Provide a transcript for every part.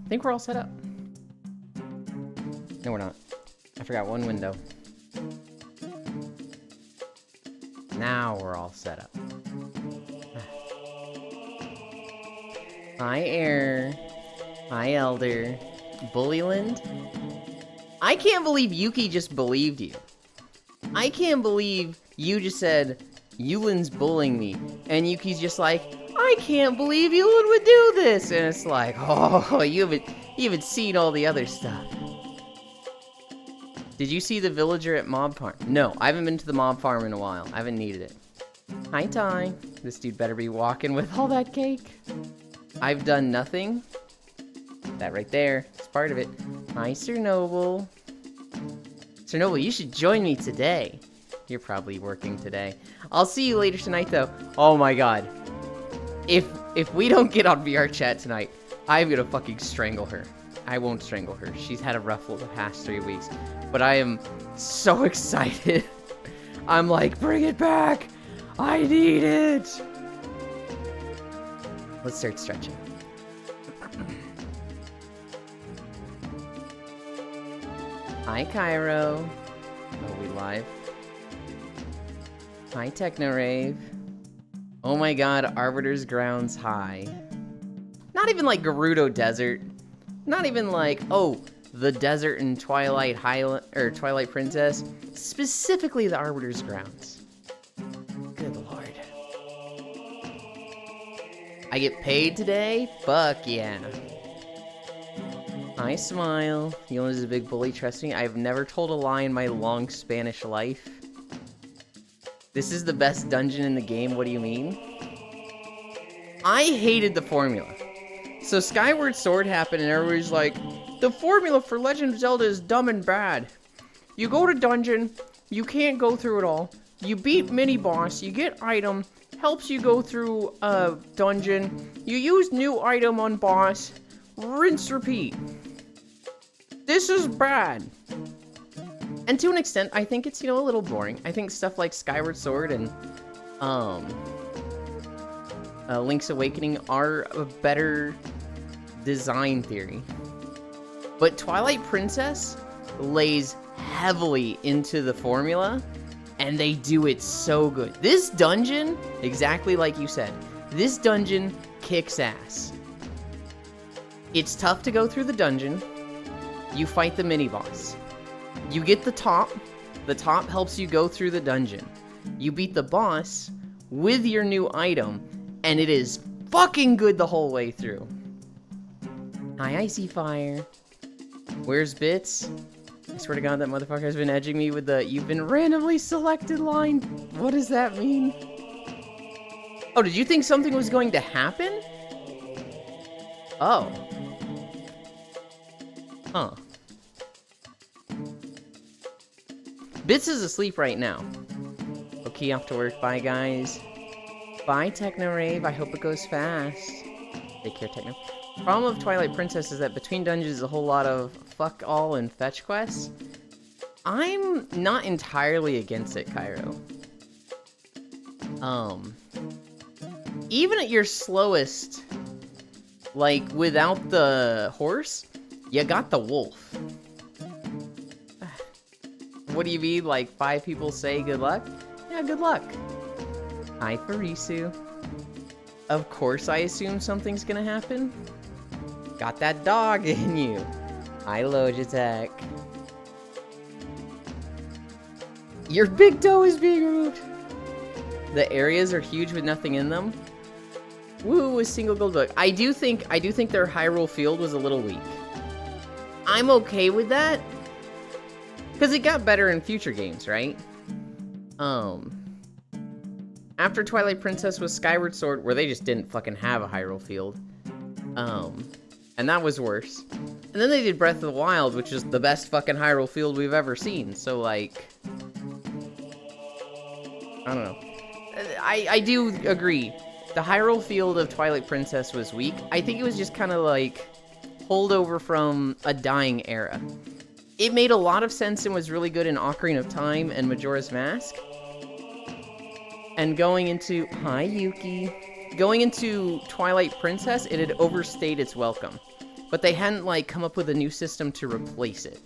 I think we're all set up. No, we're not. I forgot one window. Now we're all set up. Hi, Air. Hi, Elder. Bullyland? I can't believe Yuki just believed you. I can't believe you just said, Yulin's bullying me. And Yuki's just like, I can't believe Yulin would do this. And it's like, oh, you haven't seen all the other stuff. Did you see the villager at Mob Farm? No, I haven't been to the Mob Farm in a while. I haven't needed it. Hi, Ty. This dude better be walking with all that cake. I've done nothing. That right there is part of it. Hi, Sir Noble. Sir Noble, you should join me today. You're probably working today. I'll see you later tonight, though. Oh my god. If we don't get on VR chat tonight, I'm gonna fucking strangle her. I won't strangle her. She's had a rough the past 3 weeks. But I am so excited. I'm like, bring it back. I need it. Let's start stretching. Hi, Cairo. Are we live? Hi, Technorave. Oh my god, Arbiter's Grounds High. Not even like Gerudo Desert. Not even like, oh, the desert in Twilight Highland or Twilight Princess. Specifically the Arbiter's Grounds. Good lord. I get paid today? Fuck yeah. I smile. Yulin is a big bully, trust me. I've never told a lie in my long Spanish life. This is the best dungeon in the game, what do you mean? I hated the formula. So Skyward Sword happened and everybody's like, the formula for Legend of Zelda is dumb and bad. You go to dungeon, you can't go through it all. You beat mini-boss, you get item, helps you go through a dungeon. You use new item on boss, rinse, repeat. This is bad. And to an extent, I think it's, you know, a little boring. I think stuff like Skyward Sword and Link's Awakening are a better design theory. But Twilight Princess lays heavily into the formula, and they do it so good. This dungeon, exactly like you said, this dungeon kicks ass. It's tough to go through the dungeon. You fight the mini-boss. You get the top. The top helps you go through the dungeon. You beat the boss with your new item, and it is fucking good the whole way through. Hi, Icy Fire. Where's Bits? I swear to god, that motherfucker has been edging me with the "you've been randomly selected" line. What does that mean? Oh, did you think something was going to happen? Oh. Huh. Bits is asleep right now. Okay, off to work. Bye, guys. Bye, Technorave. I hope it goes fast. Take care, Techno. Problem of Twilight Princess is that between dungeons is a whole lot of fuck all and fetch quests. I'm not entirely against it, Cairo. Even at your slowest, like without the horse, you got the wolf. What do you mean, like 5 people say good luck? Yeah, good luck. Hi, Farisu. Of course I assume something's gonna happen. Got that dog in you. Hi, Logitech. Your big toe is being removed. The areas are huge with nothing in them. Woo, a single gold book. I do think their Hyrule Field was a little weak. I'm okay with that. Because it got better in future games, right? After Twilight Princess was Skyward Sword, where they just didn't fucking have a Hyrule Field. And that was worse. And then they did Breath of the Wild, which is the best fucking Hyrule Field we've ever seen. So, like, I don't know. I do agree. The Hyrule Field of Twilight Princess was weak. I think it was just kind of like holdover from a dying era. It made a lot of sense and was really good in Ocarina of Time and Majora's Mask. And going into... Hi, Yuki. Going into Twilight Princess, it had overstayed its welcome. but they hadn't, like, come up with a new system to replace it.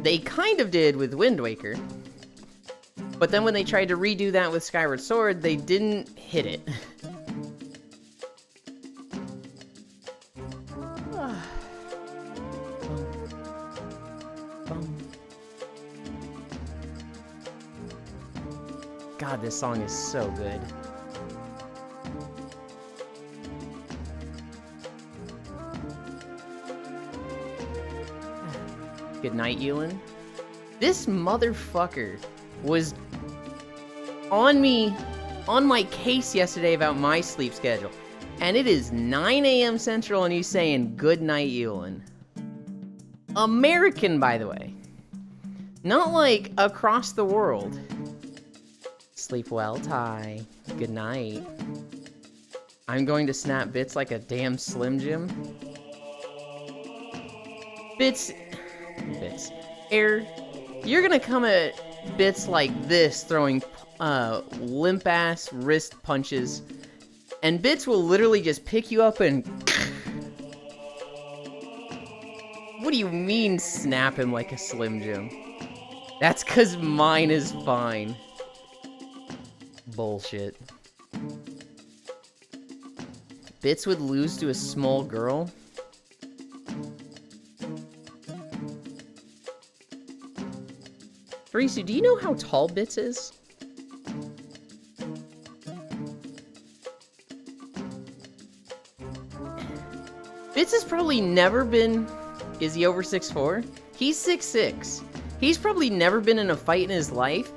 They kind of did with Wind Waker, but then when they tried to redo that with Skyward Sword, they didn't hit it. God, this song is so good. Good night, Ewan. This motherfucker was on me, on my case yesterday about my sleep schedule. And it is 9 a.m. Central and he's saying, good night, Ewan. American, by the way. Not like across the world. Sleep well, Ty. Good night. I'm going to snap Bits like a damn Slim Jim. Bits. Air, you're gonna come at Bits like this, throwing limp-ass wrist punches, and Bits will literally just pick you up and... What do you mean, snap him like a Slim Jim? That's 'cause mine is fine. Bullshit. Bits would lose to a small girl? Farisu, do you know how tall Bits is? Bits has probably never been... Is he over 6'4"? He's 6'6". He's probably never been in a fight in his life,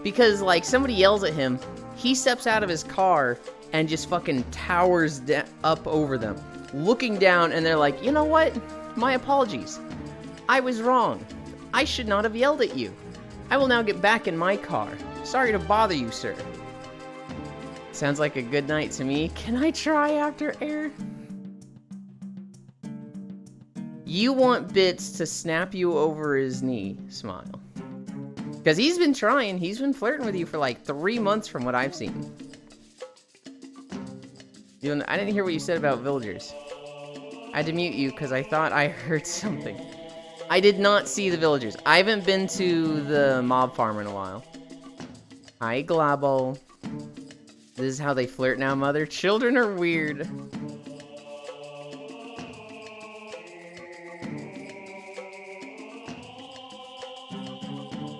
because, like, somebody yells at him, he steps out of his car and just fucking towers up over them, looking down, and they're like, you know what? My apologies. I was wrong. I should not have yelled at you. I will now get back in my car. Sorry to bother you, sir. Sounds like a good night to me. Can I try after air? You want Bits to snap you over his knee, Smile. Because he's been trying. He's been flirting with you for like 3 months from what I've seen. I didn't hear what you said about villagers. I had to mute you because I thought I heard something. I did not see the villagers. I haven't been to the mob farm in a while. Hi, Glabo. This is how they flirt now, mother. Children are weird.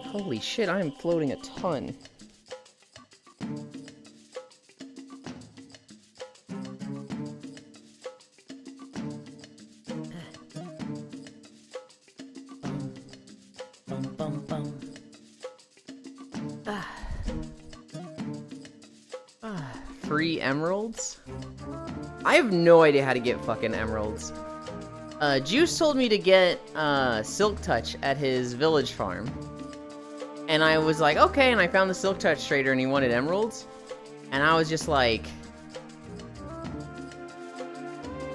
Holy shit, I am floating a ton. Free emeralds? I have no idea how to get fucking emeralds. Juice told me to get Silk Touch at his village farm. And I was like, okay, and I found the Silk Touch trader and he wanted emeralds. And I was just like,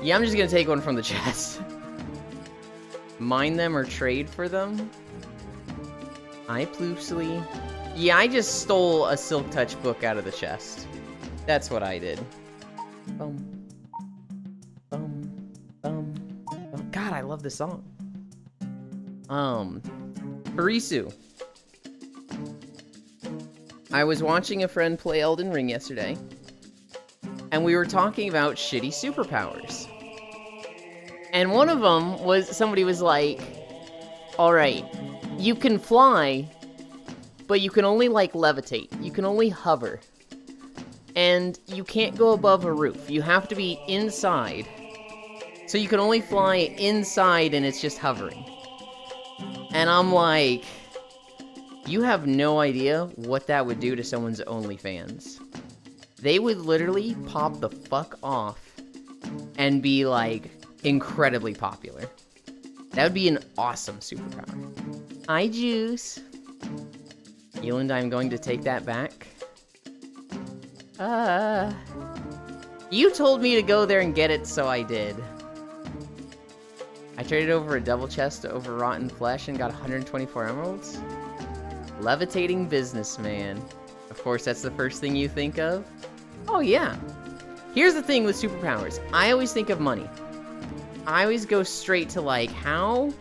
yeah, I'm just gonna take one from the chest. Mine them or trade for them? Hi, Ploopsly. Yeah, I just stole a Silk Touch book out of the chest. That's what I did. Boom. Boom. Boom. Boom. God, I love this song. Farisu. I was watching a friend play Elden Ring yesterday, and we were talking about shitty superpowers. And one of them was, somebody was like, alright, you can fly, but you can only, like, levitate. You can only hover. And you can't go above a roof. You have to be inside. So you can only fly inside and it's just hovering. And I'm like, you have no idea what that would do to someone's OnlyFans. They would literally pop the fuck off and be, like, incredibly popular. That would be an awesome superpower. Hi, Juice. Eland, I'm going to take that back. You told me to go there and get it, so I did. I traded over a double chest over rotten flesh and got 124 emeralds. Levitating businessman. Of Of course, that's the first thing you think of. Oh, yeah. Here's the thing with superpowers. I always think of money. I always go straight to, like, how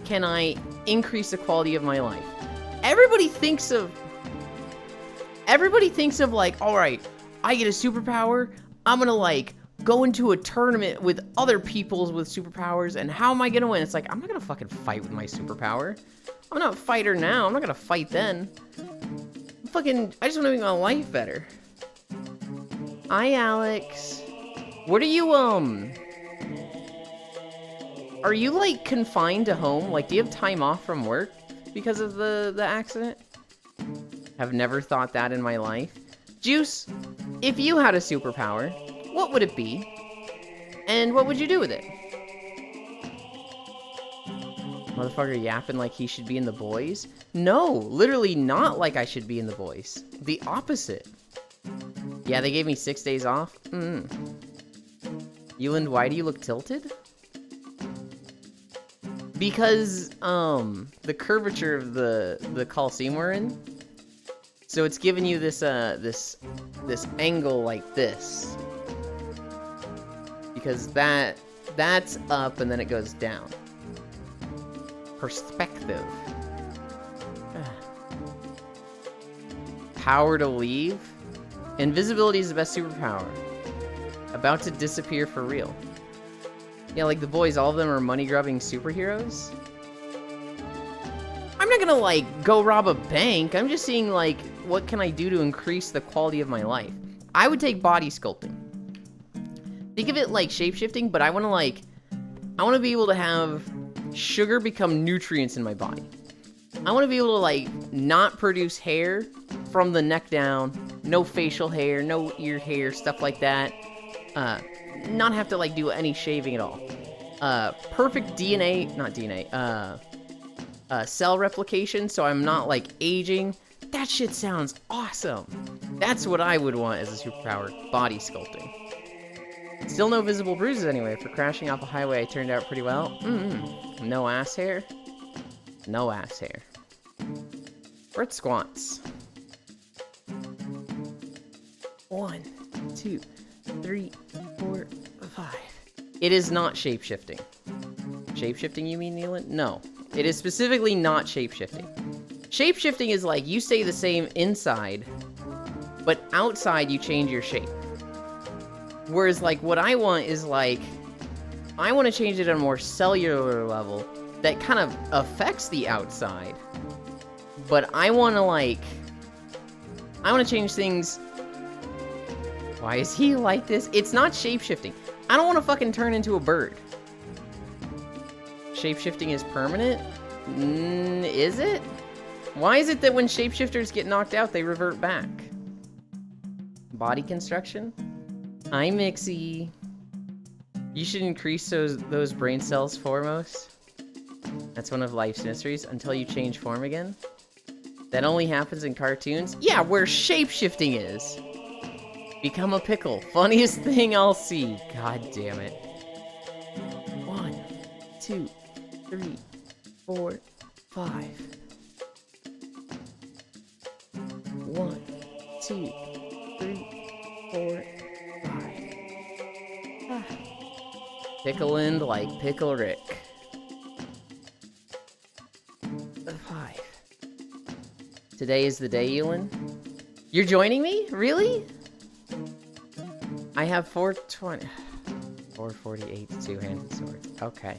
can I increase the quality of my life? Everybody thinks of, like, all right, I get a superpower. I'm gonna, like, go into a tournament with other people with superpowers, and how am I gonna win? It's like, I'm not gonna fucking fight with my superpower. I'm not a fighter now. I'm not gonna fight then. I just wanna make my life better. Hi, Alex. What are you, are you, like, confined to home? Like, do you have time off from work because of the accident? Have never thought that in my life. Juice, if you had a superpower, what would it be? And what would you do with it? Motherfucker yapping like he should be in The Boys? No, literally not like I should be in The Boys. The opposite. Yeah, they gave me 6 days off. Euland, why do you look tilted? Because, the curvature of the Coliseum we're in. So it's giving you this, this angle like this. Because that's up and then it goes down. Perspective. Power to leave. Invisibility is the best superpower. About to disappear for real. Yeah, like The Boys, all of them are money-grubbing superheroes? I'm not gonna, like, go rob a bank. I'm just seeing, like, what can I do to increase the quality of my life? I would take body sculpting. Think of it like shape-shifting, but I want to be able to have sugar become nutrients in my body. I want to be able to, like, not produce hair from the neck down, no facial hair, no ear hair, stuff like that. Not have to, like, do any shaving at all. Perfect cell replication, so I'm not, like, aging. That shit sounds awesome. That's what I would want as a superpower, body sculpting. Still no visible bruises anyway. For crashing off a highway, I turned out pretty well. No ass hair. No ass hair. We're at squats. 1, 2, 3, 4, 5. It is not shape-shifting. Shape-shifting, you mean, Neelan? No. It is specifically not shape-shifting. Shape-shifting is like, you stay the same inside, but outside you change your shape. Whereas, like, what I want is, like, I want to change it at a more cellular level that kind of affects the outside. But I want to, like, I want to change things. Why is he like this? It's not shape-shifting. I don't want to fucking turn into a bird. Shape-shifting is permanent? Is it? Why is it that when shapeshifters get knocked out, they revert back? Body construction? Hi, Mixie. You should increase those brain cells foremost. That's one of life's mysteries until you change form again. That only happens in cartoons? Yeah, where shape-shifting is. Become a pickle. Funniest thing I'll see. God damn it. 1, 2, 3, 4, 5. 1, 2, 3, 4, 5. Pickleland like Pickle Rick. 5. Today is the day, Ewan. You're joining me? Really? I have 420. 448 two-handed swords. Okay.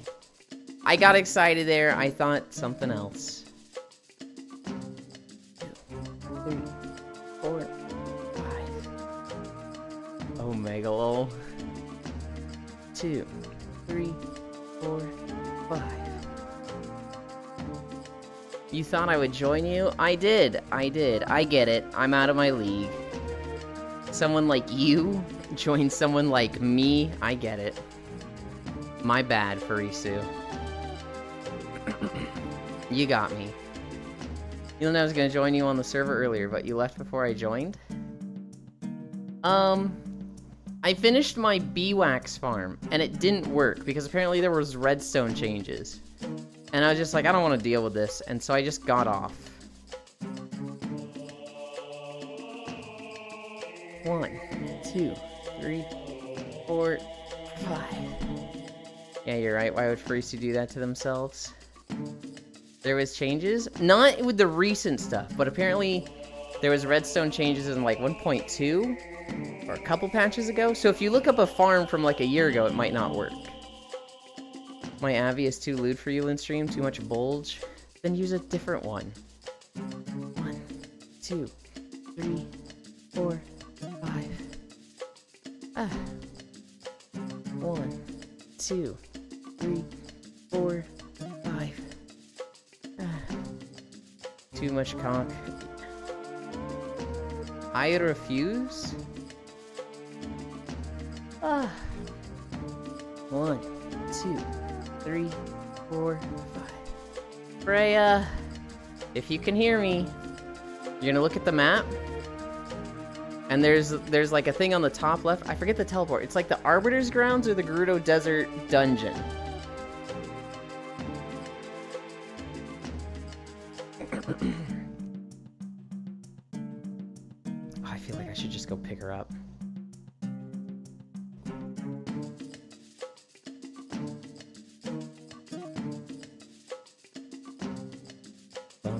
I got excited there. I thought something else. 2, 3, 4, 5. Oh, Megalol. 2, 3, 4, 5. You thought I would join you? I did. I get it. I'm out of my league. Someone like you join someone like me? I get it. My bad, Farisu. You got me. You know I was gonna join you on the server earlier, but you left before I joined? I finished my beeswax farm, and it didn't work, because apparently there was redstone changes. And I was just like, I don't want to deal with this, and so I just got off. 1, 2, 3, 4, 5. Yeah, you're right. Why would Furiously do that to themselves? There was changes? Not with the recent stuff, but apparently there was redstone changes in like 1.2 or a couple patches ago. So if you look up a farm from like a year ago, it might not work. My Avi is too lewd for you, Linstream. Too much bulge. Then use a different one. 1, 2, 3, 4, 5. 1, 2, 3, 4, 5. Too much cock. I refuse? 1, 2, 3, 4, 5. Freya, if you can hear me, you're gonna look at the map, and there's like a thing on the top left. I forget the teleport. It's like the Arbiter's Grounds or the Gerudo Desert Dungeon. I feel like I should just go pick her up.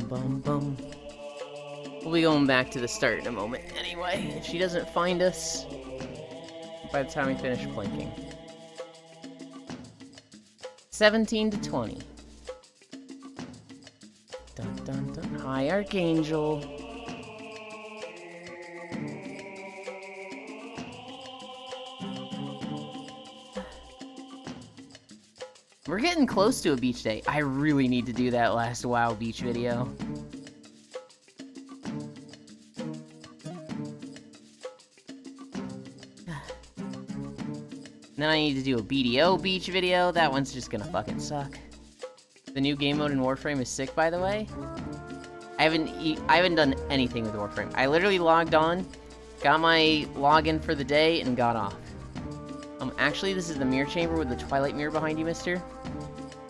Bum bum. We'll be going back to the start in a moment anyway, if she doesn't find us by the time we finish plinking. 17 to 20. Dun dun dun. Hi, Archangel. We're getting close to a beach day. I really need to do that last WoW beach video. Then I need to do a BDO beach video. That one's just gonna fucking suck. The new game mode in Warframe is sick, by the way. I haven't done anything with Warframe. I literally logged on, got my login for the day, and got off. Actually, this is the mirror chamber with the Twilight mirror behind you, mister.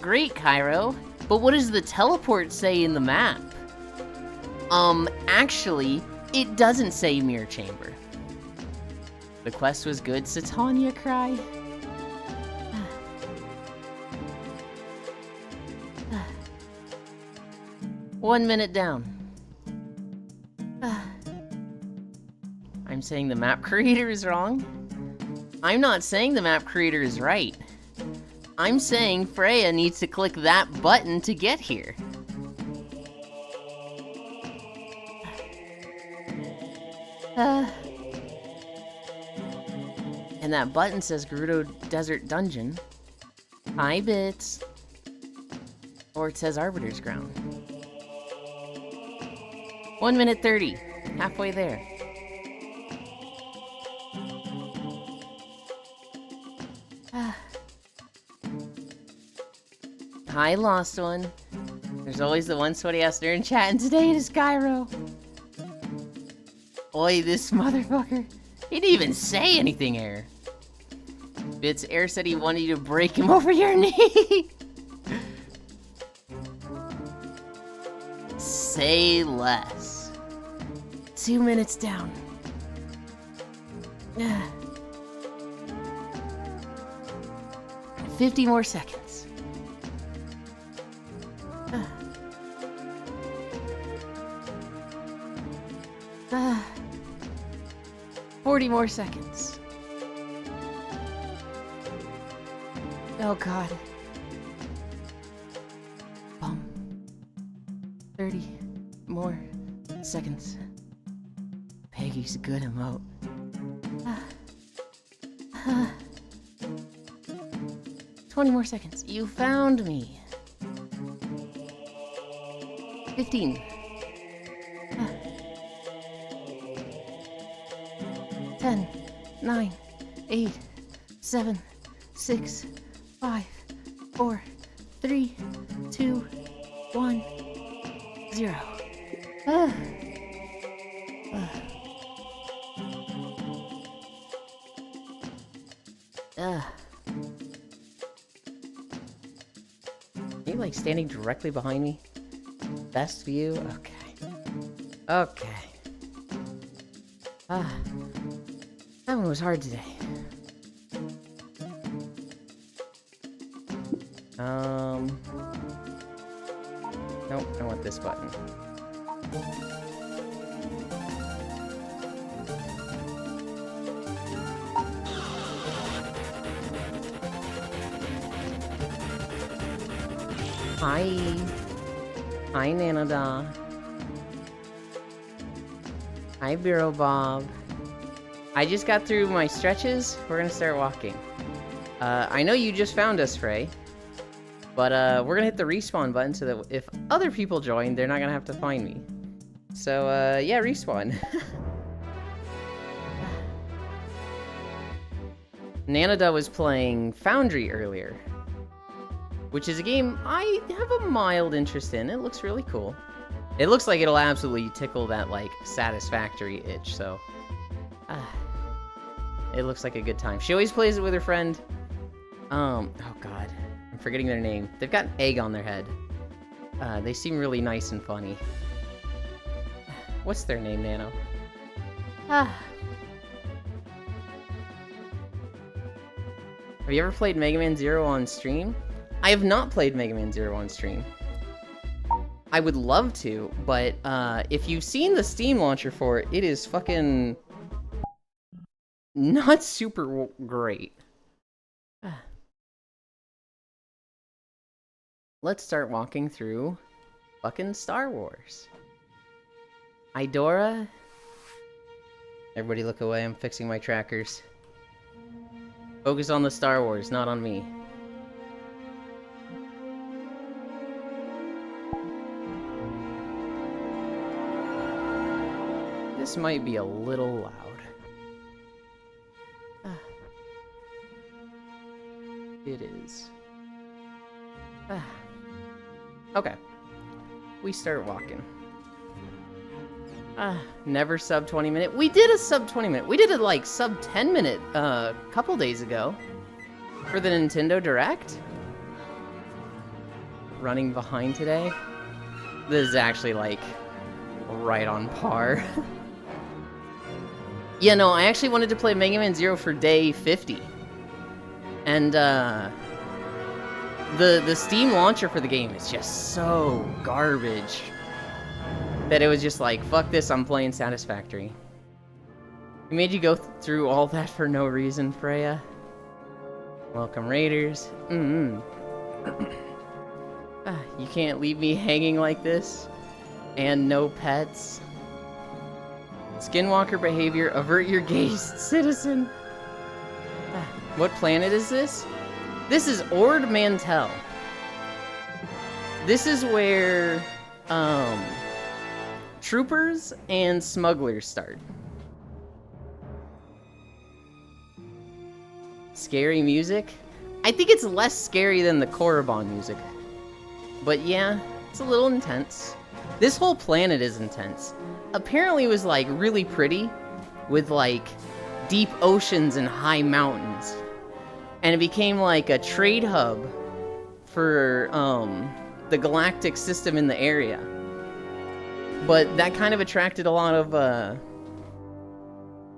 Great, Cairo. But what does the teleport say in the map? Actually, it doesn't say mirror chamber. The quest was good, Satania cry. 1 minute down. I'm saying the map creator is wrong? I'm not saying the map creator is right. I'm saying Freya needs to click that button to get here. And that button says Gerudo Desert Dungeon. Hi, Bits. Or it says Arbiter's Ground. 1 minute 30. Halfway there. Hi, Lost One. There's always the one sweaty ass nerd in chat, and today it is Cairo. Oi, this motherfucker. He didn't even say anything, Air. Bits, Air said he wanted you to break him over your knee. Say less. 2 minutes down. 50 more seconds. 40 more seconds. Oh god. Bum. 30 more seconds. Peggy's a good emote. 20 more seconds. You found me. 15. 10, 9, 8, 7, 6, 5, 4, 3, 2, 1, 0. Are you like standing directly behind me? Best view? Okay. Okay. That one was hard today. Nope, I want this button. Hi. Hi, Nanoda. Hi, Bureau Bob. I just got through my stretches. We're gonna start walking. I know you just found us, Frey. But we're gonna hit the respawn button so that if other people join, they're not gonna have to find me. So, yeah, respawn. Nanoda was playing Foundry earlier, which is a game I have a mild interest in. It looks really cool. It looks like it'll absolutely tickle that, like, satisfactory itch, so... it looks like a good time. She always plays it with her friend. Oh god. I'm forgetting their name. They've got an egg on their head. They seem really nice and funny. What's their name, Nano? Have you ever played Mega Man Zero on stream? I have not played Mega Man Zero on stream. I would love to, but if you've seen the Steam launcher for it, it is fucking not super great. Let's start walking through fucking Star Wars. Idora. Everybody look away, I'm fixing my trackers. Focus on the Star Wars, not on me. This might be a little loud. It is. Okay. We start walking. Never sub 20 minute. We did a sub 20 minute. We did a like sub 10 minute couple days ago for the Nintendo Direct. Running behind today. This is actually like right on par. Yeah, no, I actually wanted to play Mega Man Zero for day 50. And the Steam launcher for the game is just so garbage that it was just like, fuck this, I'm playing Satisfactory. We made you go through all that for no reason, Freya. Welcome, Raiders. You can't leave me hanging like this. And no pets. Skinwalker behavior, avert your gaze, citizen. What planet is this? This is Ord Mantell. This is where, troopers and smugglers start. Scary music? I think it's less scary than the Korriban music. But yeah, it's a little intense. This whole planet is intense. Apparently it was like really pretty with like deep oceans and high mountains. And it became like a trade hub for the galactic system in the area. But that kind of attracted a lot of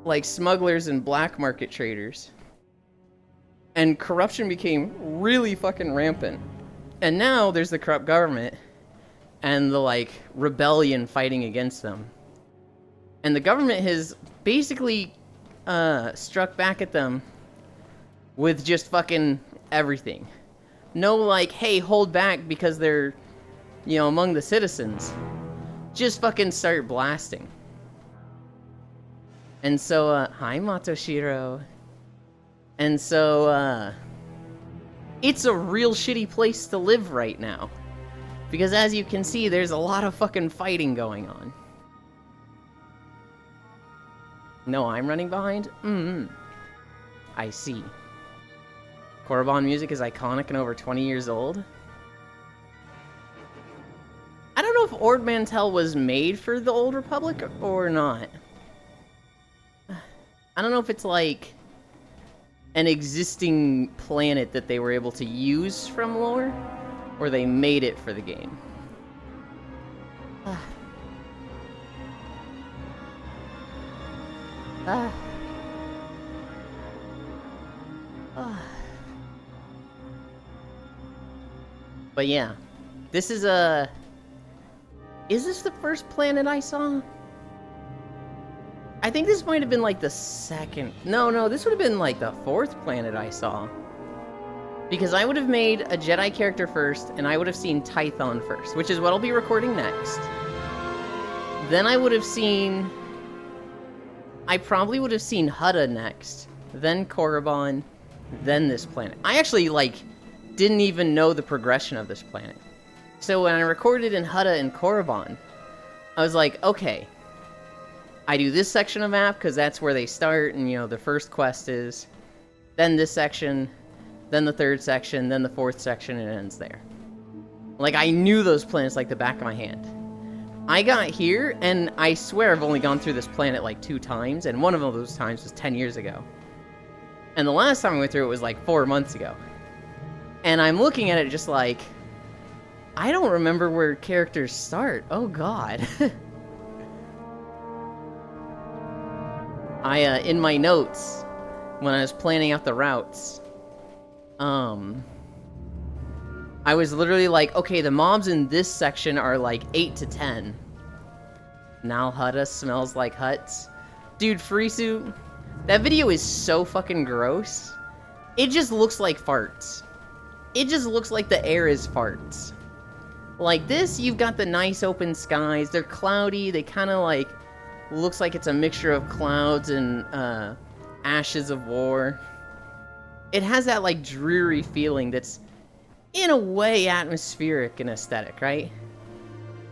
like smugglers and black market traders. And corruption became really fucking rampant. And now there's the corrupt government and the like rebellion fighting against them. And the government has basically struck back at them with just fucking everything. No like, hey, hold back because they're, you know, among the citizens. Just fucking start blasting. And so, hi Matoshiro. And so, it's a real shitty place to live right now. Because as you can see, there's a lot of fucking fighting going on. No, I'm running behind? I see. Korriban music is iconic and over 20 years old. I don't know if Ord Mantell was made for the Old Republic or not. I don't know if it's like an existing planet that they were able to use from lore, or they made it for the game. But yeah, this is Is this the first planet I saw? I think this might have been like the second. No, this would have been like the fourth planet I saw. Because I would have made a Jedi character first, and I would have seen Tython first, which is what I'll be recording next. Then I would have seen... I probably would have seen Hutta next, then Korriban, then this planet. I actually, like, didn't even know the progression of this planet. So when I recorded in Hutta and Korriban, I was like, okay, I do this section of map, because that's where they start, and, you know, the first quest is. Then this section, then the third section, then the fourth section, and it ends there. Like, I knew those planets like the back of my hand. I got here, and I swear I've only gone through this planet like 2 times, and one of those times was 10 years ago. And the last time I went through it was like 4 months ago. And I'm looking at it just like, I don't remember where characters start. Oh god. In my notes, when I was planning out the routes, I was literally like, okay, the mobs in this section are like 8 to 10. Nal Hutta smells like huts. Dude, Frisu, that video is so fucking gross. It just looks like farts. It just looks like the air is farts. Like this, you've got the nice open skies. They're cloudy. They kind of like, looks like it's a mixture of clouds and ashes of war. It has that like dreary feeling that's in a way atmospheric and aesthetic, right?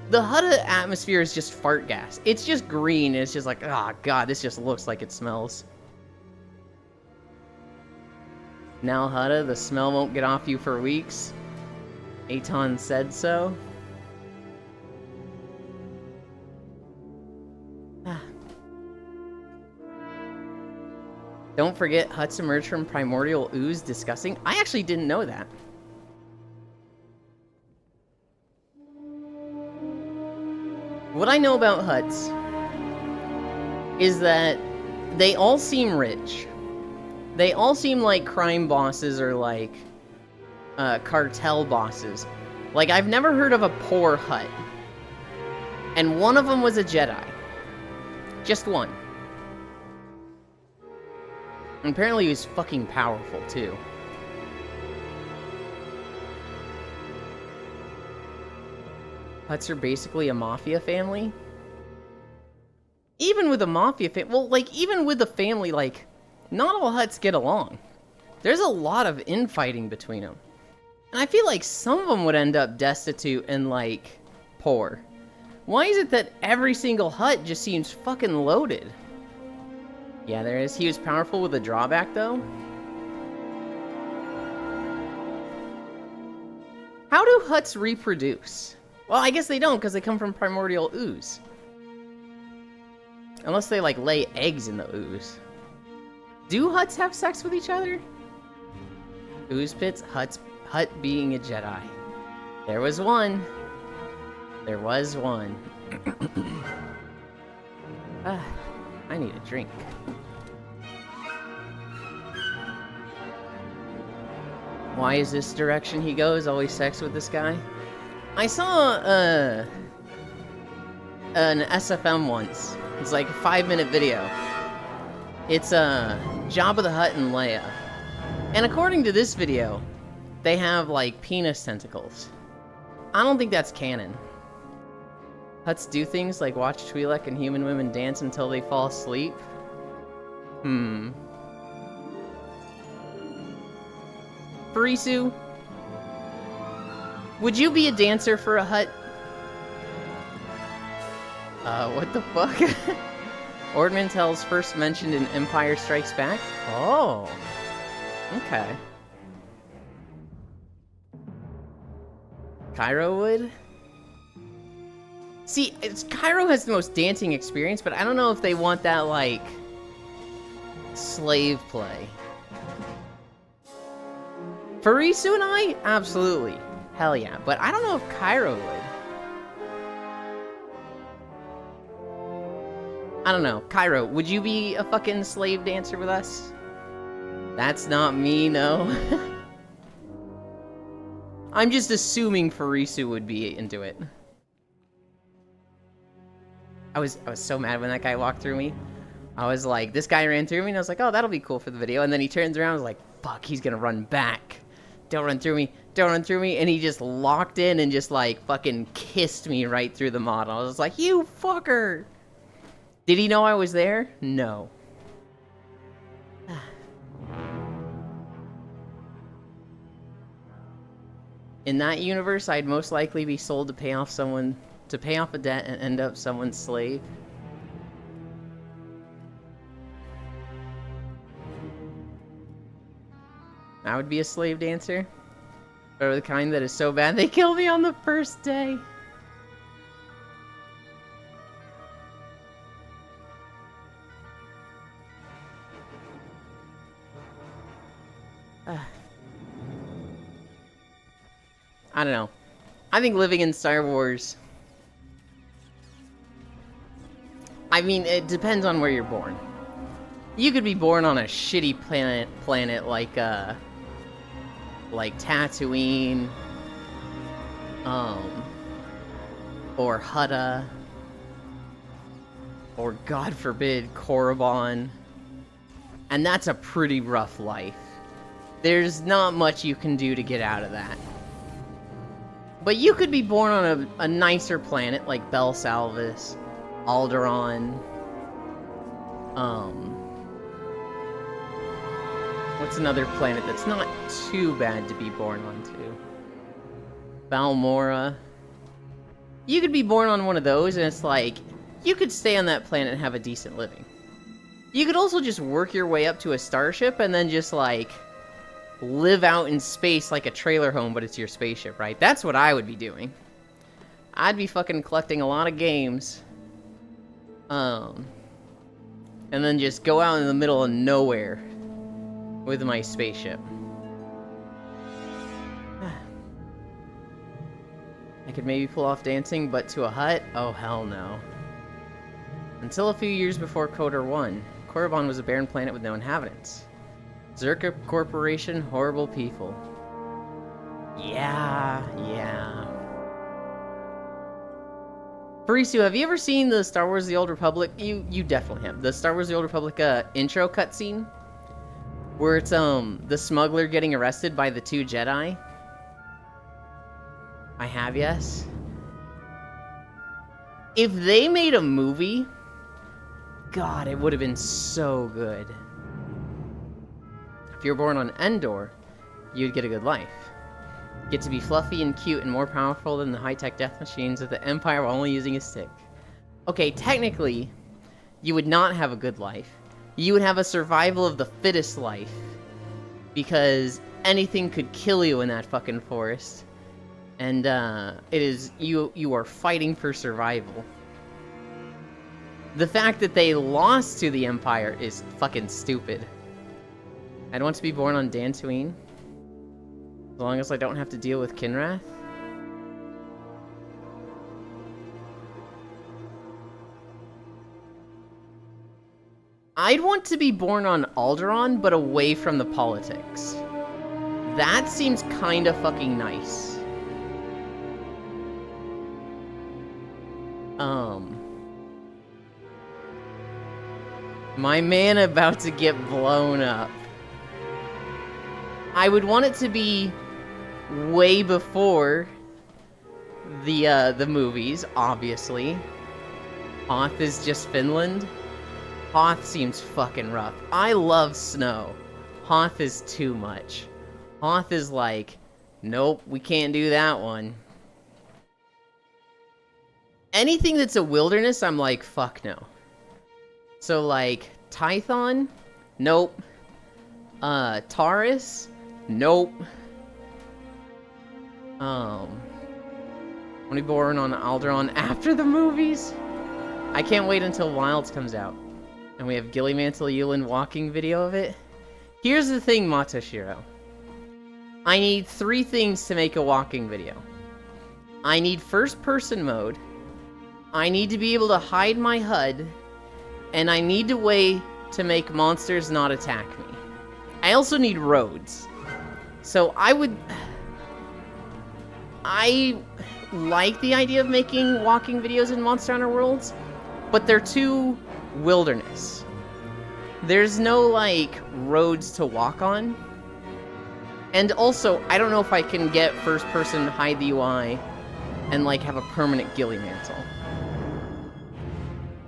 The Hutta atmosphere is just fart gas. It's just green, and it's just like, oh god, this just looks like it smells. Nal Hutta, the smell won't get off you for weeks. Aton said so. Don't forget, huts emerge from primordial ooze. Disgusting. I actually didn't know that. What I know about huts is that they all seem rich. They all seem like crime bosses or like cartel bosses. Like, I've never heard of a poor hut. And one of them was a Jedi. Just one. And apparently he was fucking powerful, too. Huts are basically a mafia family? Even with a mafia family, well, like, even with a family, like, not all huts get along. There's a lot of infighting between them. And I feel like some of them would end up destitute and, like, poor. Why is it that every single hut just seems fucking loaded? Yeah, there is. He was powerful with a drawback, though. How do huts reproduce? Well, I guess they don't, because they come from primordial ooze. Unless they, like, lay eggs in the ooze. Do huts have sex with each other? Ooze pits, hut being a Jedi. There was one. There was one. I need a drink. Why is this direction he goes? Always sex with this guy? I saw an SFM once. It's like a 5-minute video. It's Jabba the Hutt and Leia. And according to this video, they have like penis tentacles. I don't think that's canon. Huts do things like watch Twi'lek and human women dance until they fall asleep. Frisu, would you be a dancer for a hut? What the fuck? Ord Mantell's first mentioned in Empire Strikes Back? Oh. Okay. Cairo would? See, Cairo has the most dancing experience, but I don't know if they want that, like, slave play. Frisu and I? Absolutely. Hell yeah. But I don't know if Cairo would. I don't know. Cairo, would you be a fucking slave dancer with us? That's not me, no. I'm just assuming Farisu would be into it. I was so mad when that guy walked through me. I was like, this guy ran through me, and I was like, oh, that'll be cool for the video. And then he turns around, I was like, fuck, he's gonna run back. Don't run through me, don't run through me. And he just locked in and just like fucking kissed me right through the model. I was like, you fucker. Did he know I was there? No. In that universe, I'd most likely be sold to pay off a debt and end up someone's slave. I would be a slave dancer. Or the kind that is so bad they kill me on the first day. I don't know. I think living in Star Wars... I mean, it depends on where you're born. You could be born on a shitty planet like Tatooine, or Hutta, or God forbid, Korriban, and that's a pretty rough life. There's not much you can do to get out of that. But you could be born on a nicer planet like Bel Salvis, Alderaan, what's another planet that's not too bad to be born onto? Balmora. You could be born on one of those, and it's like, you could stay on that planet and have a decent living. You could also just work your way up to a starship and then just, like, live out in space like a trailer home, but it's your spaceship, right? That's what I would be doing. I'd be fucking collecting a lot of games. And then just go out in the middle of nowhere with my spaceship. I could maybe pull off dancing, but to a hut? Oh, hell no. Until a few years before KOTOR 1, Korriban was a barren planet with no inhabitants. Zerka Corporation, horrible people. Yeah. Farisu, have you ever seen the Star Wars The Old Republic? You definitely have. The Star Wars The Old Republic intro cutscene? Where it's the smuggler getting arrested by the 2 Jedi? I have, yes. If they made a movie, God, it would have been so good. If you're born on Endor, you'd get a good life. Get to be fluffy and cute and more powerful than the high-tech death machines of the Empire while only using a stick. Okay, technically, you would not have a good life. You would have a survival of the fittest life. Because anything could kill you in that fucking forest. And, you are fighting for survival. The fact that they lost to the Empire is fucking stupid. I'd want to be born on Dantooine. As long as I don't have to deal with Kinrath. I'd want to be born on Alderaan, but away from the politics. That seems kinda fucking nice. My man about to get blown up. I would want it to be way before the movies, obviously. Hoth is just Finland. Hoth seems fucking rough. I love snow. Hoth is too much. Hoth is like, nope, we can't do that one. Anything that's a wilderness, I'm like, fuck no. So like, Tython? Nope. Taurus? Nope. When we born on Alderaan after the movies? I can't wait until Wilds comes out. And we have Gillymantle Yulin walking video of it. Here's the thing, Matoshiro. I need 3 things to make a walking video. I need first-person mode. I need to be able to hide my HUD. And I need a way to make monsters not attack me. I also need roads. So I would... I like the idea of making walking videos in Monster Hunter Worlds, but they're too wilderness. There's no, like, roads to walk on. And also, I don't know if I can get first-person hide the UI and, like, have a permanent ghillie mantle.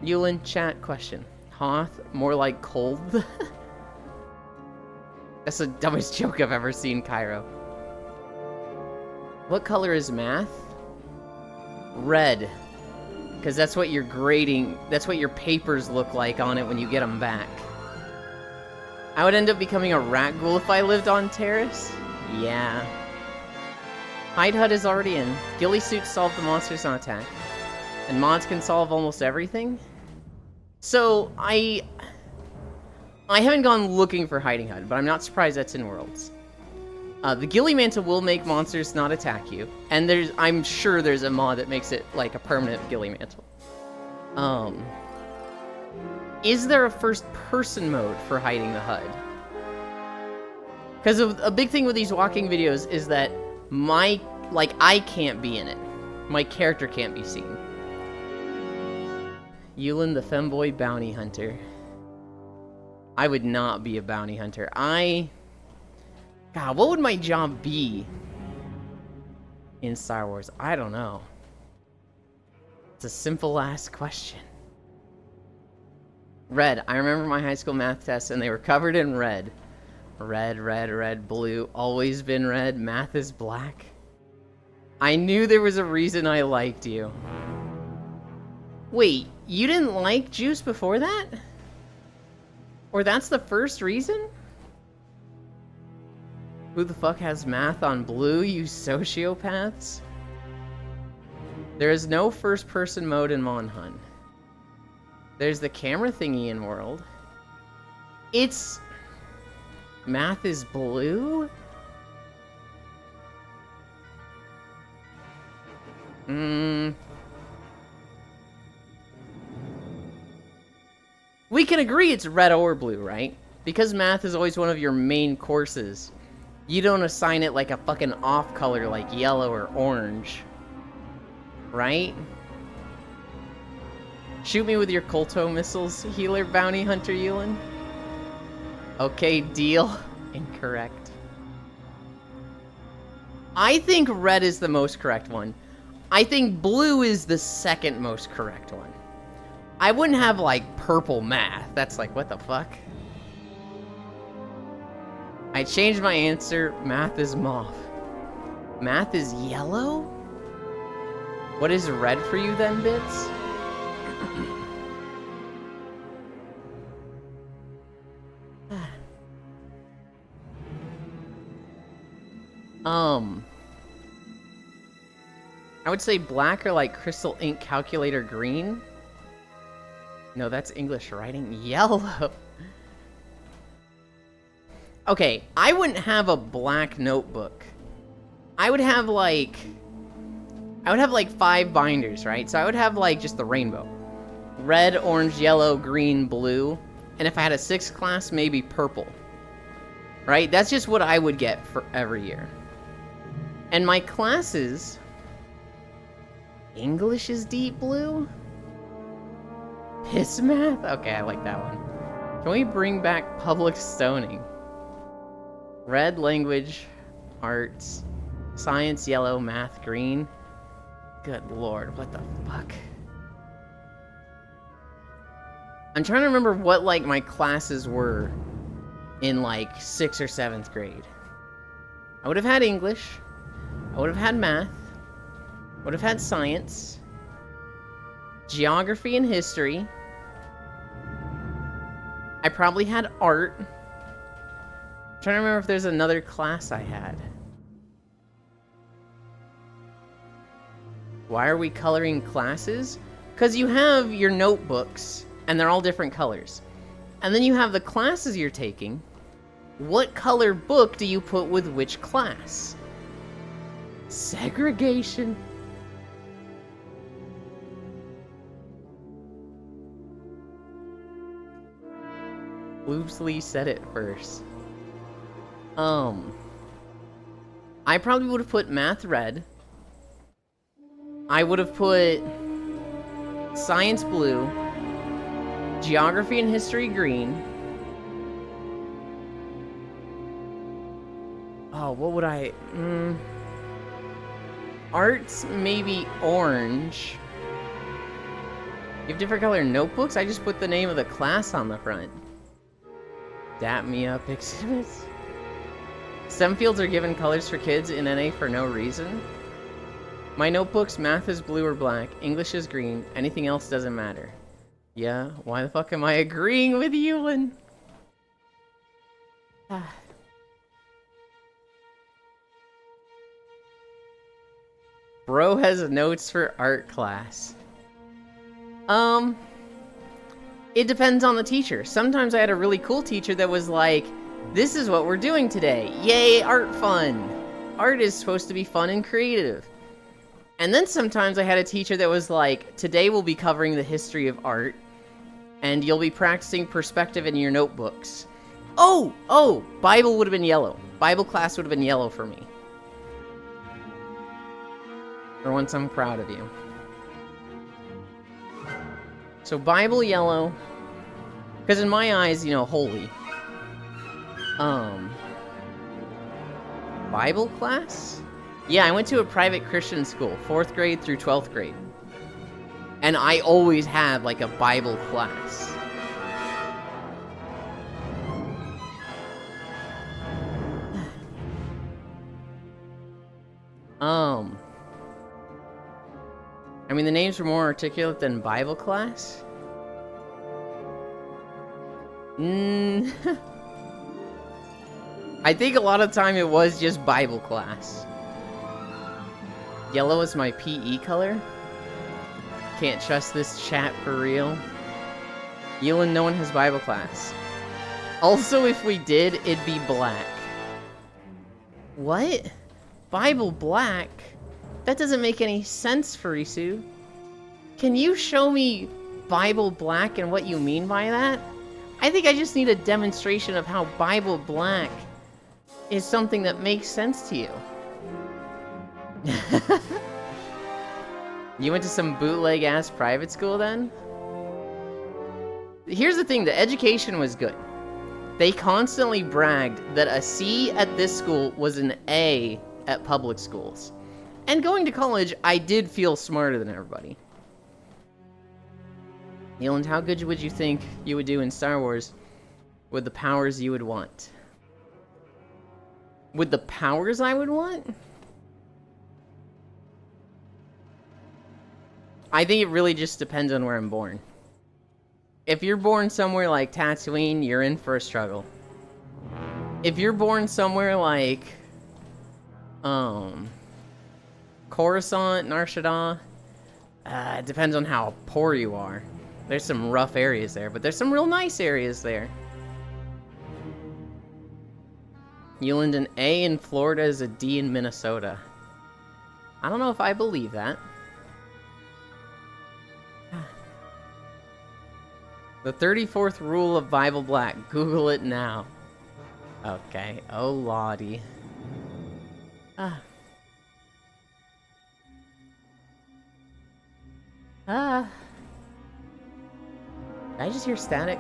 Yulin, chat, question. Hoth, more like cold? That's the dumbest joke I've ever seen, Cairo. What color is math? Red. Because that's what you're grading, that's what your papers look like on it when you get them back. I would end up becoming a rat ghoul if I lived on Terrace? Yeah. Hide Hut is already in. Ghillie suits solve the monsters on attack. And mods can solve almost everything? So, I haven't gone looking for Hiding Hut, but I'm not surprised that's in Worlds. The Ghillie Mantle will make monsters not attack you, and I'm sure there's a mod that makes it like a permanent Ghillie Mantle. Is there a first-person mode for hiding the HUD? Because a big thing with these walking videos is that I can't be in it. My character can't be seen. Yulin the femboy bounty hunter. I would not be a bounty hunter. God, what would my job be in Star Wars? I don't know. It's a simple-ass question. Red. I remember my high school math tests, and they were covered in red. Red, red, red, blue. Always been red. Math is black. I knew there was a reason I liked you. Wait, you didn't like Juice before that? Or that's the first reason? Who the fuck has math on blue, you sociopaths? There is no first-person mode in Monhun. There's the camera thingy in World. It's... Math is blue? We can agree it's red or blue, right? Because math is always one of your main courses. You don't assign it like a fucking off color like yellow or orange. Right? Shoot me with your Kolto missiles, healer bounty hunter Yulin. Okay, deal. Incorrect. I think red is the most correct one. I think blue is the second most correct one. I wouldn't have, like, purple math. That's like, what the fuck? I changed my answer. Math is mauve. Math is yellow? What is red for you then, Bits? I would say black or like crystal ink calculator green. No, that's English writing. Yellow. Okay, I wouldn't have a black notebook. I would have like 5 binders, right? So I would have like just the rainbow. Red, orange, yellow, green, blue. And if I had a 6th class, maybe purple. Right? That's just what I would get for every year. And my classes... English is deep blue? Piss math? Okay, I like that one. Can we bring back public stoning? Red, language, arts, science, yellow, math, green. Good lord, what the fuck? I'm trying to remember what, like, my classes were in, like, 6th or 7th grade. I would have had English. I would have had math. Would have had science. Geography and history. I probably had art. I'm trying to remember if there's another class I had. Why are we coloring classes? Because you have your notebooks, and they're all different colors. And then you have the classes you're taking. What color book do you put with which class? Segregation. Loosely said it first. I probably would have put math red, I would have put science blue, geography and history green. Oh, what would I... Arts, maybe orange. You have different color notebooks? I just put the name of the class on the front. Dap me up exhibits. STEM fields are given colors for kids in NA for no reason. My notebooks, math is blue or black, English is green, anything else doesn't matter. Yeah, why the fuck am I agreeing with you, Lynn? Bro has notes for art class. It depends on the teacher. Sometimes I had a really cool teacher that was like, this is what we're doing today. Yay, art fun. Art is supposed to be fun and creative. And then sometimes I had a teacher that was like, today we'll be covering the history of art, and you'll be practicing perspective in your notebooks. Oh, Bible would have been yellow. Bible class would have been yellow for me. For once, I'm proud of you. So Bible yellow, because in my eyes, you know, holy. Bible class? Yeah, I went to a private Christian school, 4th grade through 12th grade. And I always had, like, a Bible class. I mean, the names were more articulate than Bible class. I think a lot of time it was just Bible class. Yellow is my PE color. Can't trust this chat for real. Yulin, no one has Bible class. Also, if we did, it'd be black. What? Bible black? That doesn't make any sense, Farisu. Can you show me Bible black and what you mean by that? I think I just need a demonstration of how Bible black is something that makes sense to you. You went to some bootleg-ass private school then? Here's the thing, the education was good. They constantly bragged that a C at this school was an A at public schools. And going to college, I did feel smarter than everybody. Neland, how good would you think you would do in Star Wars with the powers you would want? With the powers I would want? I think it really just depends on where I'm born. If you're born somewhere like Tatooine, you're in for a struggle. If you're born somewhere like Coruscant, Nar Shaddaa, it depends on how poor you are. There's some rough areas there, but there's some real nice areas there. Yuland, an A in Florida is a D in Minnesota. I don't know if I believe that. The 34th rule of Bible Black. Google it now. Okay. Oh, Lottie. Did I just hear static?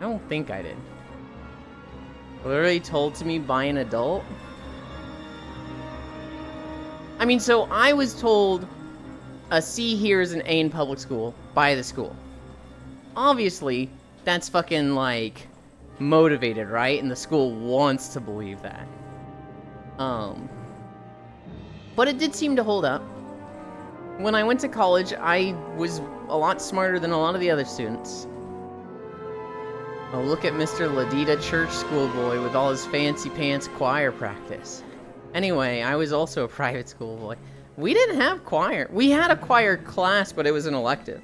I don't think I did. Literally told to me by an adult? I mean, so I was told a C here is an A in public school by the school. Obviously, that's fucking, like, motivated, right? And the school wants to believe that. But it did seem to hold up. When I went to college, I was a lot smarter than a lot of the other students. Oh, look at Mr. Ladita Church Schoolboy with all his fancy pants choir practice. Anyway, I was also a private schoolboy. We didn't have choir. We had a choir class, but it was an elective.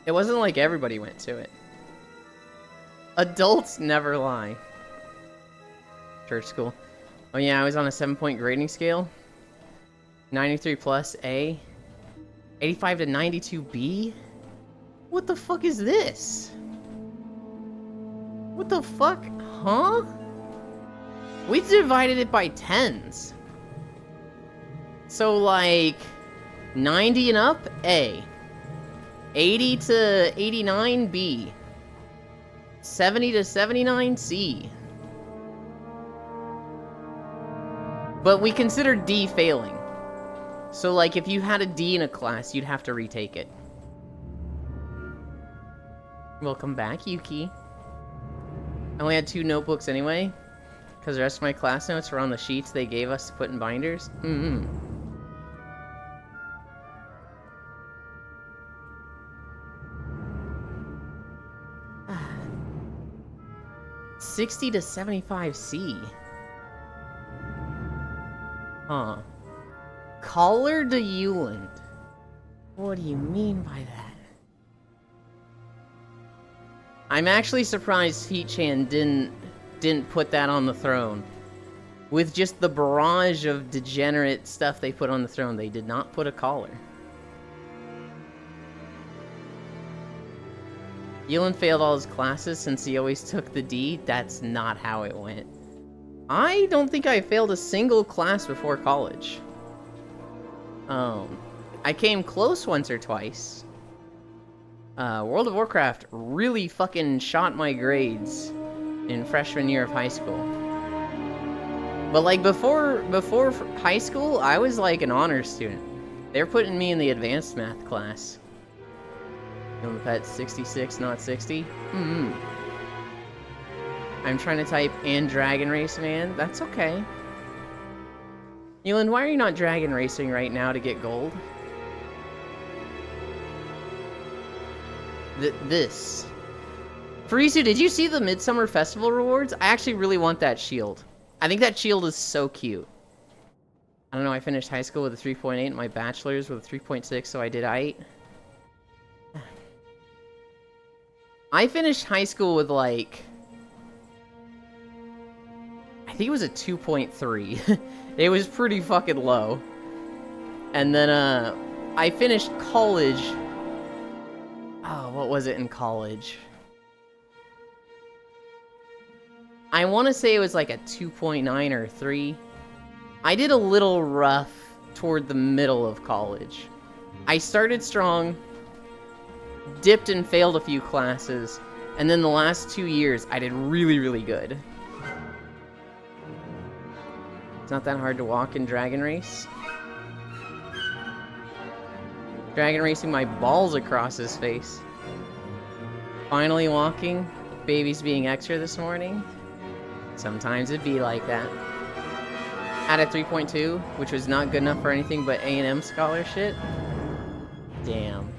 It wasn't like everybody went to it. Adults never lie. Church school. Oh yeah, I was on a 7-point grading scale. 93 plus A. 85 to 92 B? What the fuck is this? What the fuck? Huh? We divided it by tens. So, like, 90 and up, A. 80 to 89, B. 70 to 79, C. But we consider D failing. So, like, if you had a D in a class, you'd have to retake it. Welcome back, Yuki. I only had 2 notebooks anyway, because the rest of my class notes were on the sheets they gave us to put in binders. 60 to 75C. Huh. Collar to Euland. What do you mean by that? I'm actually surprised Feet-chan didn't put that on the throne. With just the barrage of degenerate stuff they put on the throne, they did not put a collar. Euland failed all his classes since he always took the D. That's not how it went. I don't think I failed a single class before college. I came close once or twice. World of Warcraft really fucking shot my grades in freshman year of high school. But like before high school, I was like an honors student. They're putting me in the advanced math class. The pet 66, not 60. I'm trying to type and Dragon Race, man. That's okay. Euland, why are you not Dragon Racing right now to get gold? This. Farisu, did you see the Midsummer Festival rewards? I actually really want that shield. I think that shield is so cute. I don't know, I finished high school with a 3.8 and my bachelor's with a 3.6, so I did aight. I finished high school with like... I think it was a 2.3. It was pretty fucking low. And then, I finished college... Oh, what was it in college? I want to say it was like a 2.9 or 3. I did a little rough toward the middle of college. I started strong, dipped and failed a few classes, and then the last 2 years I did really, really good. It's not that hard to walk in Dragon Race. Dragon racing my balls across his face. Finally walking. Baby's being extra this morning. Sometimes it'd be like that. At a 3.2, which was not good enough for anything but A&M scholarship. Damn.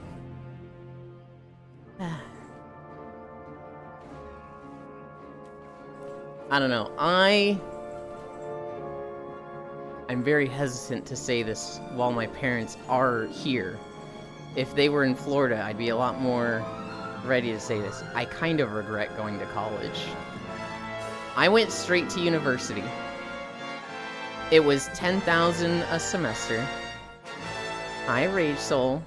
I don't know. I'm very hesitant to say this while my parents are here. If they were in Florida, I'd be a lot more ready to say this. I kind of regret going to college. I went straight to university. It was $10,000 a semester. Hi, Rage Soul.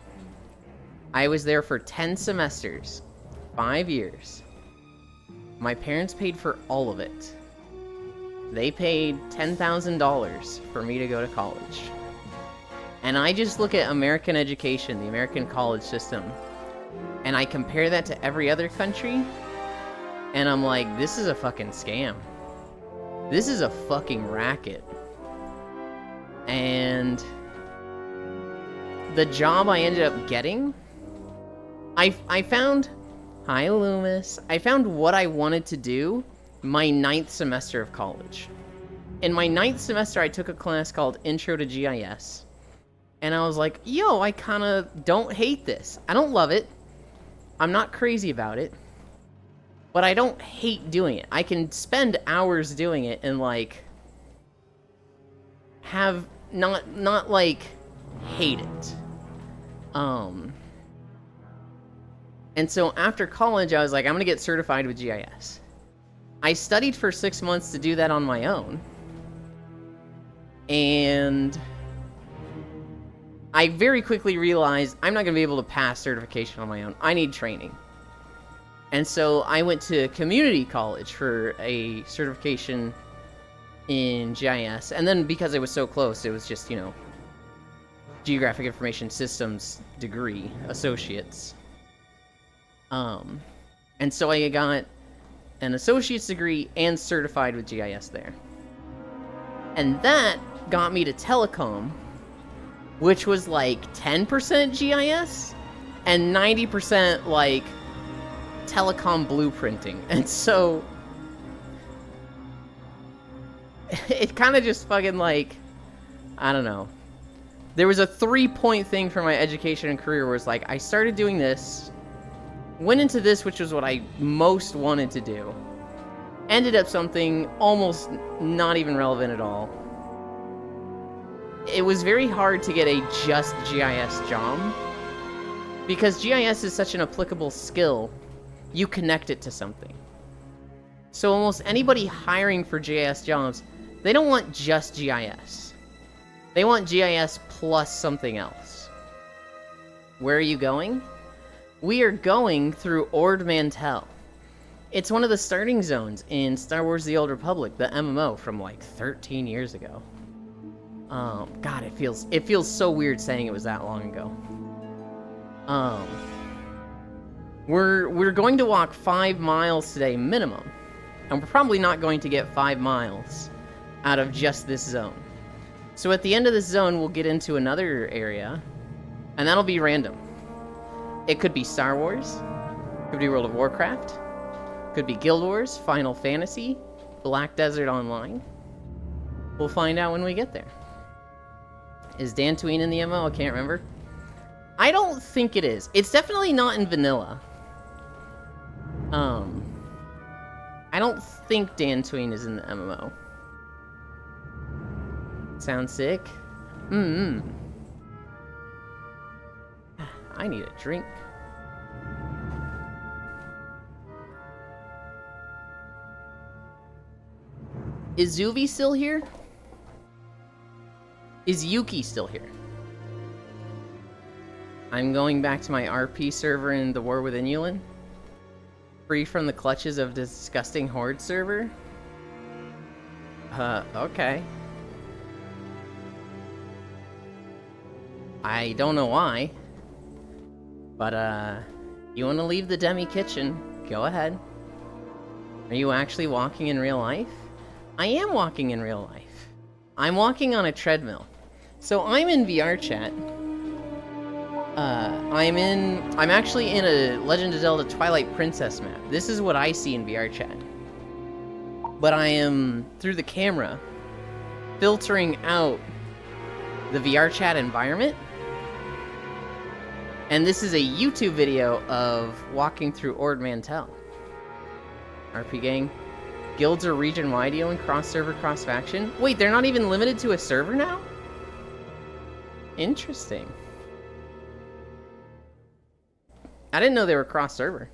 I was there for 10 semesters. 5 years. My parents paid for all of it. They paid $10,000 for me to go to college. And I just look at American education, the American college system, and I compare that to every other country, and I'm like, this is a fucking scam. This is a fucking racket. And the job I ended up getting, I found... Hi, Loomis. I found what I wanted to do my 9th semester of college. In my 9th semester, I took a class called Intro to GIS. And I was like, yo, I kind of don't hate this. I don't love it. I'm not crazy about it. But I don't hate doing it. I can spend hours doing it and, like, have not like, hate it. And so after college, I was like, I'm going to get certified with GIS. I studied for 6 months to do that on my own. And I very quickly realized I'm not going to be able to pass certification on my own. I need training. And so I went to community college for a certification in GIS. And then because it was so close, it was just, you know, Geographic Information Systems degree, associates. And so I got an associate's degree and certified with GIS there. And that got me to telecom, which was like 10% GIS and 90% like telecom blueprinting. And so it kind of just fucking like, I don't know. There was a 3-point thing for my education and career where it's like, I started doing this, went into this, which was what I most wanted to do, ended up something almost not even relevant at all. It was very hard to get a just GIS job, because GIS is such an applicable skill, you connect it to something. So almost anybody hiring for GIS jobs, they don't want just GIS. They want GIS plus something else. Where are you going? We are going through Ord Mantell. It's one of the starting zones in Star Wars The Old Republic, the MMO from like 13 years ago. God, it feels so weird saying it was that long ago. We're going to walk 5 miles today minimum, and we're probably not going to get 5 miles out of just this zone. So at the end of this zone, we'll get into another area, and that'll be random. It could be Star Wars, could be World of Warcraft, could be Guild Wars, Final Fantasy, Black Desert Online. We'll find out when we get there. Is Dantooine in the MMO? I can't remember. I don't think it is. It's definitely not in vanilla. I don't think Dantooine is in the MMO. Sounds sick. I need a drink. Is Zuvi still here? Is Yuki still here? I'm going back to my RP server in the War Within Yulin. Free from the clutches of disgusting horde server? Okay. I don't know why. But, you want to leave the Demi kitchen? Go ahead. Are you actually walking in real life? I am walking in real life. I'm walking on a treadmill. So I'm in VR chat. I'm actually in a Legend of Zelda Twilight Princess map. This is what I see in VR chat. But I am, through the camera, filtering out the VR chat environment. And this is a YouTube video of walking through Ord Mantell. RP gang. Guilds are region-wide dealing, cross-server, cross-faction. Wait, they're not even limited to a server now? Interesting. I didn't know they were cross-server.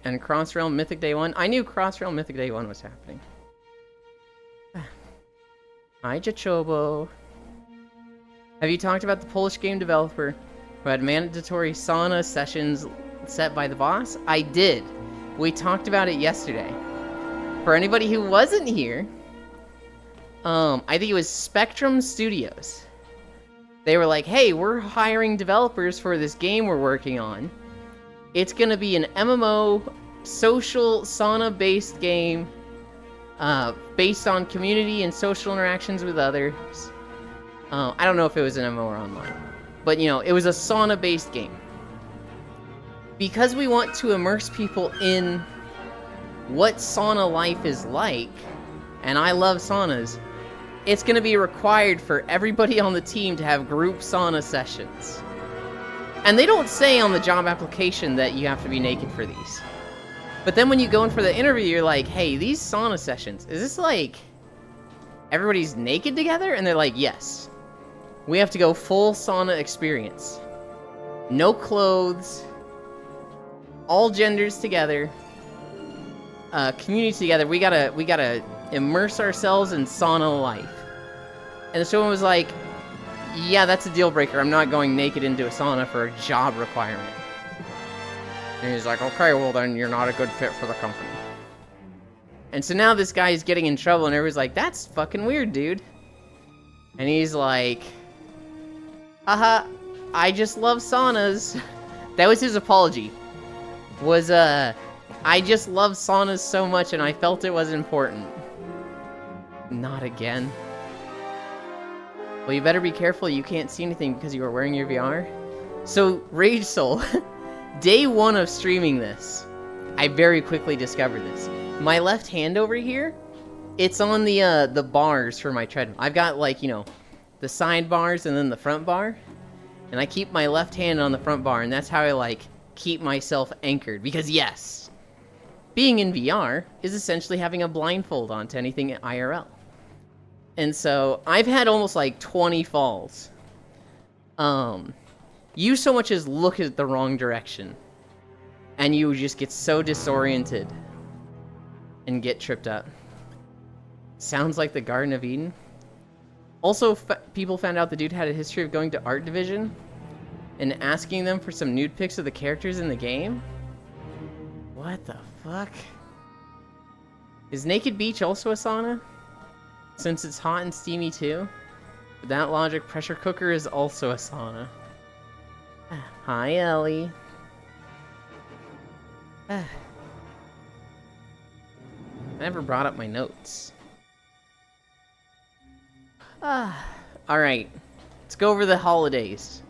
And Cross-Realm Mythic Day 1. I knew Cross-Realm Mythic Day 1 was happening. Hi, Jachobo. Have you talked about the Polish game developer who had mandatory sauna sessions set by the boss? I did. We talked about it yesterday. For anybody who wasn't here, I think it was Spectrum Studios. They were like, hey, we're hiring developers for this game we're working on. It's gonna be an MMO, social, sauna-based game, based on community and social interactions with others. I don't know if it was an MMO or online. But, you know, it was a sauna-based game. Because we want to immerse people in what sauna life is like, and I love saunas, it's going to be required for everybody on the team to have group sauna sessions. And they don't say on the job application that you have to be naked for these. But then when you go in for the interview, you're like, hey, these sauna sessions, is this like everybody's naked together? And they're like, yes. We have to go full sauna experience. No clothes. All genders together. Community together. We gotta immerse ourselves in sauna life. And someone was like, yeah, that's a deal breaker. I'm not going naked into a sauna for a job requirement. And he's like, okay, well then you're not a good fit for the company. And so now this guy is getting in trouble and everybody's like, that's fucking weird, dude. And he's like, haha, I just love saunas. That was his apology. Was, I just love saunas so much and I felt it was important. Not again. Well, you better be careful, you can't see anything because you are wearing your VR. So, Rage Soul, day 1 of streaming this, I very quickly discovered this. My left hand over here, it's on the bars for my treadmill. I've got, like, you know, the side bars and then the front bar. And I keep my left hand on the front bar, and that's how I, like, keep myself anchored. Because, yes, being in VR is essentially having a blindfold on to anything at IRL. And so, I've had almost, like, 20 falls. You so much as look at the wrong direction. And you just get so disoriented. And get tripped up. Sounds like the Garden of Eden. Also, people found out the dude had a history of going to Art Division and asking them for some nude pics of the characters in the game. What the fuck? Is Naked Beach also a sauna? Since it's hot and steamy too? With that logic, pressure cooker is also a sauna. Hi, Ellie. I never brought up my notes. Alright, let's go over the holidays.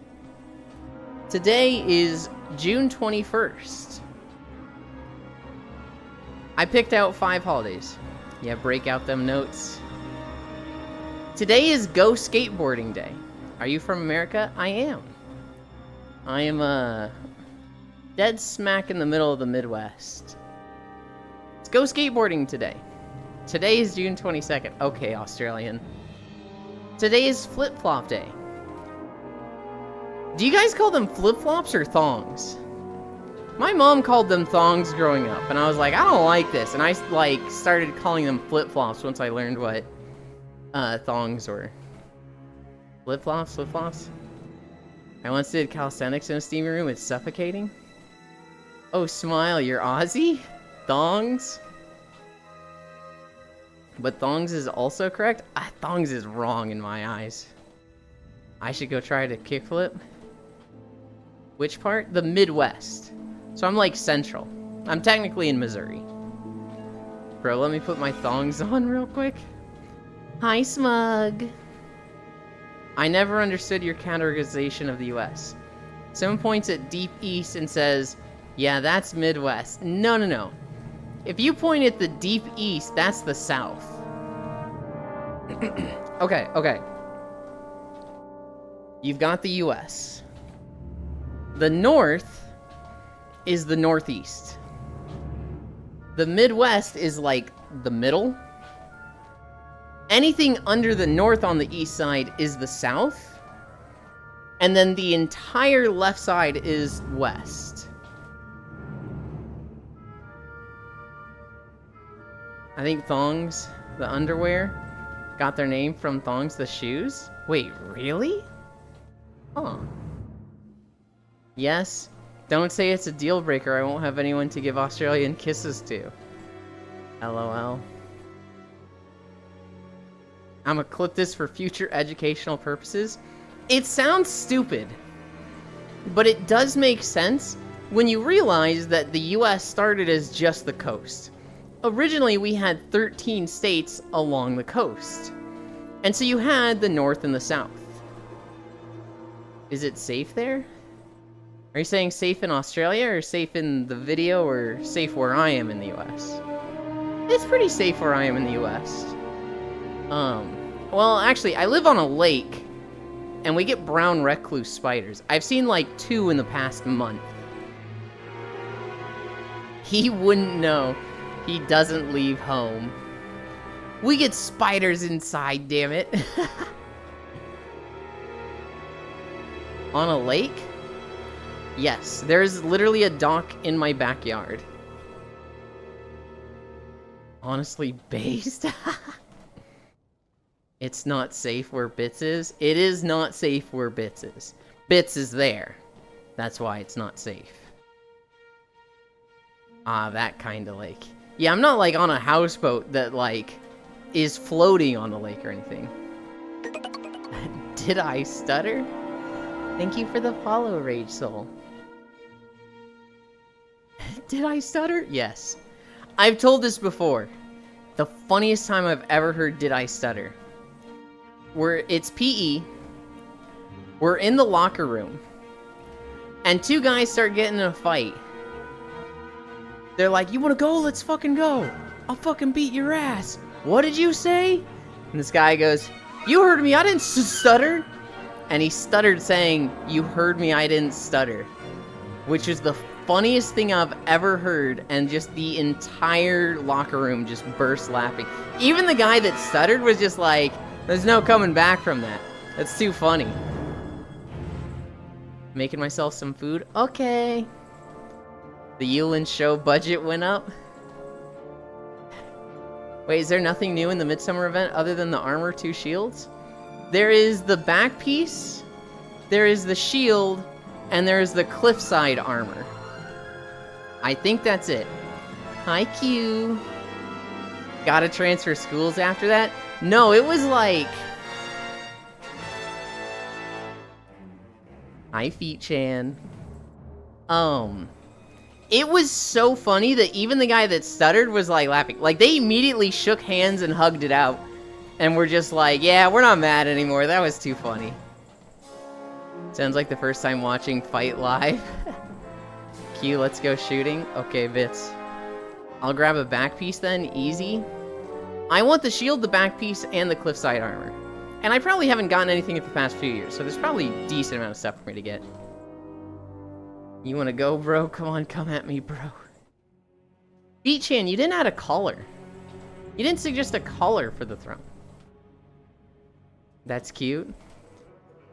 Today is June 21st. I picked out 5 holidays. Yeah, break out them notes. Today is Go Skateboarding Day. Are you from America? I am. I am, dead smack in the middle of the Midwest. Let's go skateboarding today. Today is June 22nd. Okay, Australian. Today is Flip-Flop Day. Do you guys call them flip-flops or thongs? My mom called them thongs growing up, and I was like, I don't like this. And I, like, started calling them flip-flops once I learned what thongs were. Flip-flops? Flip-flops? I once did calisthenics in a steamy room. It's suffocating. Oh, smile, you're Aussie? Thongs? But thongs is also correct? Thongs is wrong in my eyes. I should go try to kickflip. Which part? The Midwest. So I'm like central. I'm technically in Missouri. Bro, let me put my thongs on real quick. Hi, Smug. I never understood your categorization of the US. Someone points at Deep East and says, yeah, that's Midwest. No, no, no. If you point at the Deep East, that's the South. Okay, okay. You've got the US. The North is the Northeast. The Midwest is like the middle. Anything under the North on the east side is the South. And then the entire left side is West. I think thongs, the underwear, got their name from thongs, the shoes. Wait, really? Huh. Yes. Don't say it's a deal breaker. I won't have anyone to give Australian kisses to. LOL. I'm gonna clip this for future educational purposes. It sounds stupid, but it does make sense when you realize that the US started as just the coast. Originally, we had 13 states along the coast. And so you had the North and the South. Is it safe there? Are you saying safe in Australia, or safe in the video, or safe where I am in the US? It's pretty safe where I am in the US. Well, actually, I live on a lake, and we get brown recluse spiders. I've seen like 2 in the past month. He wouldn't know. He doesn't leave home. We get spiders inside, damn it. On a lake? Yes, there's literally a dock in my backyard. Honestly, based? It's not safe where Bits is. It is not safe where Bits is. Bits is there. That's why it's not safe. Ah, that kind of lake. Yeah, I'm not like on a houseboat that like is floating on the lake or anything. Did I stutter? Thank you for the follow, Rage Soul. Did I stutter? Yes. I've told this before. The funniest time I've ever heard did I stutter. It's PE. We're in the locker room. And two guys start getting in a fight. They're like, you wanna go? Let's fucking go. I'll fucking beat your ass. What did you say? And this guy goes, you heard me, I didn't stutter. And he stuttered saying, you heard me, I didn't stutter. Which is the funniest thing I've ever heard, and just the entire locker room just burst laughing. Even the guy that stuttered was just like, there's no coming back from that. That's too funny. Making myself some food? Okay. The Yulin show budget went up. Wait, is there nothing new in the Midsummer event other than the armor, 2 shields? There is the back piece, there is the shield, and there is the cliffside armor. I think that's it. Hi, Q. Gotta transfer schools after that? No, it was like... Hi, Feet-chan. It was so funny that even the guy that stuttered was like laughing. Like, they immediately shook hands and hugged it out. And we're just like, yeah, we're not mad anymore. That was too funny. Sounds like the first time watching Fight Live. Q, let's go shooting. Okay, Bits. I'll grab a back piece then, easy. I want the shield, the back piece, and the cliffside armor. And I probably haven't gotten anything in the past few years, so there's probably a decent amount of stuff for me to get. You wanna go, bro? Come on, come at me, bro. Feet-chan, you didn't add a collar. You didn't suggest a collar for the throne. That's cute.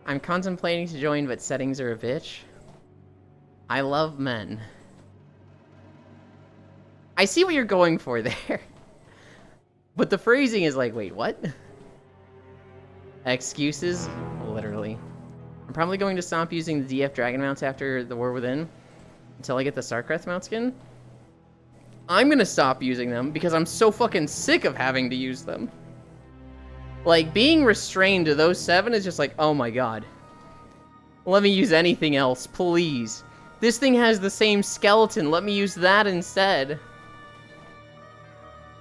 I'm contemplating to join, but settings are a bitch. I love men. I see what you're going for there. But the phrasing is like, wait, what? Excuses? Literally. I'm probably going to stop using the DF Dragon mounts after the War Within until I get the Starcraft mount skin. I'm gonna stop using them because I'm so fucking sick of having to use them. Like, being restrained to those 7 is just like, oh my god. Let me use anything else, please. This thing has the same skeleton, let me use that instead.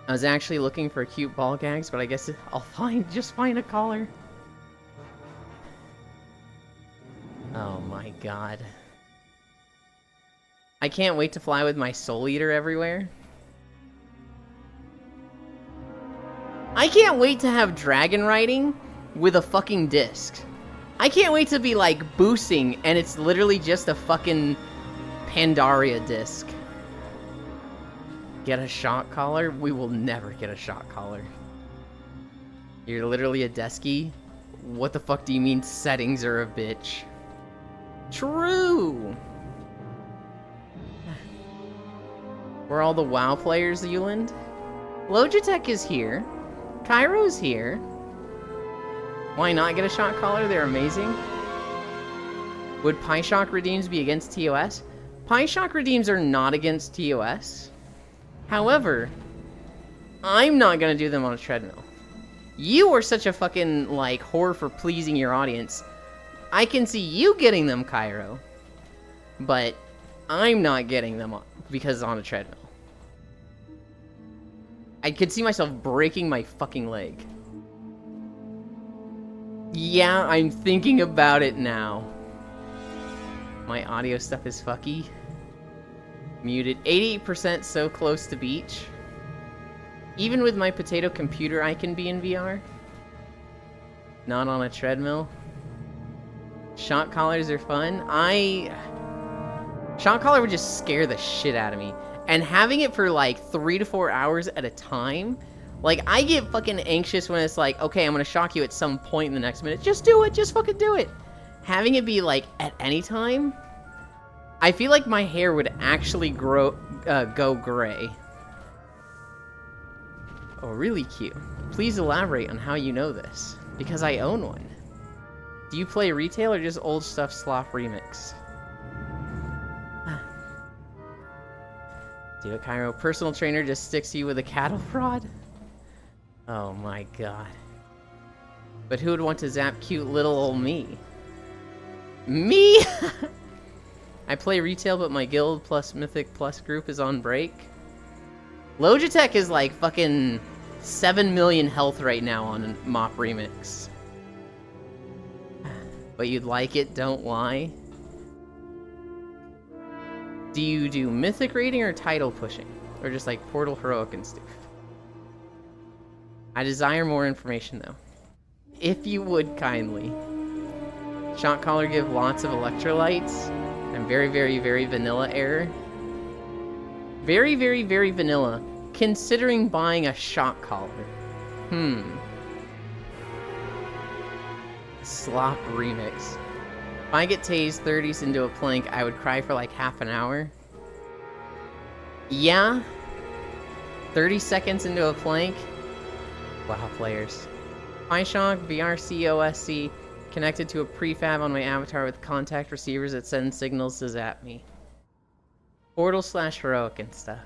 I was actually looking for cute ball gags, but I guess I'll just find a collar. Oh my god. I can't wait to fly with my Soul Eater everywhere. I can't wait to have dragon riding with a fucking disc. I can't wait to be like boosting and it's literally just a fucking Pandaria disc. Get a shock collar? We will never get a shock collar. You're literally a deskie? What the fuck do you mean settings are a bitch? True! We're all the WoW players, Yuland? Logitech is here. Cairo's here. Why not get a shock collar? They're amazing. Would PieShock redeems be against TOS? PieShock redeems are not against TOS. However, I'm not gonna do them on a treadmill. You are such a fucking, like, whore for pleasing your audience. I can see you getting them, Cairo. But I'm not getting them because on a treadmill. I could see myself breaking my fucking leg. Yeah, I'm thinking about it now. My audio stuff is fucky. Muted. 88% so close to beach. Even with my potato computer, I can be in VR. Not on a treadmill. Shock collars are fun. Shock collar would just scare the shit out of me. And having it for like 3 to 4 hours at a time, like, I get fucking anxious when it's like, okay, I'm gonna shock you at some point in the next minute. Just do it, just fucking do it. Having it be like at any time, I feel like my hair would actually go gray. Oh, really cute. Please elaborate on how you know this, because I own one. Do you play retail or just old stuff sloth remix? Do it, Cairo. Personal trainer just sticks you with a cattle prod? Oh my god. But who would want to zap cute little old me? Me? I play retail, but my guild plus mythic plus group is on break. Logitech is like fucking 7 million health right now on Mop Remix. But you'd like it, don't lie. Do you do mythic rating or title pushing? Or just like Portal Heroic and stuff? I desire more information though. If you would kindly. Shot collar give lots of electrolytes. I'm very, very, very vanilla error. Very, very, very vanilla. Considering buying a shot collar. Slop remix. If I get tased 30s into a plank, I would cry for like half an hour. Yeah. 30 seconds into a plank. Wow, players. PyShock VRC OSC connected to a prefab on my avatar with contact receivers that send signals to zap me. Portal / heroic and stuff.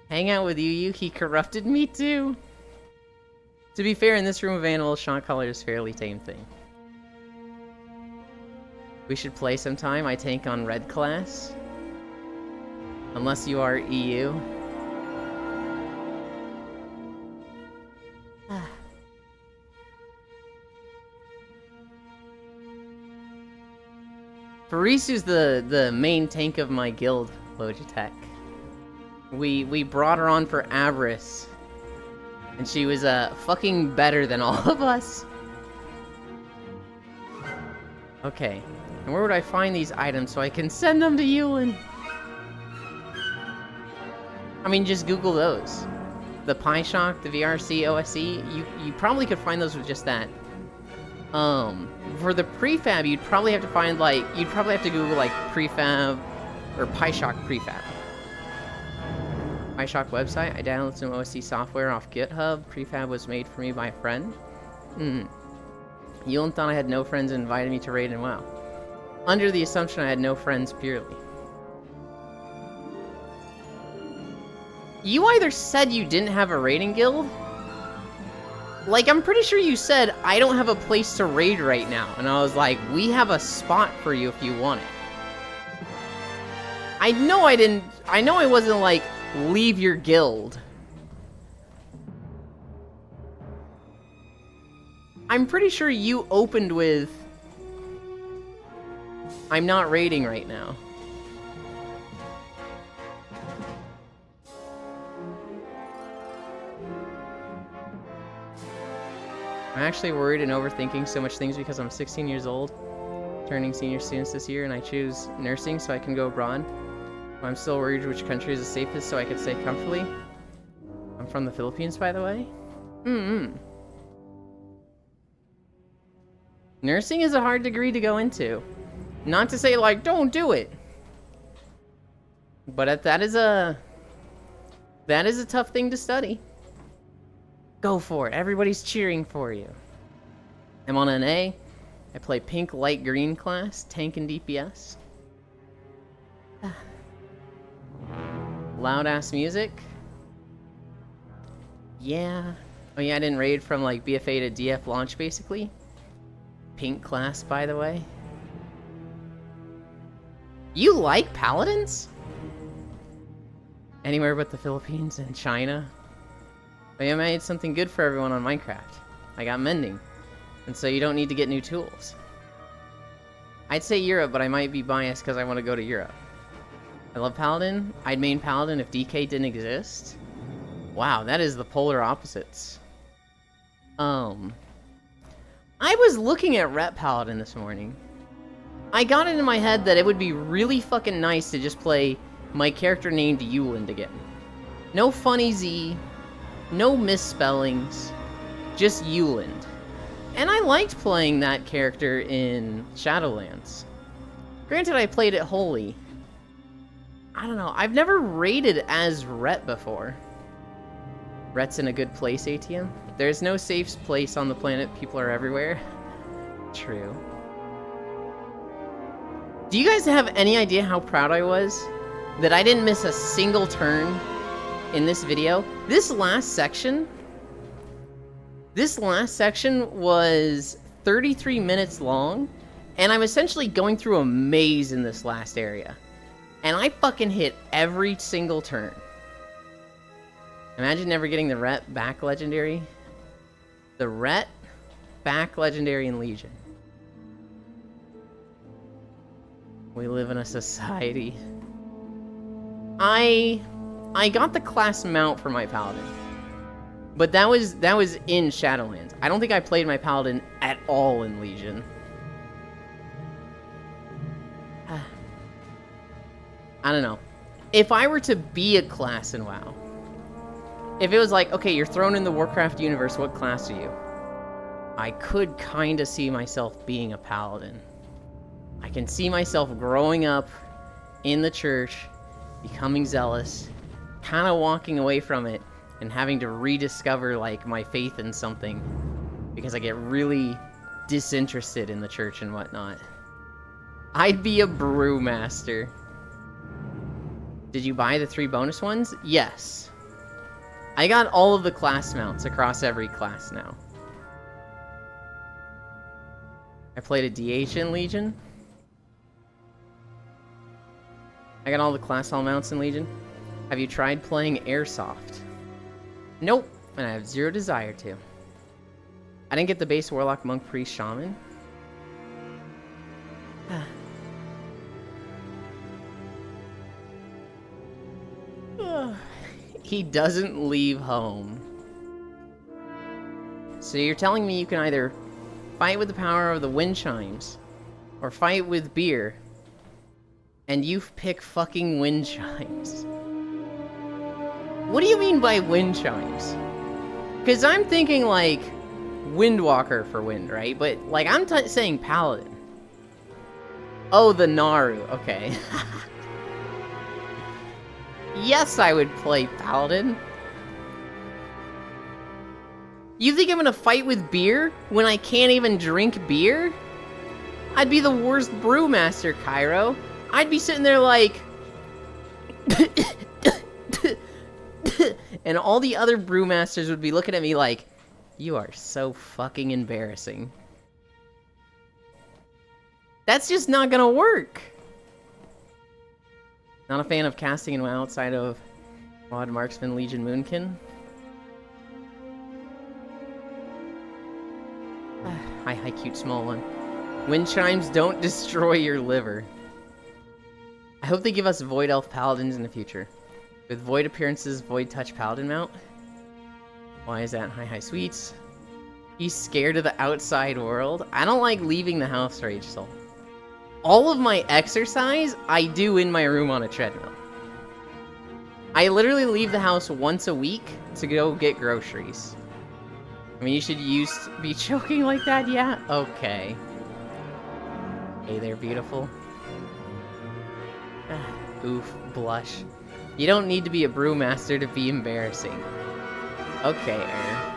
Hang out with you, he corrupted me too. To be fair, in this room of animals, shot collar is a fairly tame thing. We should play sometime. I tank on red class. Unless you are EU. Farisu's the main tank of my guild, Logitech. We brought her on for Avarice. And she was fucking better than all of us. Okay. And where would I find these items so I can send them to Yulin? I mean, just Google those. The PyShock, the VRC, OSC, you probably could find those with just that. For the prefab, you'd probably have to find, like, you'd probably have to Google, like, prefab, or PyShock prefab. PyShock website, I downloaded some OSC software off GitHub. Prefab was made for me by a friend. Yulin thought I had no friends and invited me to raid and WoW. Under the assumption I had no friends purely. You either said you didn't have a raiding guild, like, I'm pretty sure you said, I don't have a place to raid right now. And I was like, we have a spot for you if you want it. I know I wasn't like, leave your guild. I'm pretty sure you opened with, I'm not raiding right now. I'm actually worried and overthinking so much things because I'm 16 years old, turning senior students this year, and I choose nursing so I can go abroad. I'm still worried which country is the safest so I can stay comfortably. I'm from the Philippines, by the way. Nursing is a hard degree to go into. Not to say, like, don't do it. But that is a tough thing to study. Go for it. Everybody's cheering for you. I'm on an A. I play pink, light, green class, tank and DPS. Loud ass music. Yeah. Oh yeah, I didn't raid from like BFA to DF launch basically. Pink class, by the way. You like paladins? Anywhere but the Philippines and China. But I made something good for everyone on Minecraft. I got mending. And so you don't need to get new tools. I'd say Europe, but I might be biased because I want to go to Europe. I love Paladin. I'd main Paladin if DK didn't exist. Wow, that is the polar opposites. I was looking at Rep Paladin this morning. I got it in my head that it would be really fucking nice to just play my character named Yuland again. No funny Z. No misspellings, just Yuland. And I liked playing that character in Shadowlands. Granted, I played it wholly. I don't know, I've never raided as Rhett before. Rhett's in a good place, ATM. There's no safe place on the planet, people are everywhere. True. Do you guys have any idea how proud I was that I didn't miss a single turn in this video? This last section, This last section was 33 minutes long, and I'm essentially going through a maze in this last area. And I fucking hit every single turn. Imagine never getting the Ret back legendary. The Ret back legendary in Legion. We live in a society. I got the class mount for my paladin. But that was in Shadowlands. I don't think I played my paladin at all in Legion. I don't know. If I were to be a class in WoW, if it was like, okay, you're thrown in the Warcraft universe, what class are you? I could kind of see myself being a paladin. I can see myself growing up in the church, becoming zealous, kind of walking away from it, and having to rediscover, like, my faith in something, because I get really disinterested in the church and whatnot. I'd be a brewmaster. Did you buy the 3 bonus ones? Yes. I got all of the class mounts across every class now. I played a DH in Legion. I got all the class hall mounts in Legion. Have you tried playing Airsoft? Nope, and I have zero desire to. I didn't get the base Warlock, Monk, Priest, Shaman. He doesn't leave home. So you're telling me you can either fight with the power of the wind chimes, or fight with beer, and you pick fucking wind chimes. What do you mean by wind chimes? Because I'm thinking, like, Windwalker for wind, right? But, like, I'm saying Paladin. Oh, the Naru. Okay. Yes, I would play Paladin. You think I'm gonna fight with beer when I can't even drink beer? I'd be the worst brewmaster, Cairo. I'd be sitting there like... and all the other brewmasters would be looking at me like, you are so fucking embarrassing. That's just not gonna work. Not a fan of casting in WoW outside of Mod Marksman, Legion, Moonkin. Hi, cute small one. Wind chimes don't destroy your liver. I hope they give us Void Elf Paladins in the future. With Void appearances, Void Touch Paladin mount. Why is that? Hi, sweets. He's scared of the outside world. I don't like leaving the house, Rage Soul. All of my exercise, I do in my room on a treadmill. I literally leave the house once a week to go get groceries. I mean, you should be choking like that, yeah? Okay. Hey there, beautiful. Oof, blush. You don't need to be a brewmaster to be embarrassing. Okay, Air.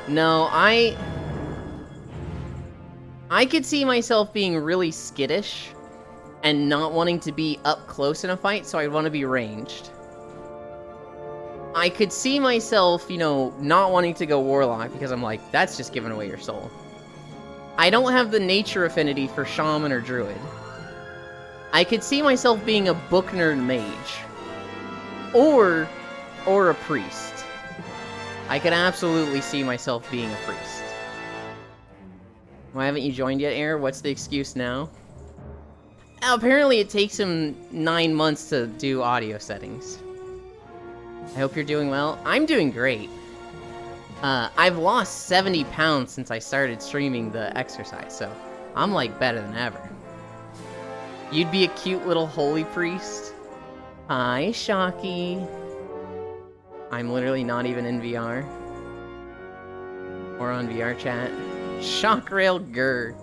No, I could see myself being really skittish and not wanting to be up close in a fight, so I'd want to be ranged. I could see myself, you know, not wanting to go Warlock because I'm like, that's just giving away your soul. I don't have the nature affinity for Shaman or Druid. I could see myself being a book nerd mage. Or a priest. I could absolutely see myself being a priest. Why haven't you joined yet, Air? What's the excuse now? Apparently it takes him 9 months to do audio settings. I hope you're doing well. I'm doing great. I've lost 70 pounds since I started streaming the exercise, so I'm like better than ever. You'd be a cute little holy priest. Hi, Shocky. I'm literally not even in VR. Or on VR chat. Shockrail Grr.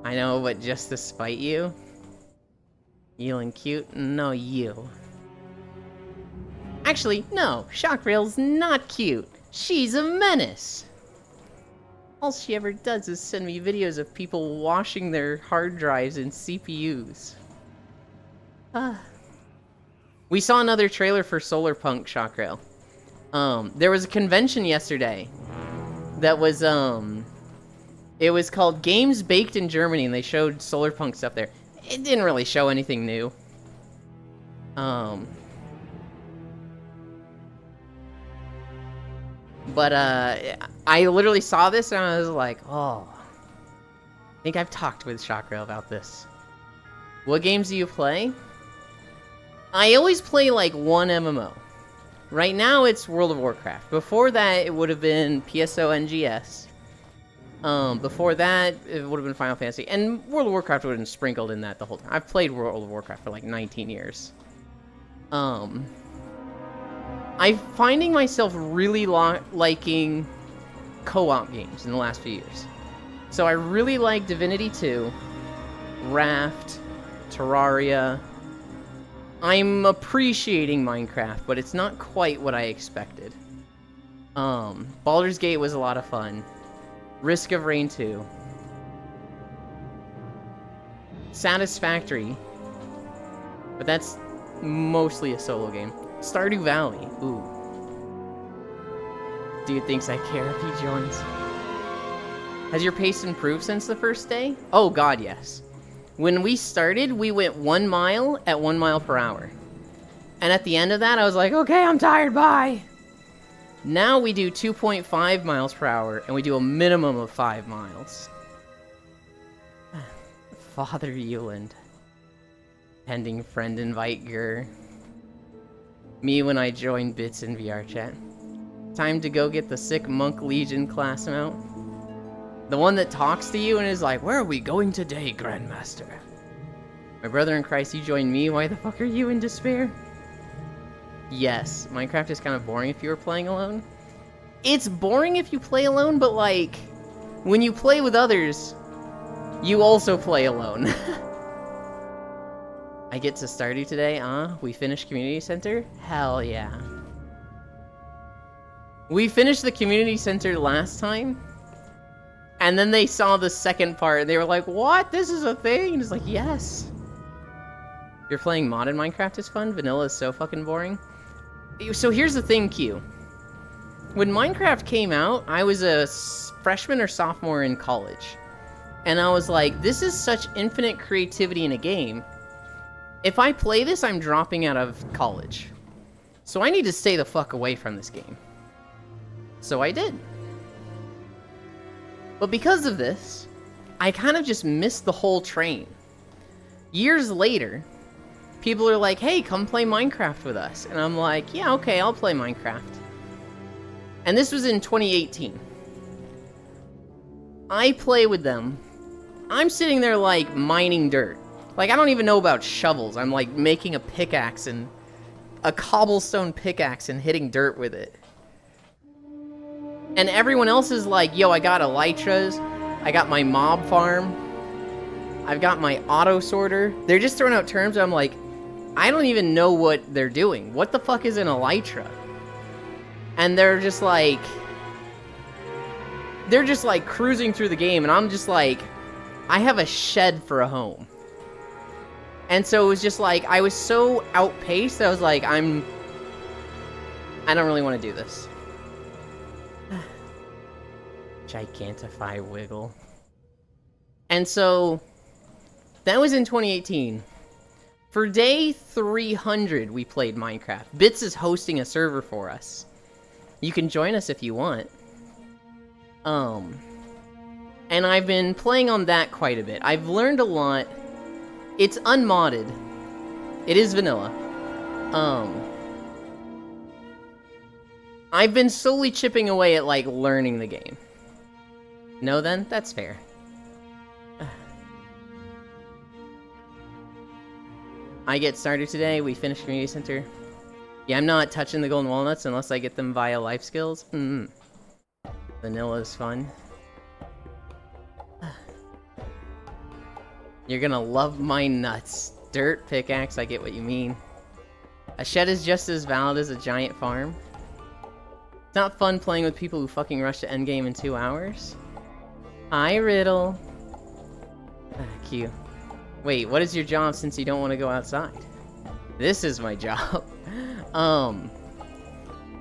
I know, but just to spite you? Feeling cute? No, you. Actually, no. Shockrail's not cute. She's a menace. All she ever does is send me videos of people washing their hard drives and CPUs. We saw another trailer for Solarpunk, Shockrail. There was a convention yesterday that was, it was called Games Baked in Germany, and they showed Solarpunk stuff there. It didn't really show anything new. But, I literally saw this and I was like, oh. I think I've talked with Chakra about this. What games do you play? I always play, like, one MMO. Right now, it's World of Warcraft. Before that, it would have been PSO NGS. Before that, it would have been Final Fantasy. And World of Warcraft would have been sprinkled in that the whole time. I've played World of Warcraft for, like, 19 years. I'm finding myself really liking co-op games in the last few years. So I really like Divinity 2, Raft, Terraria. I'm appreciating Minecraft, but it's not quite what I expected. Baldur's Gate was a lot of fun. Risk of Rain 2. Satisfactory. But that's mostly a solo game. Stardew Valley. Ooh. Dude thinks I care if he joins. Has your pace improved since the first day? Oh god, yes. When we started, we went 1 mile at 1 mile per hour. And at the end of that, I was like, okay, I'm tired, bye! Now we do 2.5 miles per hour, and we do a minimum of 5 miles. Father Euland. Pending friend invite Gur. Me when I joined Bits in VR chat. Time to go get the sick Monk Legion class mount. The one that talks to you and is like, where are we going today, Grandmaster? My brother in Christ, you joined me, why the fuck are you in despair? Yes, Minecraft is kind of boring if you were playing alone. It's boring if you play alone, but like, when you play with others, you also play alone. I get to Stardew today, we finished Community Center? Hell yeah. We finished the Community Center last time, and then they saw the second part, and they were like, what? This is a thing? And it's like, yes. You're playing modded Minecraft is fun? Vanilla is so fucking boring. So here's the thing, Q. When Minecraft came out, I was a freshman or sophomore in college. And I was like, this is such infinite creativity in a game. If I play this, I'm dropping out of college. So I need to stay the fuck away from this game. So I did. But because of this, I kind of just missed the whole train. Years later, people are like, hey, come play Minecraft with us. And I'm like, yeah, okay, I'll play Minecraft. And this was in 2018. I play with them. I'm sitting there, like, mining dirt. Like, I don't even know about shovels. I'm, like, making a pickaxe and a cobblestone pickaxe and hitting dirt with it. And everyone else is like, yo, I got elytras. I got my mob farm. I've got my auto sorter. They're just throwing out terms. I'm like, I don't even know what they're doing. What the fuck is an elytra? And they're just like cruising through the game, and I'm just like, I have a shed for a home. And so it was just like, I was so outpaced that I was like, I don't really want to do this. Gigantify Wiggle. And so, that was in 2018. For day 300, we played Minecraft. Bits is hosting a server for us. You can join us if you want. And I've been playing on that quite a bit. I've learned a lot. It's unmodded. It is vanilla. I've been slowly chipping away at, like, learning the game. No, then? That's fair. I get started today. We finished Community Center. Yeah, I'm not touching the golden walnuts unless I get them via life skills. Vanilla is fun. You're gonna love my nuts. Dirt pickaxe, I get what you mean. A shed is just as valid as a giant farm. It's not fun playing with people who fucking rush to endgame in 2 hours. Hi, Riddle. Q. Wait, what is your job since you don't want to go outside? This is my job.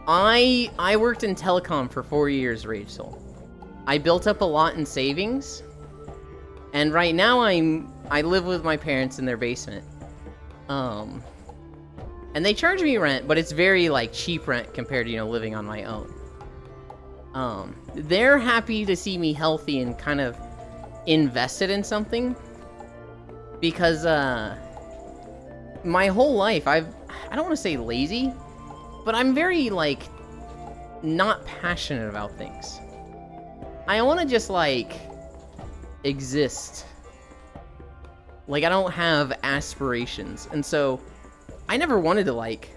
I worked in telecom for 4 years, Rage Soul. I built up a lot in savings, and right now I live with my parents in their basement. And they charge me rent, but it's very like cheap rent compared to, you know, living on my own. They're happy to see me healthy and kind of invested in something, because my whole life I don't want to say lazy, but I'm very like not passionate about things. I want to just like exist. Like, I don't have aspirations, and so I never wanted to like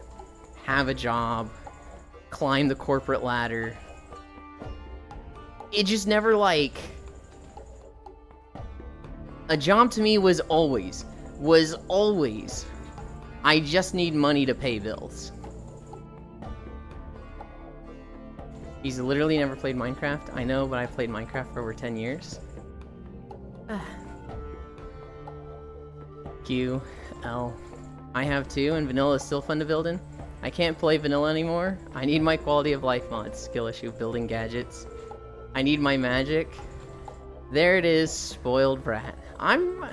have a job, climb the corporate ladder. It just never like... A job to me was always, I just need money to pay bills. He's literally never played Minecraft. I know, but I've played Minecraft for over 10 years. Q, L. I have too, and vanilla is still fun to build in. I can't play vanilla anymore. I need my quality of life mods. Skill issue, building gadgets. I need my magic. There it is, spoiled brat. I'm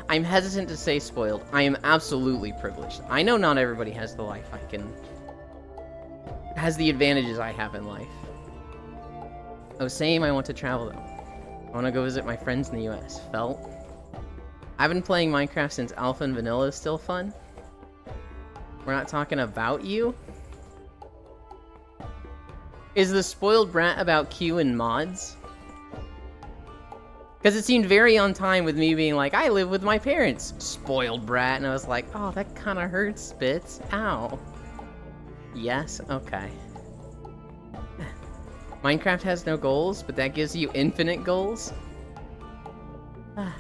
hesitant to say spoiled. I am absolutely privileged. I know not everybody has the life has the advantages I have in life. Oh, same, I want to travel though. I want to go visit my friends in the US. Felt. I've been playing Minecraft since Alpha and Vanilla is still fun. We're not talking about you. Is the spoiled brat about Q and mods? Because it seemed very on time with me being like, I live with my parents, spoiled brat, and I was like, oh, that kind of hurts, Spitz. Ow. Yes? Okay. Minecraft has no goals, but that gives you infinite goals? I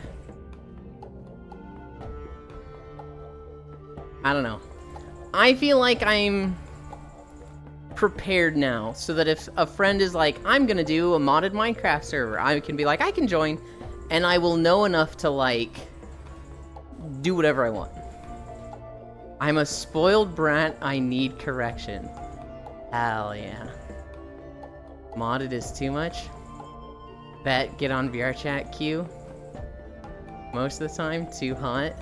don't know. I feel like I'm prepared now, so that if a friend is like, I'm gonna do a modded Minecraft server, I can be like, I can join, and I will know enough to, like, do whatever I want. I'm a spoiled brat, I need correction. Hell yeah. Modded is too much? Bet, get on VR chat, Q. Most of the time, too hot.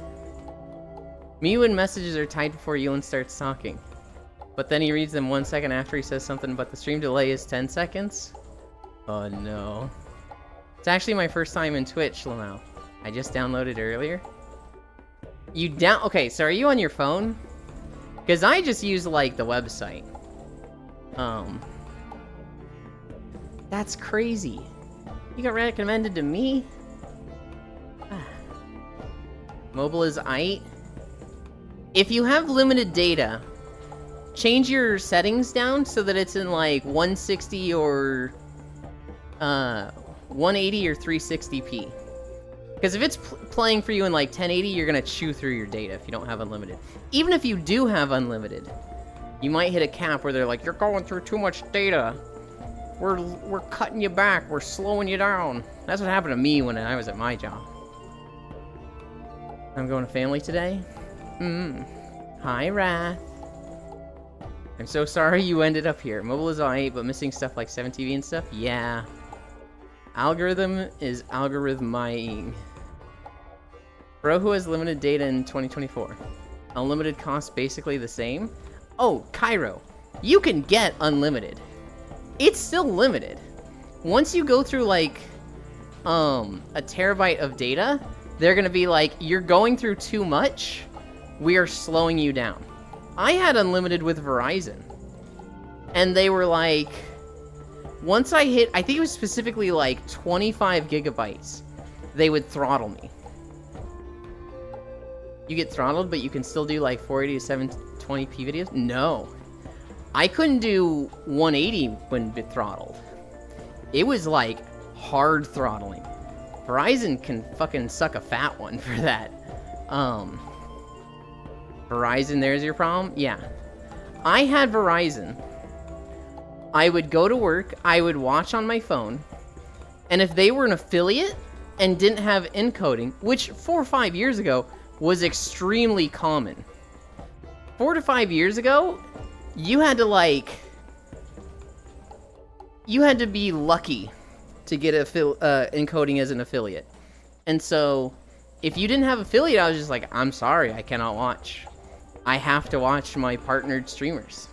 Me when messages are typed before Ewan starts talking. But then he reads them 1 second after he says something, but the stream delay is 10 seconds? Oh no. It's actually my first time in Twitch, Lamau. I just downloaded earlier. Okay, so are you on your phone? Because I just use, like, the website. That's crazy. You got recommended to me? Mobile is aight. If you have limited data, change your settings down so that it's in like 160 or 180 or 360p. Because if it's playing for you in like 1080, you're gonna chew through your data if you don't have unlimited. Even if you do have unlimited, you might hit a cap where they're like, you're going through too much data. We're cutting you back. We're slowing you down. That's what happened to me when I was at my job. I'm going to family today. Hi, Wrath. I'm so sorry you ended up here. Mobile is alright, but missing stuff like 7TV and stuff? Yeah. Algorithm is algorithming. Bro, who has limited data in 2024? Unlimited cost basically the same? Oh, Cairo. You can get unlimited. It's still limited. Once you go through like a terabyte of data, they're gonna be like, you're going through too much. We are slowing you down. I had unlimited with Verizon, and they were like, once I hit, I think it was specifically like 25 gigabytes, they would throttle me. You get throttled, but you can still do like 480 to 720p videos? No. I couldn't do 180 when throttled. It was like hard throttling. Verizon can fucking suck a fat one for that. Verizon, there's your problem? Yeah. I had Verizon. I would go to work, I would watch on my phone, and if they were an affiliate and didn't have encoding, which 4 or 5 years ago was extremely common. 4 to 5 years ago, you had to like... You had to be lucky to get encoding as an affiliate. And so, if you didn't have affiliate, I was just like, I'm sorry, I cannot watch. I have to watch my partnered streamers.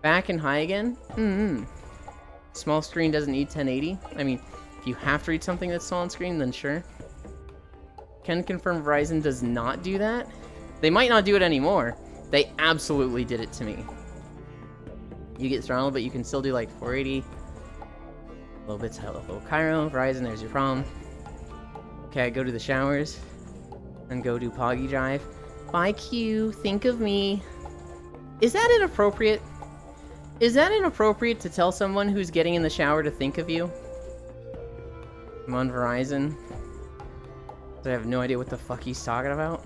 Back and high again? Small screen doesn't need 1080? I mean, if you have to read something that's small on screen, then sure. Can confirm Verizon does not do that. They might not do it anymore. They absolutely did it to me. You get throttled, but you can still do like 480. Little bits hello Cairo, Verizon, there's your problem. Okay, I go to the showers and go do Poggy Drive. Bye Q, think of me. Is that inappropriate? Is that inappropriate to tell someone who's getting in the shower to think of you? I'm on Verizon. I have no idea what the fuck he's talking about.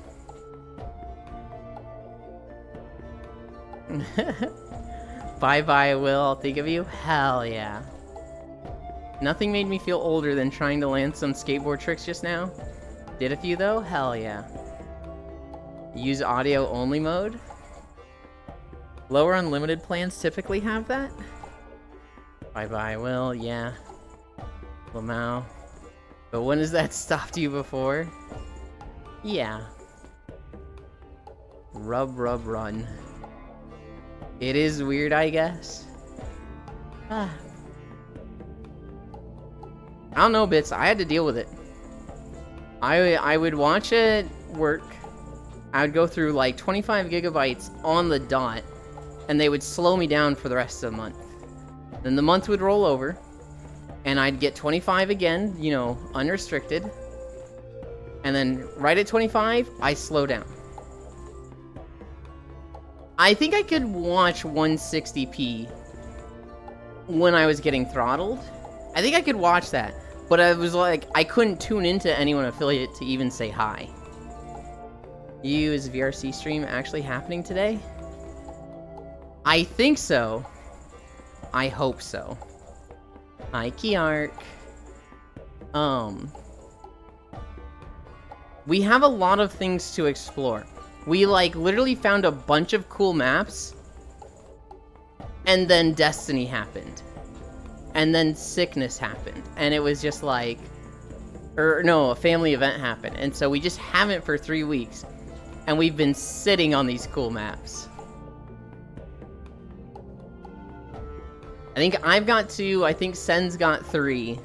Bye-bye, Will. I'll think of you. Hell yeah. Nothing made me feel older than trying to land some skateboard tricks just now. Did a few, though? Hell yeah. Use audio-only mode? Lower unlimited plans typically have that? Bye-bye, Will. Yeah. Lamau. But when has that stopped you before? Yeah. Rub, run. It is weird, I guess. I don't know, Bits. I had to deal with it. I would watch it work. I would go through like 25 gigabytes on the dot, and they would slow me down for the rest of the month. Then the month would roll over, and I'd get 25 again, you know, unrestricted. And then right at 25, I slow down. I think I could watch 160p when I was getting throttled. I think I could watch that. But I was like, I couldn't tune into anyone affiliate to even say hi. Is VRC stream actually happening today? I think so. I hope so. Hi, Kiark. We have a lot of things to explore. We, like, literally found a bunch of cool maps. And then Destiny happened. And then sickness happened. And it was just like... a family event happened. And so we just haven't for 3 weeks. And we've been sitting on these cool maps. I think I've got 2. I think Sen's got 3.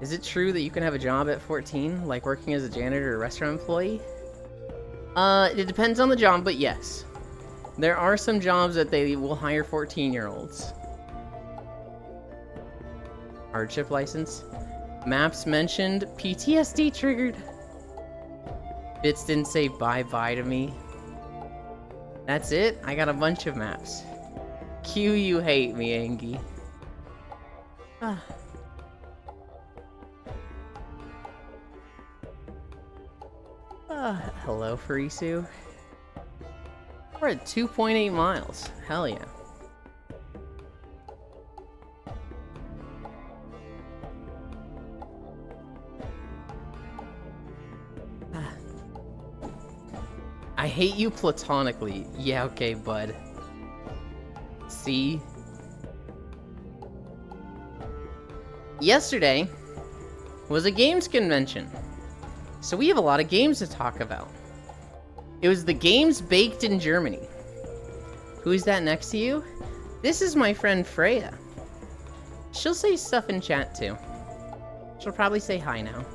Is it true that you can have a job at 14? Like working as a janitor or restaurant employee? It depends on the job, but yes. There are some jobs that they will hire 14-year-olds. Hardship license. Maps mentioned. PTSD triggered. Bits didn't say bye-bye to me. That's it? I got a bunch of maps. Q, you hate me, Angie. Hello, Furisu. We're at 2.8 miles. Hell yeah. I hate you platonically. Yeah, okay, bud. See? Yesterday was a games convention. So we have a lot of games to talk about. It was the Games Baked in Germany. Who's that next to you? This is my friend Freya. She'll say stuff in chat too. She'll probably say hi now.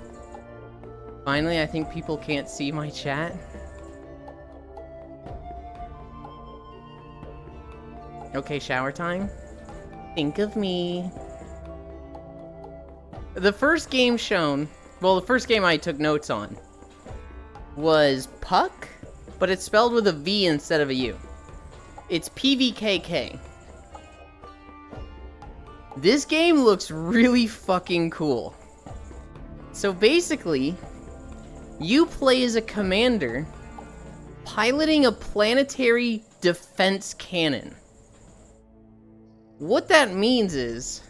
Finally, I think people can't see my chat. Okay, shower time. Think of me. The first game shown, well, the first game I took notes on was Puck, but it's spelled with a V instead of a U. It's PVKK. This game looks really fucking cool. So basically, you play as a commander piloting a planetary defense cannon. What that means is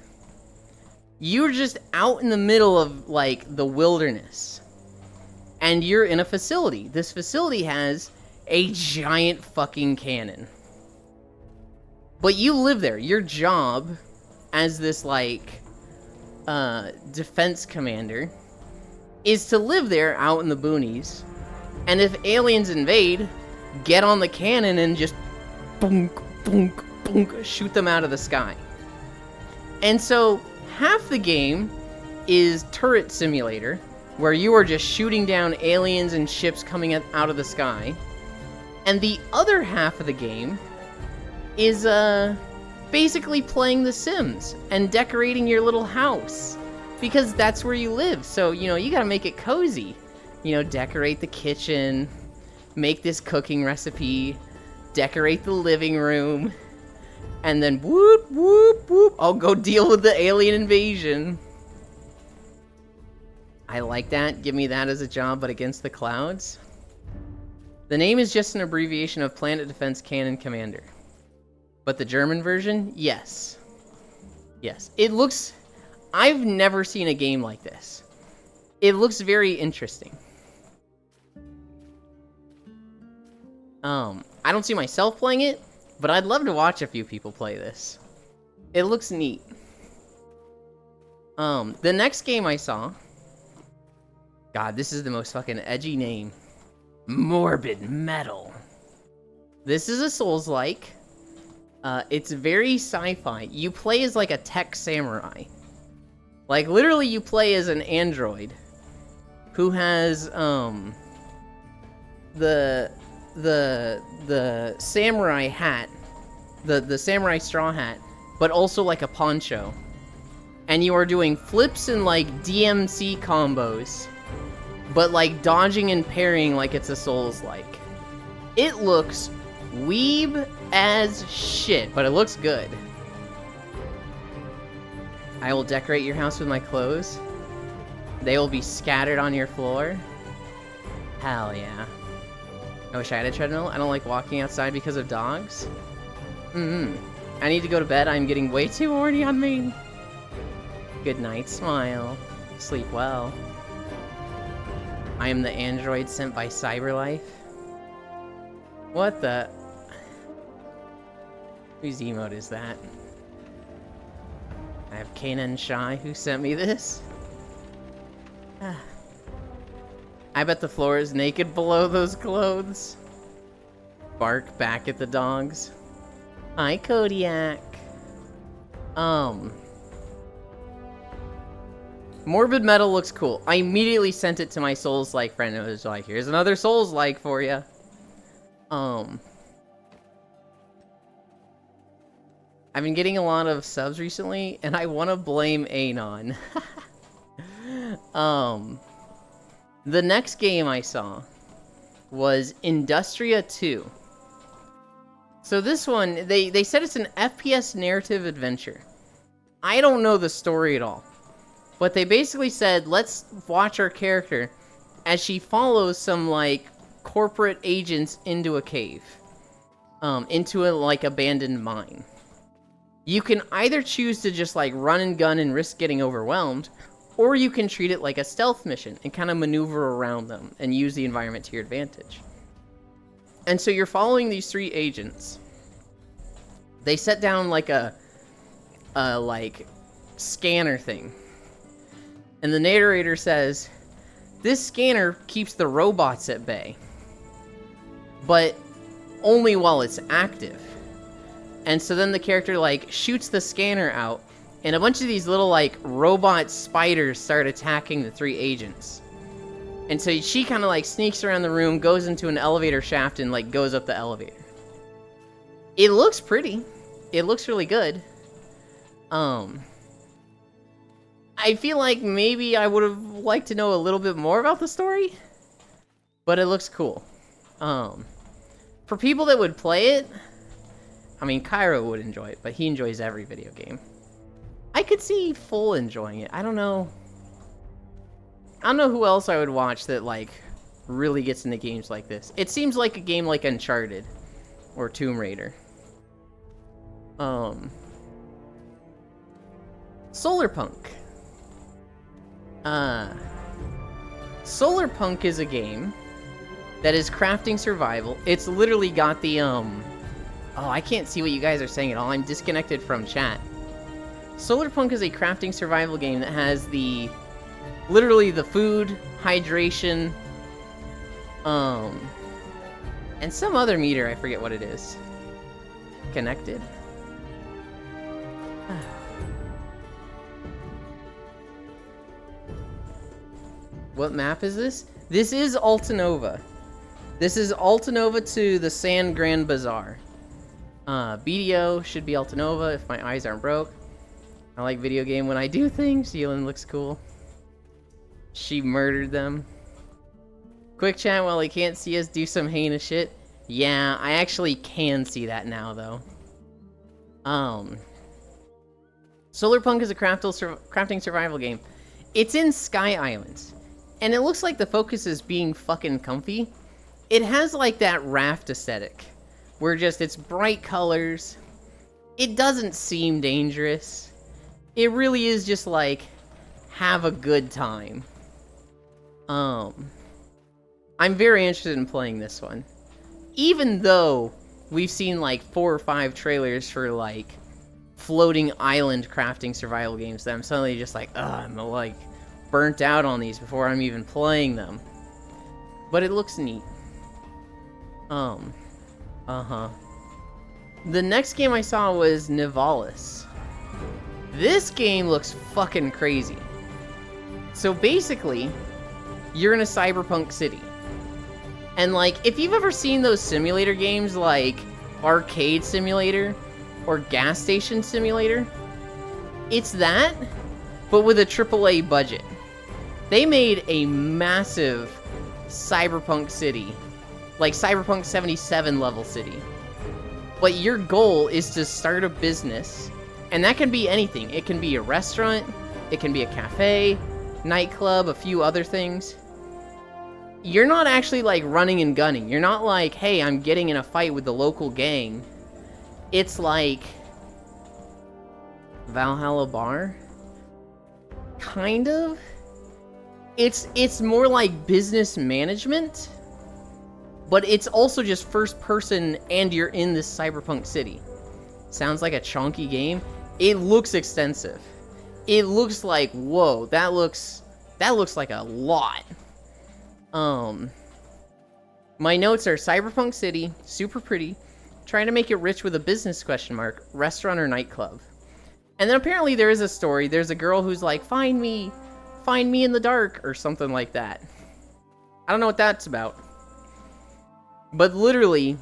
you're just out in the middle of, like, the wilderness. And you're in a facility. This facility has a giant fucking cannon. But you live there. Your job as this, like, defense commander is to live there out in the boonies. And if aliens invade, get on the cannon and just boonk, boonk, boonk, shoot them out of the sky. And so half the game is turret simulator, where you are just shooting down aliens and ships coming out of the sky. And the other half of the game is basically playing The Sims and decorating your little house, because that's where you live. So, you know, you gotta make it cozy. You know, decorate the kitchen, make this cooking recipe, decorate the living room, and then whoop, whoop, whoop, I'll go deal with the alien invasion. I like that. Give me that as a job, but against the clouds. The name is just an abbreviation of Planet Defense Cannon Commander. But the German version, yes. Yes. It looks... I've never seen a game like this. It looks very interesting. I don't see myself playing it, but I'd love to watch a few people play this. It looks neat. The next game I saw... God, this is the most fucking edgy name. Morbid Metal. This is a Souls-like. It's very sci-fi. You play as like a tech samurai. Like literally you play as an android who has the samurai hat, the samurai straw hat, but also like a poncho. And you are doing flips and like DMC combos, but like dodging and parrying like it's a Souls-like. It looks weeb as shit, but it looks good. I will decorate your house with my clothes. They will be scattered on your floor. Hell yeah. I wish I had a treadmill. I don't like walking outside because of dogs. I need to go to bed. I'm getting way too horny on me. Good night, smile. Sleep well. I am the android sent by Cyberlife. What the... Whose emote is that? I have Kanan Shai who sent me this. I bet the floor is naked below those clothes. Bark back at the dogs. Hi, Kodiak. Morbid Metal looks cool. I immediately sent it to my Souls-like friend. It was like, here's another Souls-like for you. I've been getting a lot of subs recently, and I want to blame Anon. The next game I saw was Industria 2. So this one, they said it's an FPS narrative adventure. I don't know the story at all. But they basically said, let's watch our character as she follows some, like, corporate agents into a cave. Into a, like, abandoned mine. You can either choose to just, like, run and gun and risk getting overwhelmed, or you can treat it like a stealth mission and kind of maneuver around them and use the environment to your advantage. And so you're following these 3 agents. They set down, like, a scanner thing. And the narrator says, this scanner keeps the robots at bay, but only while it's active. And so then the character, like, shoots the scanner out, and a bunch of these little, like, robot spiders start attacking the 3 agents. And so she kind of, like, sneaks around the room, goes into an elevator shaft, and, like, goes up the elevator. It looks pretty. It looks really good. I feel like maybe I would have liked to know a little bit more about the story, but it looks cool. For people that would play it, I mean, Cairo would enjoy it, but he enjoys every video game. I could see Full enjoying it. I don't know who else I would watch that, like, really gets into games like this. It seems like a game like Uncharted or Tomb Raider. Solarpunk. Solarpunk is a game that is crafting survival. It's literally got the Oh, I can't see what you guys are saying at all. I'm disconnected from chat. Solarpunk is a crafting survival game that has literally the food, hydration, and some other meter, I forget what it is. Connected? What map is this? This is Altanova. This is Altanova to the San Gran Bazaar. BDO should be Altanova if my eyes aren't broke. I like video game when I do things. Yelin looks cool. She murdered them. Quick chat while they can't see us do some heinous shit. Yeah, I actually can see that now, though. Solarpunk is a crafting survival game. It's in Sky Islands. And it looks like the focus is being fucking comfy. It has, like, that raft aesthetic. Where just, it's bright colors. It doesn't seem dangerous. It really is just, like, have a good time. I'm very interested in playing this one. Even though we've seen, like, 4 or 5 trailers for, like, floating island crafting survival games that I'm suddenly just like, ugh, I'm, like, burnt out on these before I'm even playing them. But it looks neat. The next game I saw was Nivalis. This game looks fucking crazy. So basically, you're in a cyberpunk city. And like, if you've ever seen those simulator games like Arcade Simulator or Gas Station Simulator, it's that, but with a AAA budget. They made a massive cyberpunk city, like Cyberpunk 77 level city. But your goal is to start a business, and that can be anything. It can be a restaurant, it can be a cafe, nightclub, a few other things. You're not actually like running and gunning. You're not like, hey, I'm getting in a fight with the local gang. It's like Valhalla Bar, kind of. It's more like business management, but it's also just first person and you're in this cyberpunk city. Sounds like a chunky game. It looks extensive. It looks like, whoa, that looks like a lot. My notes are Cyberpunk City, super pretty, trying to make it rich with a business question mark, restaurant or nightclub. And then apparently there is a story. There's a girl who's like, find me in the dark, or something like that. I don't know what that's about. But literally,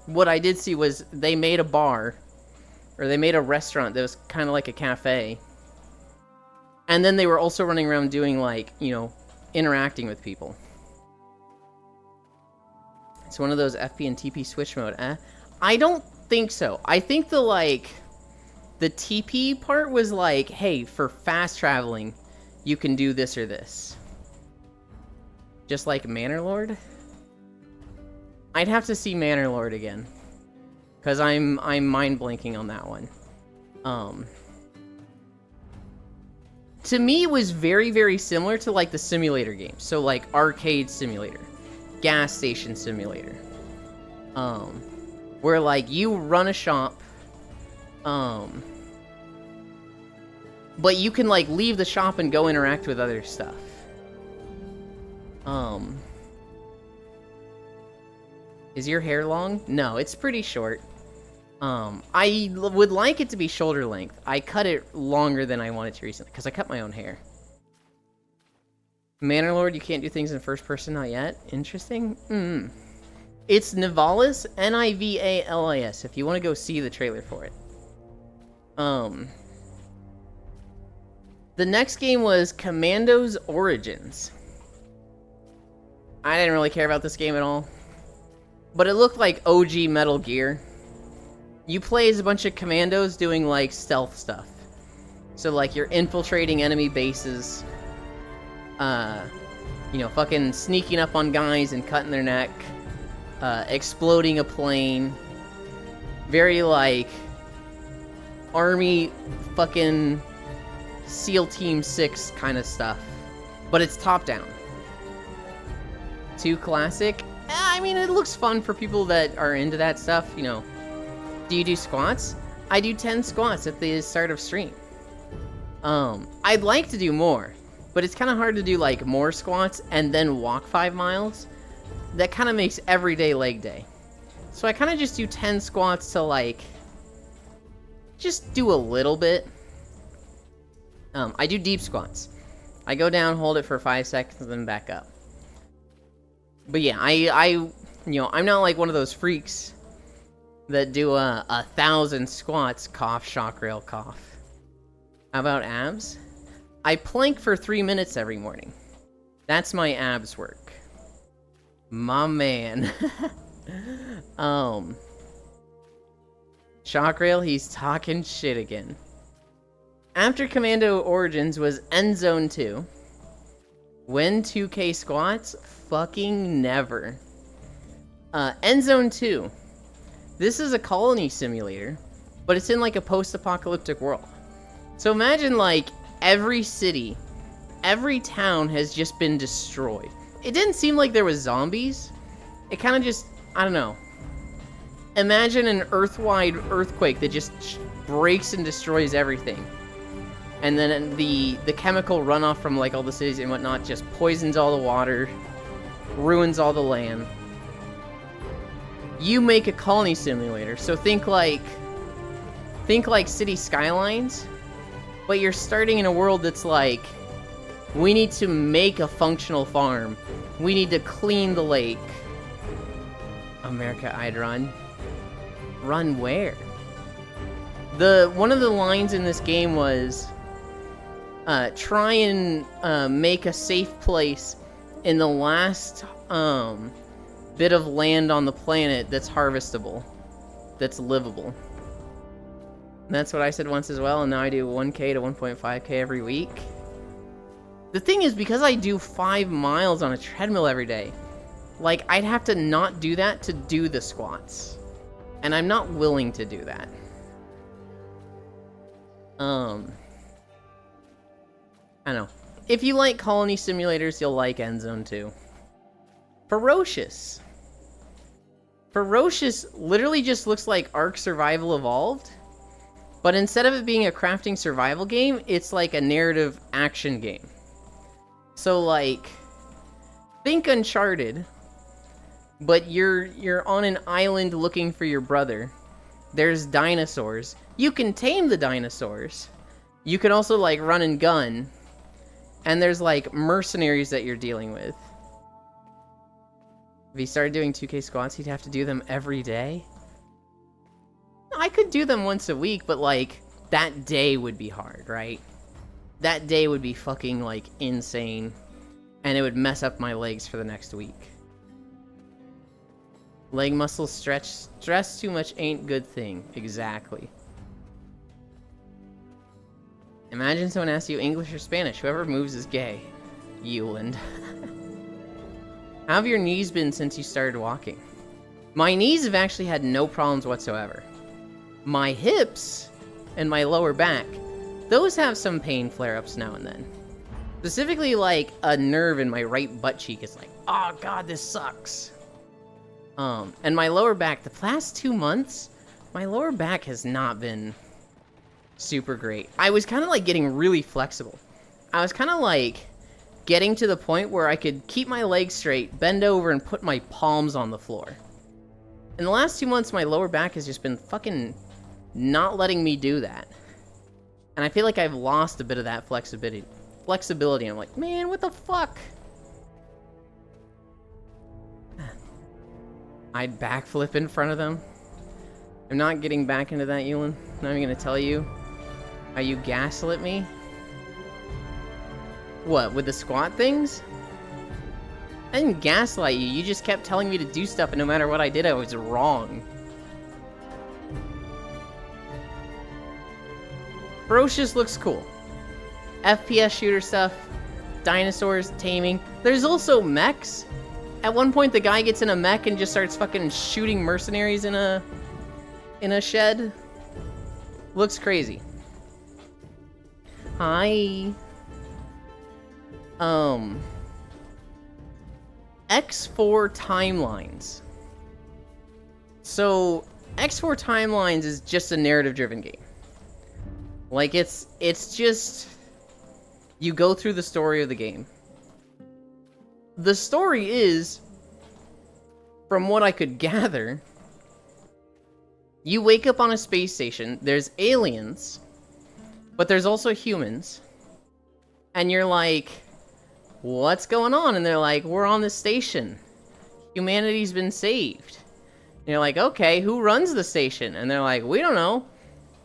what I did see was they made a bar, or they made a restaurant that was kind of like a cafe. And then they were also running around doing like, you know, interacting with people. It's one of those FP and TP switch mode. I don't think so. I think the TP part was like, hey, for fast traveling, you can do this or this. Just like Manor Lord? I'd have to see Manor Lord again. Because I'm mind blanking on that one. To me, it was very, very similar to like the simulator games. So like Arcade Simulator, Gas Station Simulator. Where like you run a shop, but you can like leave the shop and go interact with other stuff. Is your hair long? No, it's pretty short. I would like it to be shoulder length. I cut it longer than I wanted to recently, because I cut my own hair. Manor Lord, you can't do things in first person, not yet. Interesting. It's Nivalis, Nivalis, if you want to go see the trailer for it. The next game was Commandos Origins. I didn't really care about this game at all. But it looked like OG Metal Gear. You play as a bunch of commandos doing, like, stealth stuff. So, like, you're infiltrating enemy bases. You know, fucking sneaking up on guys and cutting their neck. Exploding a plane. Very, like, Army fucking SEAL Team 6 kind of stuff. But it's top-down. Too classic? I mean, it looks fun for people that are into that stuff, you know. Do you do squats? I do 10 squats at the start of stream. I'd like to do more, but it's kind of hard to do like more squats and then walk 5 miles. That kind of makes everyday leg day. So I kind of just do 10 squats to like, just do a little bit. I do deep squats. I go down, hold it for 5 seconds, and then back up. But yeah, I'm not like one of those freaks that do 1,000 squats, cough, shock rail, cough. How about abs? I plank for 3 minutes every morning. That's my abs work. My man. Shock rail, he's talking shit again. After Commando Origins was End Zone 2. When 2K squats? Fucking never. End Zone 2. This is a colony simulator, but it's in like a post-apocalyptic world. So imagine like every city, every town has just been destroyed. It didn't seem like there was zombies. It kind of just, I don't know. Imagine an Earth-wide earthquake that just breaks and destroys everything. And then the chemical runoff from like all the cities and whatnot just poisons all the water, ruins all the land. You make a colony simulator, so think like City Skylines, but you're starting in a world that's like, we need to make a functional farm. We need to clean the lake. America, I'd run. Run where? One of the lines in this game was, try and make a safe place in the last bit of land on the planet that's harvestable, that's livable. And that's what I said once as well, and now I do 1K to 1.5K every week. The thing is, because I do 5 miles on a treadmill every day, like, I'd have to not do that to do the squats. And I'm not willing to do that. I don't know. If you like colony simulators, you'll like End Zone 2. Ferocious. Ferocious literally just looks like Ark Survival Evolved. But instead of it being a crafting survival game, it's like a narrative action game. So like, think Uncharted, but you're on an island looking for your brother. There's dinosaurs. You can tame the dinosaurs. You can also like run and gun. And there's like mercenaries that you're dealing with. If he started doing 2K squats, he'd have to do them every day. I could do them once a week, but like, that day would be hard, right? That day would be fucking like insane. And it would mess up my legs for the next week. Leg muscles stretch. Stress too much ain't good thing. Exactly. Imagine someone asks you English or Spanish. Whoever moves is gay. Euland. How have your knees been since you started walking? My knees have actually had no problems whatsoever. My hips and my lower back, those have some pain flare-ups now and then. Specifically, like, a nerve in my right butt cheek is like, oh god, this sucks. And my lower back, the past 2 months, my lower back has not been super great. I was kind of like getting really flexible. I was kind of like getting to the point where I could keep my legs straight, bend over, and put my palms on the floor. In the last 2 months, my lower back has just been fucking not letting me do that. And I feel like I've lost a bit of that flexibility. I'm like, man, what the fuck? I'd backflip in front of them. I'm not getting back into that, Ewan. I'm not even gonna tell you. How you gaslit me? What, with the squat things? I didn't gaslight you. You just kept telling me to do stuff, and no matter what I did, I was wrong. Ferocious looks cool. FPS shooter stuff, dinosaurs, taming. There's also mechs. At one point, the guy gets in a mech and just starts fucking shooting mercenaries in a shed. Looks crazy. Hi. X4 timelines. So, X4 Timelines is just a narrative-driven game. Like, it's just... You go through the story of the game. The story is, from what I could gather, you wake up on a space station, there's aliens, but there's also humans, and you're like, what's going on? And they're like, we're on the station. Humanity's been saved. And you're like, okay, who runs the station? And they're like, we don't know,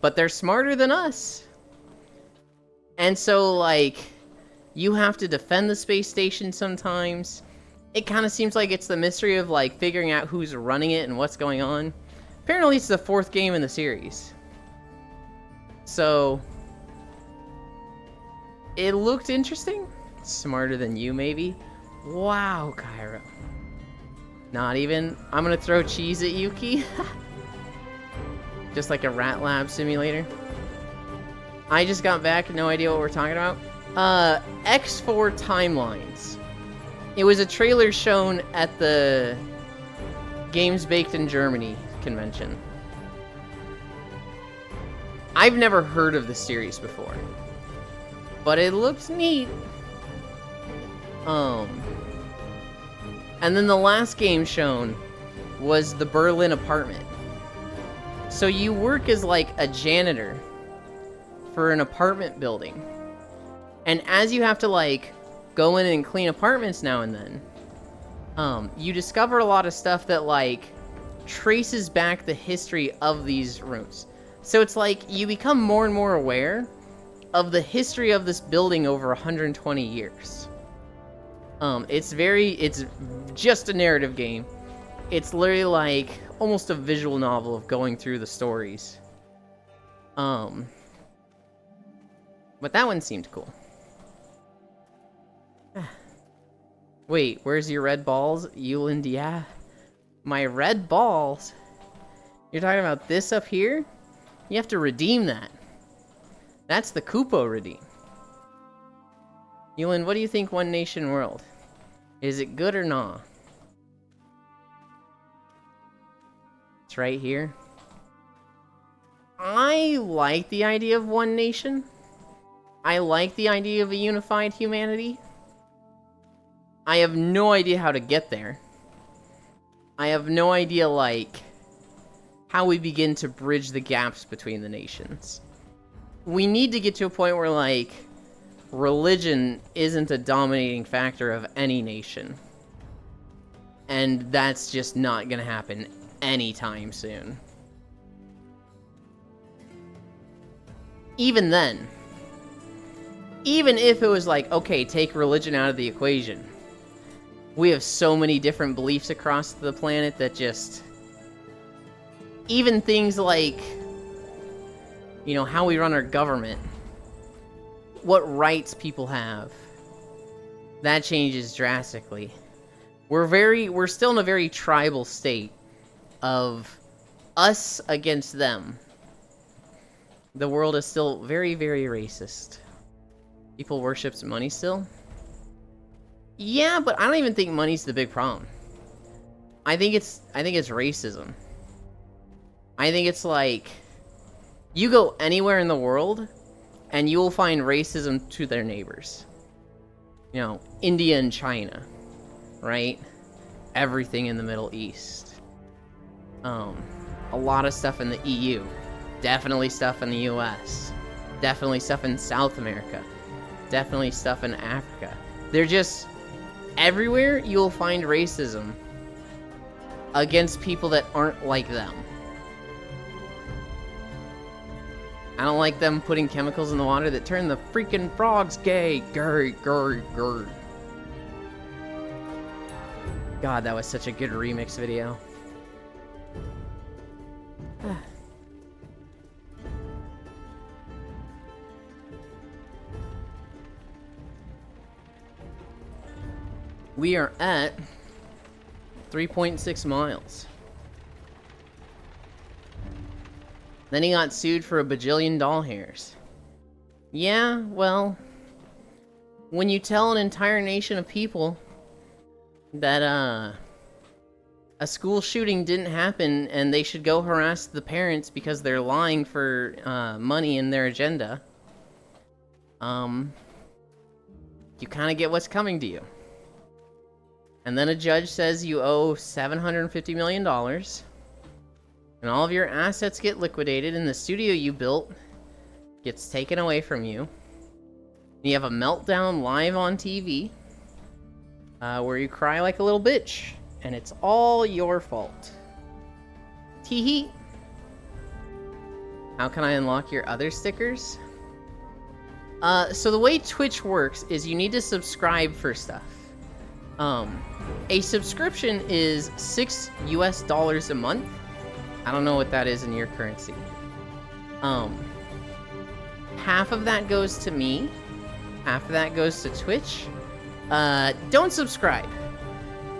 but they're smarter than us. And so, like, you have to defend the space station sometimes. It kind of seems like it's the mystery of, like, figuring out who's running it and what's going on. Apparently, it's the 4th game in the series. So, it looked interesting. Smarter than you, maybe. Wow, Cairo. Not even. I'm gonna throw cheese at Yuki. Just like a Rat Lab simulator. I just got back, no idea what we're talking about. X4 Timelines. It was a trailer shown at the Games Baked in Germany convention. I've never heard of this series before, but it looks neat. And then the last game shown was the Berlin apartment. So you work as like a janitor for an apartment building. And as you have to like go in and clean apartments now and then, you discover a lot of stuff that like traces back the history of these rooms. So it's like you become more and more aware of the history of this building over 120 years. It's just a narrative game. It's literally like almost a visual novel of going through the stories. But that one seemed cool. Wait, where's your red balls? Yuland, yeah. My red balls? You're talking about this up here? You have to redeem that. That's the Koopa redeem. Yuland, what do you think One Nation World? Is it good or not? It's right here. I like the idea of one nation. I like the idea of a unified humanity. I have no idea how to get there. I have no idea, like, how we begin to bridge the gaps between the nations. We need to get to a point where, like, religion isn't a dominating factor of any nation. And that's just not gonna happen anytime soon. Even then, even if it was like, okay, take religion out of the equation, we have so many different beliefs across the planet that just... Even things like, you know, how we run our government, what rights people have, that changes drastically. We're still in a very tribal state of us against them. The world is still very, very racist. People worship money still. Yeah, but I don't even think money's the big problem. I think it's racism. I think it's like, you go anywhere in the world, and you will find racism to their neighbors. You know, India and China, right? Everything in the Middle East. A lot of stuff in the EU. Definitely stuff in the US. Definitely stuff in South America. Definitely stuff in Africa. They're just... Everywhere you'll find racism against people that aren't like them. I don't like them putting chemicals in the water that turn the freaking frogs gay. Grr, grr, grr. God, that was such a good remix video. We are at 3.6 miles. Then he got sued for a bajillion doll hairs. Yeah, well, when you tell an entire nation of people that, a school shooting didn't happen and they should go harass the parents because they're lying for money in their agenda, you kind of get what's coming to you. And then a judge says you owe $750 million, and all of your assets get liquidated, and the studio you built gets taken away from you. You have a meltdown live on TV, where you cry like a little bitch, and it's all your fault. Tee-hee. How can I unlock your other stickers? So the way Twitch works is you need to subscribe for stuff. A subscription is $6 a month. I don't know what that is in your currency. Half of that goes to me. Half of that goes to Twitch. Don't subscribe.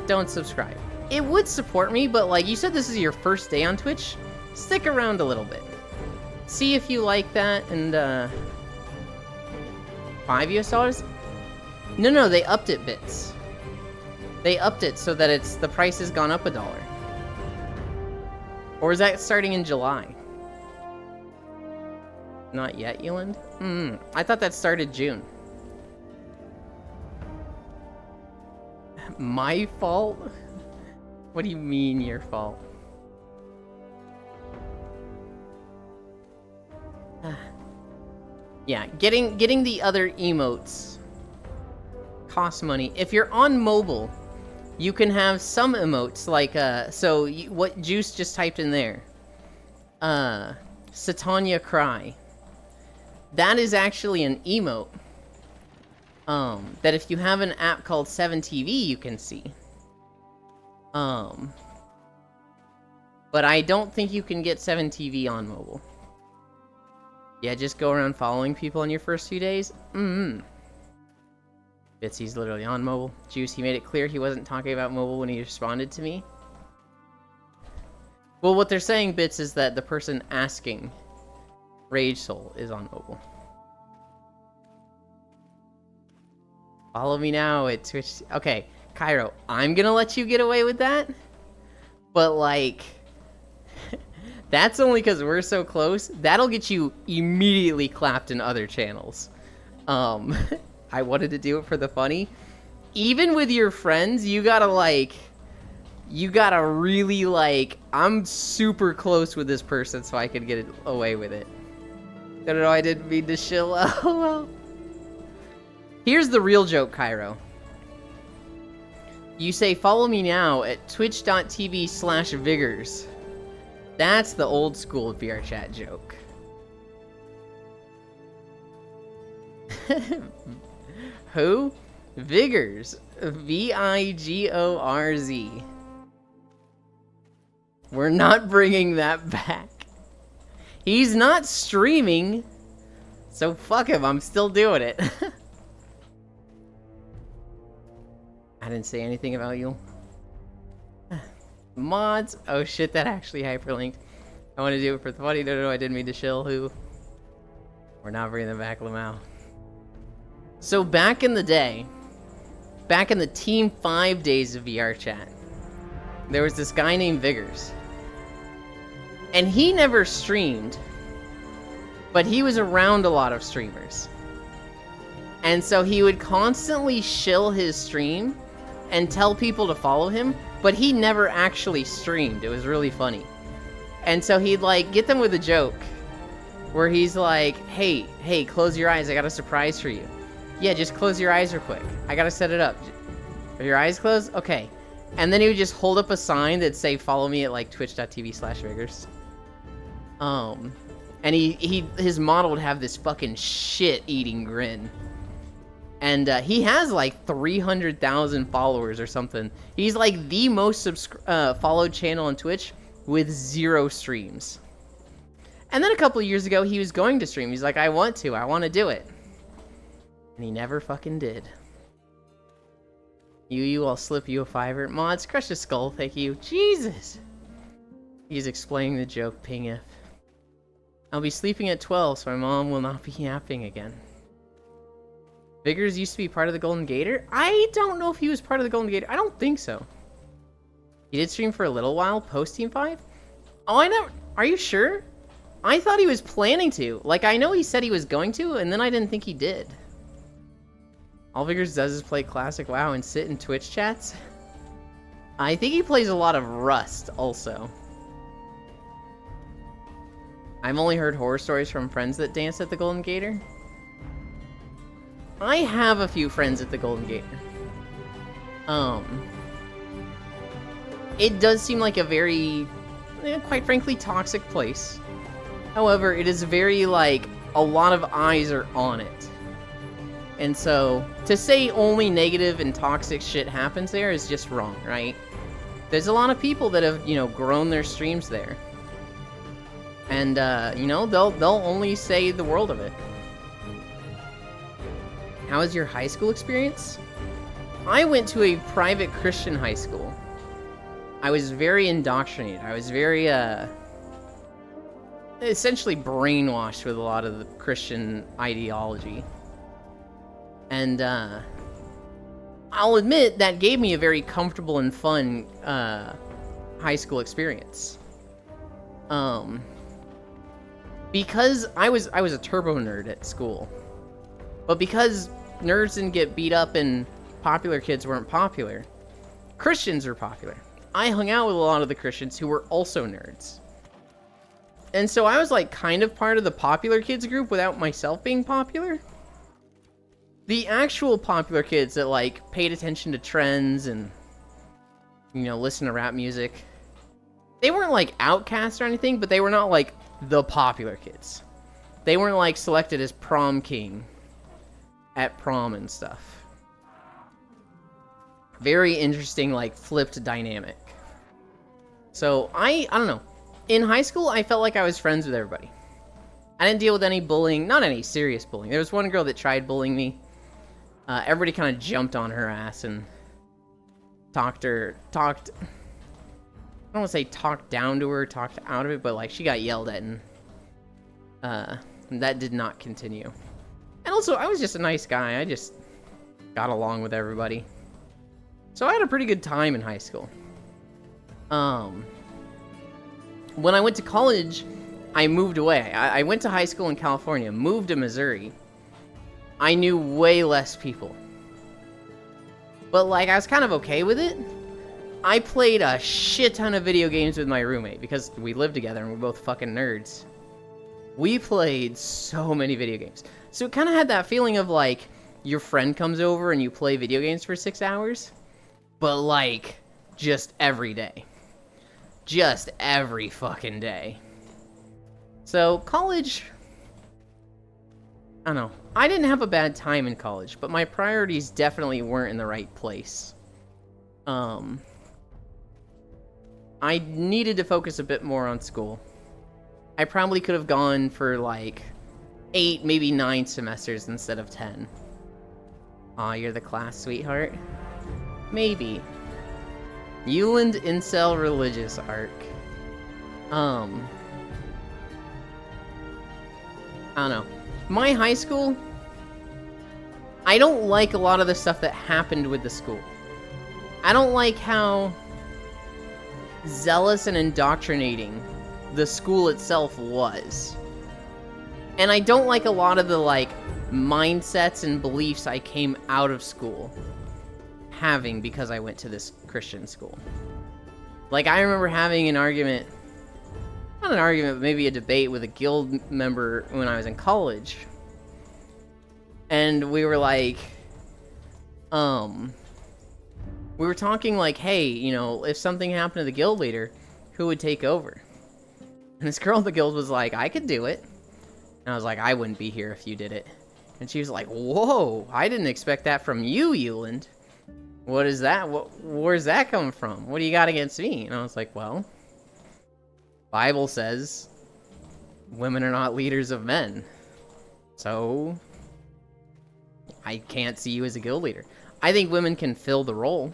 Don't subscribe. It would support me, but like you said, this is your first day on Twitch. Stick around a little bit. See if you like that, and $5? No, they upped it, Bits. They upped it so that the price has gone up $1. Or is that starting in July? Not yet, Eland? I thought that started June. My fault? What do you mean your fault? Yeah, getting the other emotes costs money. If you're on mobile, you can have some emotes like what Juice just typed in there. Satanya Cry. That is actually an emote. That if you have an app called 7TV, you can see. But I don't think you can get 7TV on mobile. Yeah, just go around following people in your first few days? Bitsy's literally on mobile. Juice, he made it clear he wasn't talking about mobile when he responded to me. Well, what they're saying, Bits, is that the person asking Rage Soul is on mobile. Follow me now at Twitch. Okay, Cairo, I'm gonna let you get away with that. But, like, that's only because we're so close. That'll get you immediately clapped in other channels. I wanted to do it for the funny. Even with your friends, you gotta really, I'm super close with this person so I can get away with it. No, I didn't mean to shill. Oh, well. Here's the real joke, Cairo. You say, follow me now at twitch.tv/Vigors. That's the old school VR chat joke. Who? Vigors. Vigorz. We're not bringing that back. He's not streaming, so fuck him, I'm still doing it. I didn't say anything about you. Mods. Oh shit, that actually hyperlinked. I want to do it for the funny. No, I didn't mean to shill. Who? We're not bringing them back, Lamau. So back in the day, back in the Team 5 days of VR chat, there was this guy named Vigors. And he never streamed, but he was around a lot of streamers. And so he would constantly shill his stream and tell people to follow him, but he never actually streamed. It was really funny. And so he'd get them with a joke where he's like, hey, close your eyes, I got a surprise for you. Yeah, just close your eyes real quick. I gotta set it up. Are your eyes closed? Okay. And then he would just hold up a sign that'd say, follow me at twitch.tv/Vigors. And his model would have this fucking shit-eating grin. And he has 300,000 followers or something. He's the most followed channel on Twitch with 0 streams. And then a couple of years ago, he was going to stream. He's like, I want to do it. And he never fucking did. I'll slip you a $5. Mods, crush the skull, thank you. Jesus! He's explaining the joke, ping if. I'll be sleeping at 12, so my mom will not be yapping again. Vigors used to be part of the Golden Gator? I don't know if he was part of the Golden Gator. I don't think so. He did stream for a little while post Team 5? Oh, I never... Are you sure? I thought he was planning to. Like, I know he said he was going to, and then I didn't think he did. All Vigors does is play classic WoW and sit in Twitch chats. I think he plays a lot of Rust, also. I've only heard horror stories from friends that dance at the Golden Gator. I have a few friends at the Golden Gator. It does seem like a very, quite frankly, toxic place. However, it is very, like, a lot of eyes are on it. And so, to say only negative and toxic shit happens there is just wrong, right? There's a lot of people that have, grown their streams there. And, they'll only say the world of it. How was your high school experience? I went to a private Christian high school. I was very indoctrinated. I was very, essentially brainwashed with a lot of the Christian ideology. And, I'll admit that gave me a very comfortable and fun, high school experience. Because I was a turbo nerd at school. But because nerds didn't get beat up and popular kids weren't popular, Christians were popular. I hung out with a lot of the Christians who were also nerds. And so I was like kind of part of the popular kids group without myself being popular. The actual popular kids that like paid attention to trends and, listen to rap music, they weren't like outcasts or anything, but they were not like the popular kids. They weren't like selected as prom king at prom and stuff. Very interesting, like, flipped dynamic. So, I don't know. In high school, I felt like I was friends with everybody. I didn't deal with any bullying, not any serious bullying. There was one girl that tried bullying me. Everybody kind of jumped on her ass and talked, I don't want to say talked down to her, talked out of it, but, like, she got yelled at, and that did not continue. And also, I was just a nice guy. I just got along with everybody. So I had a pretty good time in high school. When I went to college, I moved away. I went to high school in California, moved to Missouri. I knew way less people. But, like, I was kind of okay with it. I played a shit ton of video games with my roommate because we lived together and we're both fucking nerds. We played so many video games. So it kind of had that feeling of, like, your friend comes over and you play video games for 6 hours. But, like, just every day. Just every fucking day. So, college... I don't know. I didn't have a bad time in college, but my priorities definitely weren't in the right place. I needed to focus a bit more on school. I probably could have gone for, like, 8, maybe 9 semesters instead of 10. Aw, you're the class sweetheart? Maybe. Euland Incel Religious Arc. I don't know. My high school, I don't like a lot of the stuff that happened with the school. I don't like how zealous and indoctrinating the school itself was. And I don't like a lot of the, like, mindsets and beliefs I came out of school having because I went to this Christian school. Like, I remember having an argument, not an argument, but maybe a debate with a guild member when I was in college. And we were like, we were talking like, hey, if something happened to the guild leader, who would take over? And this girl in the guild was like, I could do it. And I was like, I wouldn't be here if you did it. And she was like, whoa, I didn't expect that from you, Euland. What is that? Where's that come from? What do you got against me? And I was like, well, Bible says women are not leaders of men. So I can't see you as a guild leader. I think women can fill the role.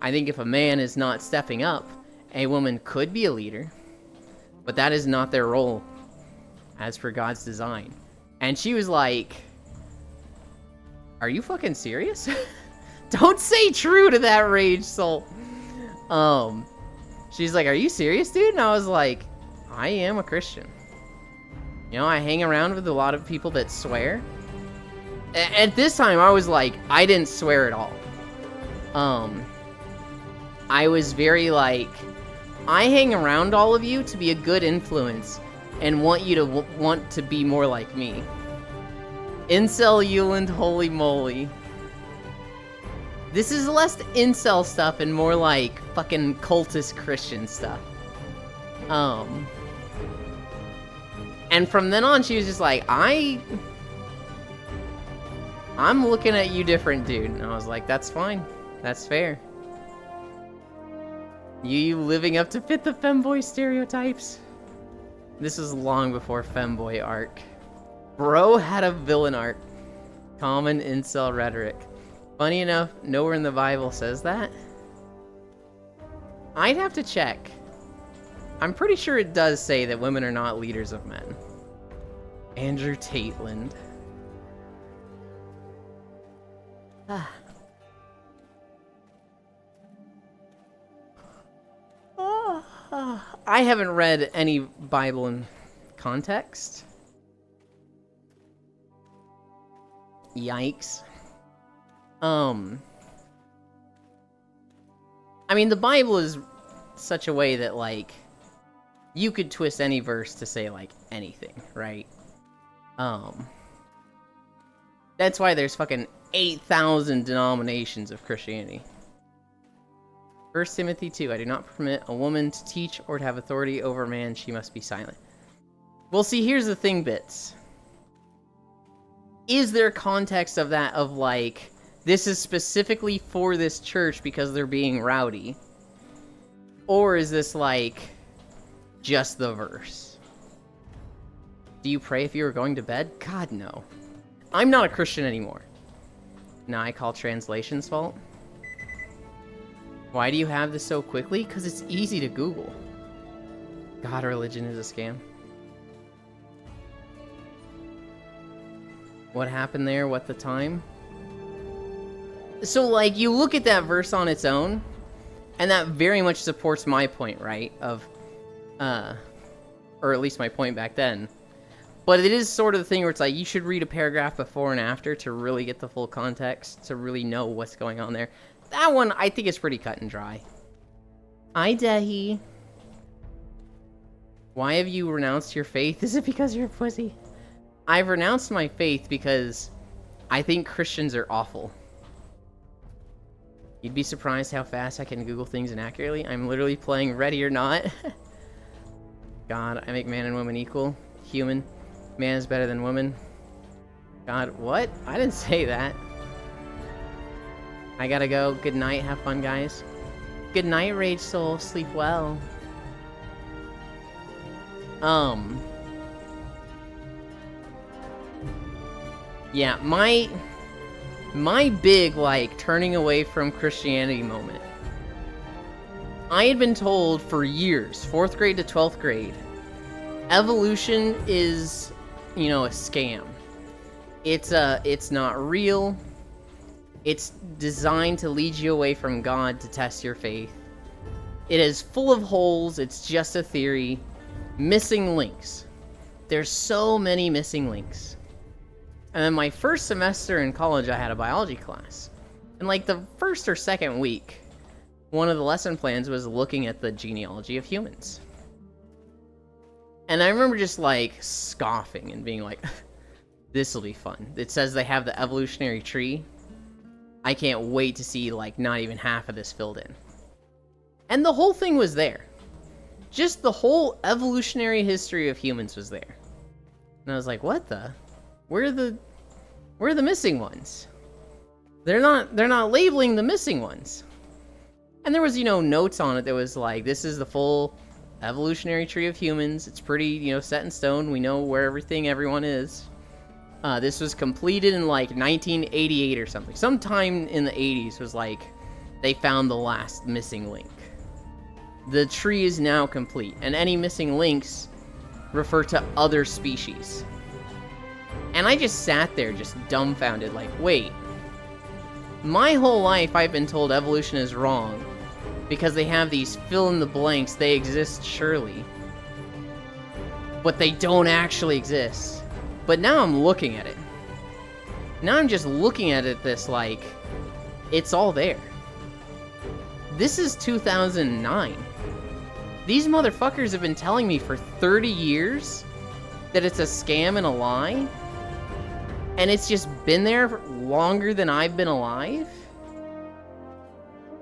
I think if a man is not stepping up, a woman could be a leader. But that is not their role as per God's design. And she was like, are you fucking serious? Don't say true to that, Rage Soul. She's like, are you serious, dude? And I was like, I am a Christian. You know, I hang around with a lot of people that swear. At this time, I was like, I didn't swear at all. I was very like, I hang around all of you to be a good influence and want you to want to be more like me. Incel Euland, holy moly. This is less incel stuff and more like fucking cultist Christian stuff. And from then on, she was just like, I'm looking at you different, dude. And I was like, that's fine. That's fair. You living up to fit the femboy stereotypes? This was long before femboy arc. Bro had a villain arc. Common incel rhetoric. Funny enough, nowhere in the Bible says that. I'd have to check. I'm pretty sure it does say that women are not leaders of men. Andrew Tateland. I haven't read any Bible in context. Yikes. I mean, the Bible is such a way that, like, you could twist any verse to say, like, anything, right? That's why there's fucking 8,000 denominations of Christianity. 1 Timothy 2, I do not permit a woman to teach or to have authority over a man. She must be silent. Well, see, here's the thing, Bits. Is there context of that, of, like, this is specifically for this church because they're being rowdy? Or is this, like, just the verse? Do you pray if you were going to bed? God, no. I'm not a Christian anymore. Now I call translation's fault. Why do you have this so quickly? Because it's easy to Google. God, religion is a scam. What happened there? What the time? So, like, you look at that verse on its own, and that very much supports my point, right? Of, or at least my point back then. But it is sort of the thing where it's like, you should read a paragraph before and after to really get the full context, to really know what's going on there. That one, I think, is pretty cut and dry. Hi, Dehi. Why have you renounced your faith? Is it because you're a pussy? I've renounced my faith because I think Christians are awful. You'd be surprised how fast I can Google things inaccurately. I'm literally playing Ready or Not. God, I make man and woman equal. Human. Man is better than woman. God, what? I didn't say that. I gotta go. Good night. Have fun, guys. Good night, Rage Soul. Sleep well. Yeah, my big, like, turning away from Christianity moment. I had been told for years, 4th grade to 12th grade, evolution is, you know, a scam. It's not real. It's designed to lead you away from God to test your faith. It is full of holes. It's just a theory. Missing links. There's so many missing links. And then my first semester in college, I had a biology class. And like the first or second week, one of the lesson plans was looking at the genealogy of humans. And I remember just like scoffing and being like, this will be fun. It says they have the evolutionary tree. I can't wait to see like not even half of this filled in. And the whole thing was there. Just the whole evolutionary history of humans was there. And I was like, what the? Where are the missing ones? They're not labeling the missing ones. And there was, you know, notes on it that was like, this is the full evolutionary tree of humans. It's pretty, you know, set in stone. We know where everyone is. This was completed in like 1988 or something. Sometime in the 80s was like, they found the last missing link. The tree is now complete, and any missing links refer to other species. And I just sat there just dumbfounded, like, wait. My whole life I've been told evolution is wrong, because they have these fill in the blanks. They exist, surely, but they don't actually exist. But now I'm looking at it. Now I'm just looking at it this like, it's all there. This is 2009. These motherfuckers have been telling me for 30 years that it's a scam and a lie. And it's just been there longer than I've been alive.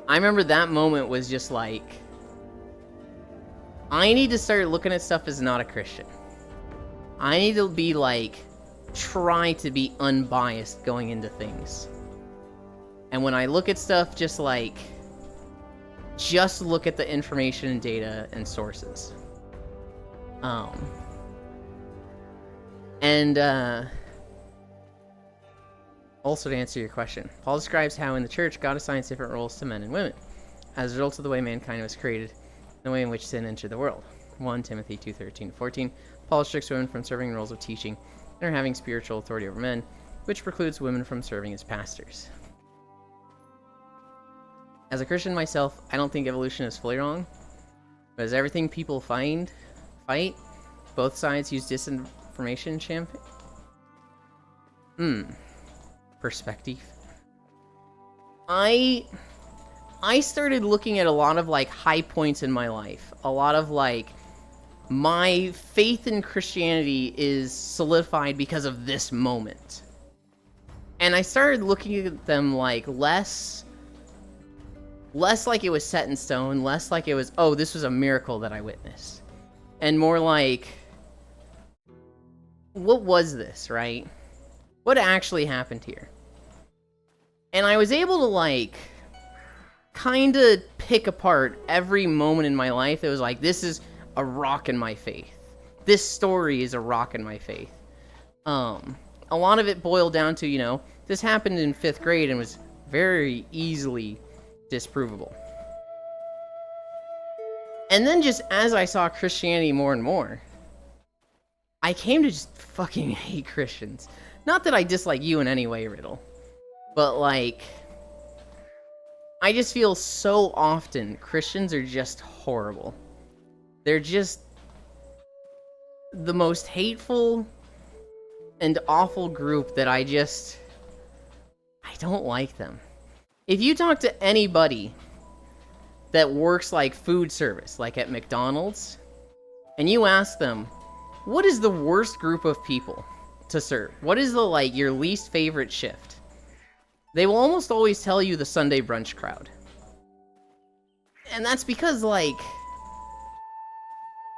I remember that moment was just like, I need to start looking at stuff as not a Christian. I need to be like, try to be unbiased going into things. And when I look at stuff, just like, just look at the information and data and sources. Also, to answer your question, Paul describes how in the church God assigns different roles to men and women as a result of the way mankind was created, the way in which sin entered the world. 1 Timothy 2:13-14. Paul restricts women from serving roles of teaching and are having spiritual authority over men, which precludes women from serving as pastors. As a Christian myself, I don't think evolution is fully wrong, but as everything people fight, both sides use disinformation perspective. I started looking at a lot of like high points in my life. A lot of like, my faith in Christianity is solidified because of this moment. And I started looking at them like less like it was set in stone, less like it was, oh, this was a miracle that I witnessed. And more like, what was this, right? What actually happened here? And I was able to like, kind of pick apart every moment in my life. It was like, this is a rock in my faith. This story is a rock in my faith. A lot of it boiled down to, you know, this happened in 5th grade and was very easily disprovable. And then just as I saw Christianity more and more, I came to just fucking hate Christians. Not that I dislike you in any way, Riddle, but like, I just feel so often Christians are just horrible. They're just the most hateful and awful group that I don't like them. If you talk to anybody that works like food service, like at McDonald's, and you ask them, what is the worst group of people to serve? What is the, like, your least favorite shift? They will almost always tell you the Sunday brunch crowd. And that's because, like,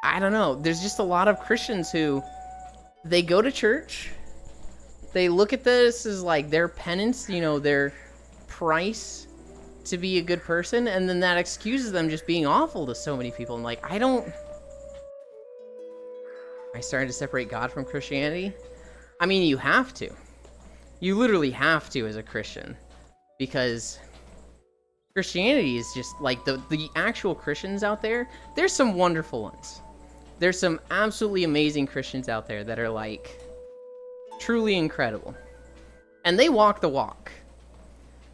I don't know, there's just a lot of Christians who, they go to church, they look at this as, like, their penance, you know, their price to be a good person, and then that excuses them just being awful to so many people. And, like, I started to separate God from Christianity. I mean, you have to. You literally have to as a Christian. Because Christianity is just, like, the actual Christians out there, there's some wonderful ones. There's some absolutely amazing Christians out there that are, like, truly incredible. And they walk the walk.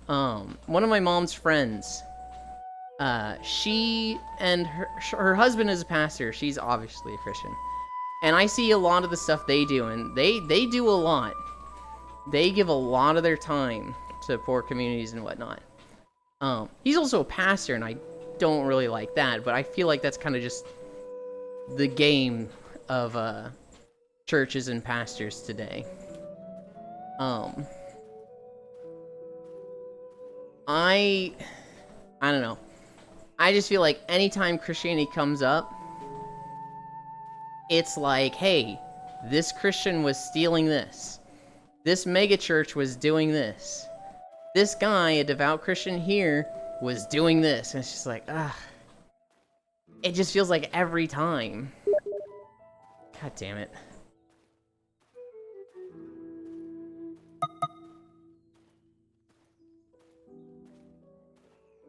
One of my mom's friends, she and her husband is a pastor. She's obviously a Christian. And I see a lot of the stuff they do, and they do a lot. They give a lot of their time to poor communities and whatnot. He's also a pastor, and I don't really like that, but I feel like that's kind of just the game of churches and pastors today. I don't know. I just feel like anytime Christianity comes up, it's like, hey, this Christian was stealing this. This megachurch was doing this. This guy, a devout Christian here, was doing this. And it's just like, it just feels like every time. God damn it.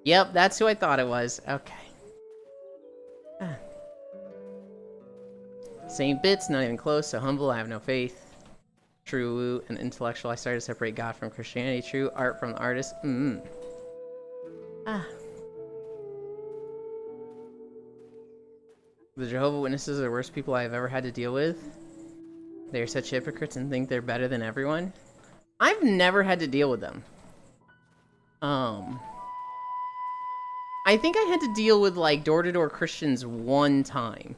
Yep, that's who I thought it was. Okay. Same bits, not even close. So humble, I have no faith. True and intellectual, I started to separate God from Christianity. True art from the artist. The Jehovah's Witnesses are the worst people I've ever had to deal with. They're such hypocrites and think they're better than everyone. I've never had to deal with them. I think I had to deal with, like, door-to-door Christians one time.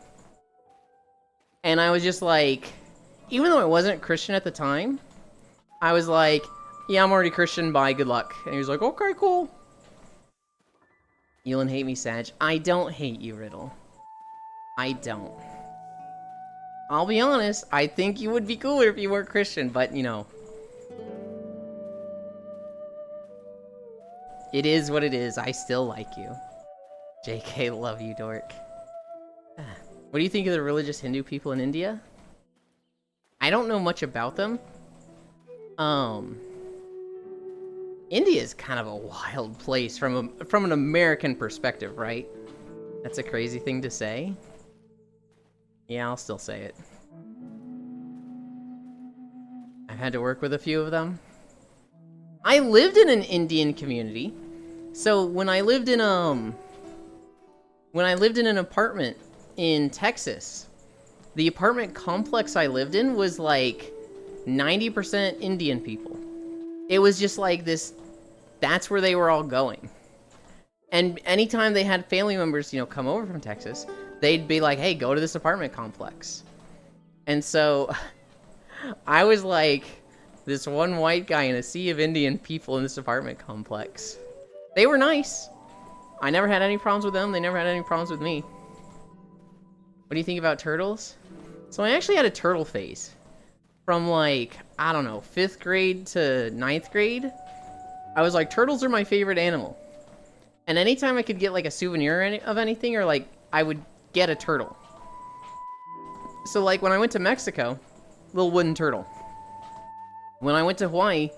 And I was just like, even though I wasn't Christian at the time, I was like, yeah, I'm already Christian, bye, good luck. And he was like, okay, cool. Elon hate me, Sag. I don't hate you, Riddle. I don't. I'll be honest, I think you would be cooler if you weren't Christian, but, you know. It is what it is. I still like you. JK, love you, dork. What do you think of the religious Hindu people in India? I don't know much about them. India is kind of a wild place from an American perspective, right? That's a crazy thing to say. Yeah, I'll still say it. I've had to work with a few of them. I lived in an Indian community. So when I lived in an apartment in Texas, the apartment complex I lived in was like 90% Indian people. It was just like this, that's where they were all going. And anytime they had family members, you know, come over from Texas, they'd be like, hey, go to this apartment complex. And so I was like this one white guy in a sea of Indian people in this apartment complex. They were nice. I never had any problems with them. They never had any problems with me. What do you think about turtles? So I actually had a turtle phase. From like, I don't know, 5th grade to 9th grade. I was like, turtles are my favorite animal. And anytime I could get like a souvenir of anything, or like, I would get a turtle. So like when I went to Mexico, little wooden turtle. When I went to Hawaii,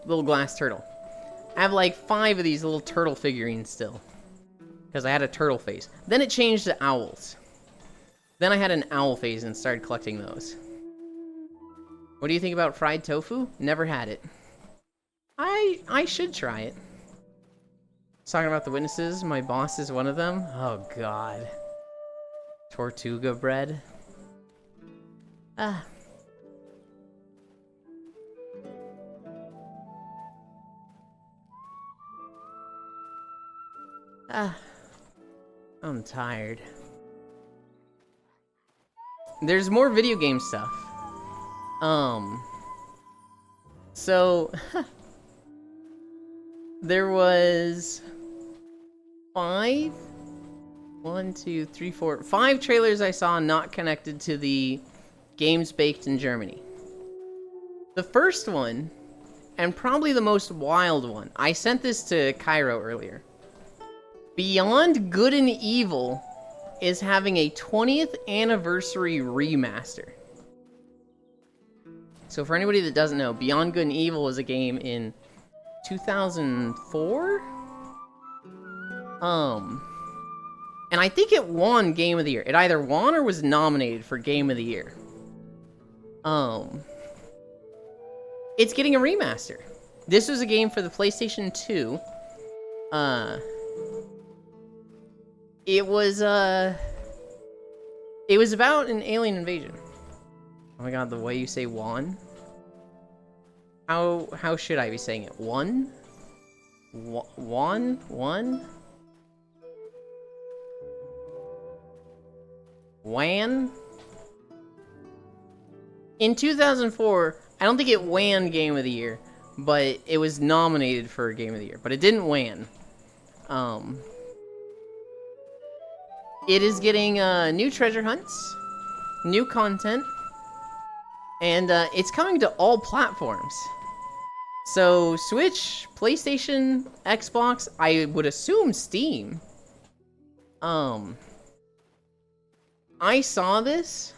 little glass turtle. I have like 5 of these little turtle figurines still. Because I had a turtle phase. Then it changed to owls. Then I had an owl phase and started collecting those. What do you think about fried tofu? Never had it. I should try it. Talking about the witnesses, my boss is one of them. Oh god. Tortuga bread. Ah. I'm tired. There's more video game stuff. So there was 5 trailers I saw not connected to the games baked in Germany. The first one, and probably the most wild one, I sent this to Cairo earlier. Beyond Good and Evil is having a 20th anniversary remaster. So for anybody that doesn't know, Beyond Good and Evil is a game in 2004? And I think it won Game of the Year. It either won or was nominated for Game of the Year. It's getting a remaster. This was a game for the PlayStation 2. It was about an alien invasion. Oh my god, the way you say won? How should I be saying it? Won? Won? Won? WAN? In 2004, I don't think it won Game of the Year, but it was nominated for Game of the Year, but it didn't win. It is getting new treasure hunts, new content, and it's coming to all platforms. So Switch, PlayStation, Xbox, I would assume Steam. I saw this,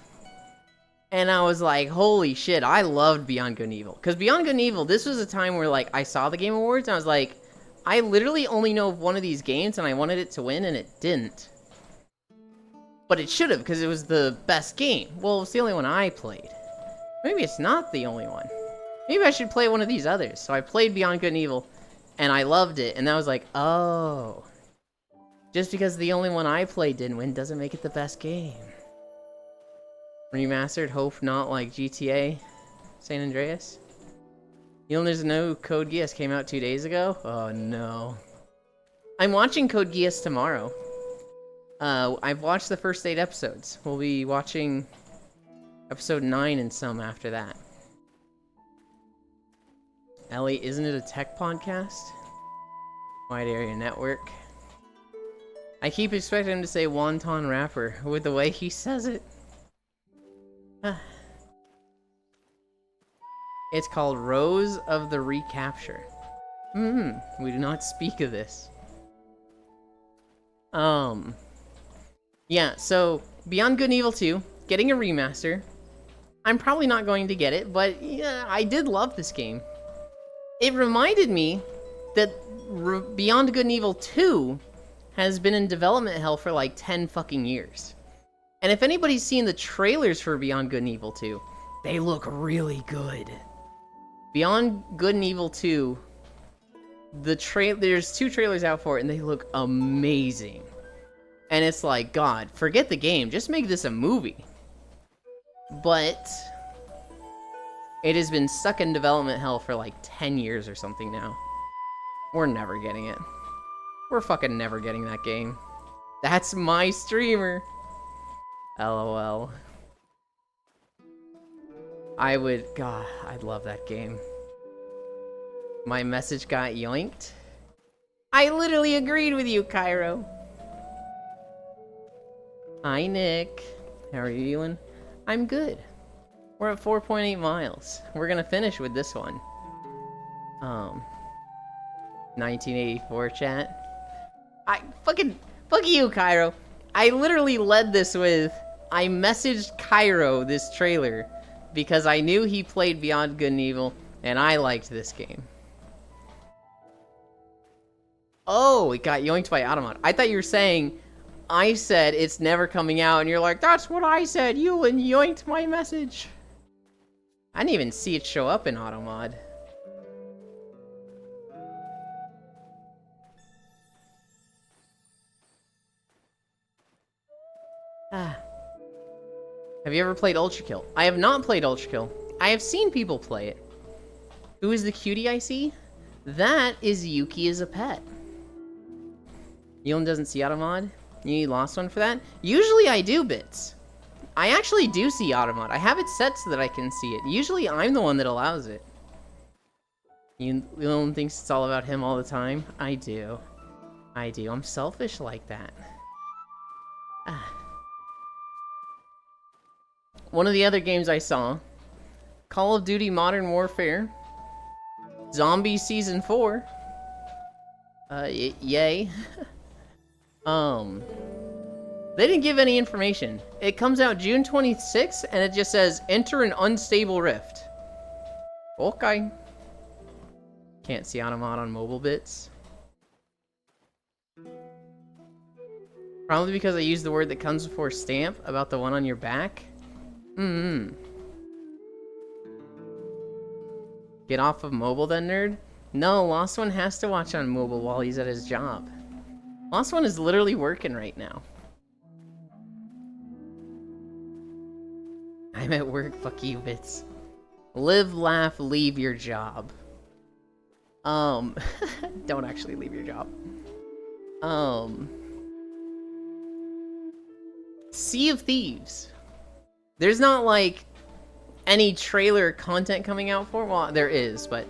and I was like, holy shit, I loved Beyond Good and Evil. Because Beyond Good and Evil, this was a time where, like, I saw the Game Awards, and I was like, I literally only know of one of these games, and I wanted it to win, and it didn't. But it should have, because it was the best game. Well, it's the only one I played. Maybe it's not the only one. Maybe I should play one of these others. So I played Beyond Good and Evil, and I loved it, and I was like, oh. Just because the only one I played didn't win doesn't make it the best game. Remastered, hope not like GTA San Andreas. You know, there's no Code Geass came out 2 days ago? Oh no. I'm watching Code Geass tomorrow. I've watched the first 8 episodes. We'll be watching episode 9 and some after that. Ellie, isn't it a tech podcast? Wide Area Network. I keep expecting him to say wonton wrapper with the way he says it. It's called Rose of the Recapture. We do not speak of this. Yeah, so Beyond Good and Evil 2, getting a remaster. I'm probably not going to get it, but yeah, I did love this game. It reminded me that Beyond Good and Evil 2 has been in development hell for like 10 fucking years. And if anybody's seen the trailers for Beyond Good and Evil 2, they look really good. Beyond Good and Evil 2, there's 2 trailers out for it and they look amazing. And it's like, God, forget the game, just make this a movie. But it has been stuck in development hell for like 10 years or something now. We're never getting it. We're fucking never getting that game. That's my streamer. LOL. God, I'd love that game. My message got yoinked. I literally agreed with you, Cairo. Hi, Nick. How are you doing? I'm good. We're at 4.8 miles. We're gonna finish with this one. 1984 chat. Fuck you, Cairo. I literally led this with, I messaged Cairo this trailer because I knew he played Beyond Good and Evil, and I liked this game. Oh, it got yoinked by Automod. I thought you were saying, I said it's never coming out, and you're like, that's what I said, you yoinked my message. I didn't even see it show up in Automod. Have you ever played Ultra Kill? I have not played Ultra Kill. I have seen people play it. Who is the cutie I see? That is Yuki as a pet. Yulin doesn't see Automod? You need Lost One for that? Usually I do, Bits. I actually do see Automod. I have it set so that I can see it. Usually I'm the one that allows it. Yulin thinks it's all about him all the time? I do. I do. I'm selfish like that. One of the other games I saw, Call of Duty Modern Warfare, Zombie Season 4. Yay. They didn't give any information. It comes out June 26th, and it just says, enter an unstable rift. Okay. Can't see Automod on mobile bits. Probably because I used the word that comes before stamp about the one on your back. Get off of mobile then, nerd? No, Lost One has to watch on mobile while he's at his job. Lost One is literally working right now. I'm at work, fuck you, Bits. Live, laugh, leave your job. Don't actually leave your job. Sea of Thieves. There's not, like, any trailer content coming out for it. Well, there is, but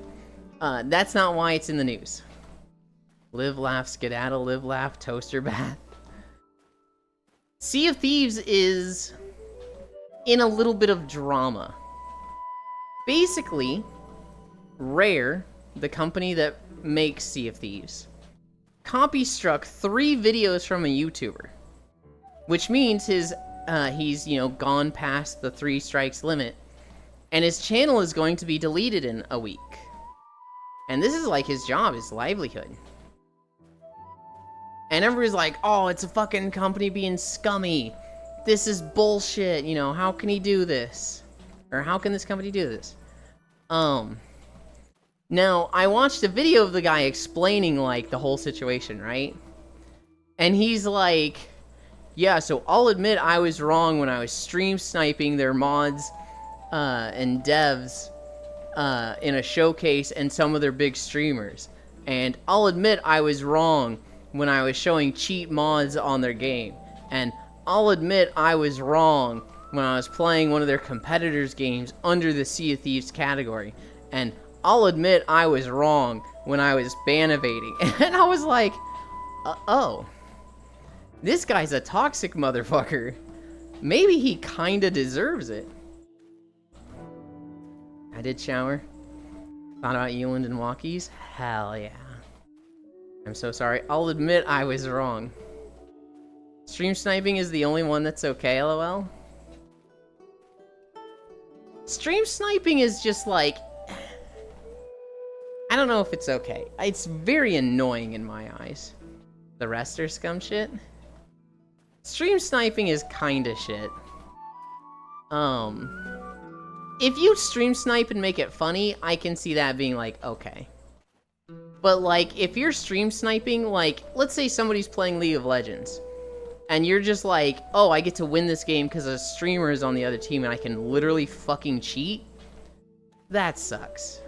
that's not why it's in the news. Live, laugh, skedaddle, live, laugh, toaster bath. Sea of Thieves is in a little bit of drama. Basically, Rare, the company that makes Sea of Thieves, copy-struck 3 videos from a YouTuber. Which means he's, gone past the 3 strikes limit. And his channel is going to be deleted in a week. And this is like his job, his livelihood. And everybody's like, oh, it's a fucking company being scummy. This is bullshit, how can he do this? Or how can this company do this? Now, I watched a video of the guy explaining, like, the whole situation, right? And he's like, yeah, so I'll admit I was wrong when I was stream sniping their mods and devs in a showcase and some of their big streamers. And I'll admit I was wrong when I was showing cheat mods on their game. And I'll admit I was wrong when I was playing one of their competitors' games under the Sea of Thieves category. And I'll admit I was wrong when I was ban evading. And I was like, oh, this guy's a toxic motherfucker. Maybe he kinda deserves it. I did shower. Thought about Euland and walkies? Hell yeah. I'm so sorry. I'll admit I was wrong. Stream sniping is the only one that's okay, lol. Stream sniping is just like... I don't know if it's okay. It's very annoying in my eyes. The rest are scum shit. Stream sniping is kinda shit. If you stream snipe and make it funny, I can see that being like, okay. But like, if you're stream sniping, like, let's say somebody's playing League of Legends, and you're just like, oh, I get to win this game because a streamer is on the other team and I can literally fucking cheat? That sucks.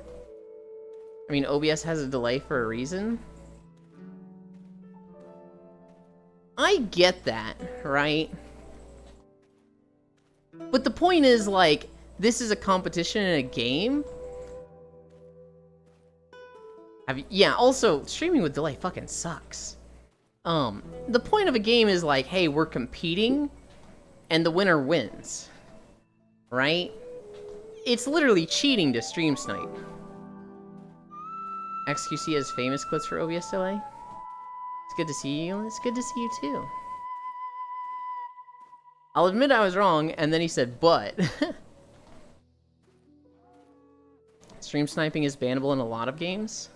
I mean, OBS has a delay for a reason. I get that, right? But the point is, like, this is a competition in a game. Yeah, also, streaming with delay fucking sucks. The point of a game is like, hey, we're competing, and the winner wins. Right? It's literally cheating to stream snipe. XQC has famous clips for OBS delay. It's good to see you. It's good to see you too. I'll admit I was wrong, and then he said, but. Stream sniping is bannable in a lot of games.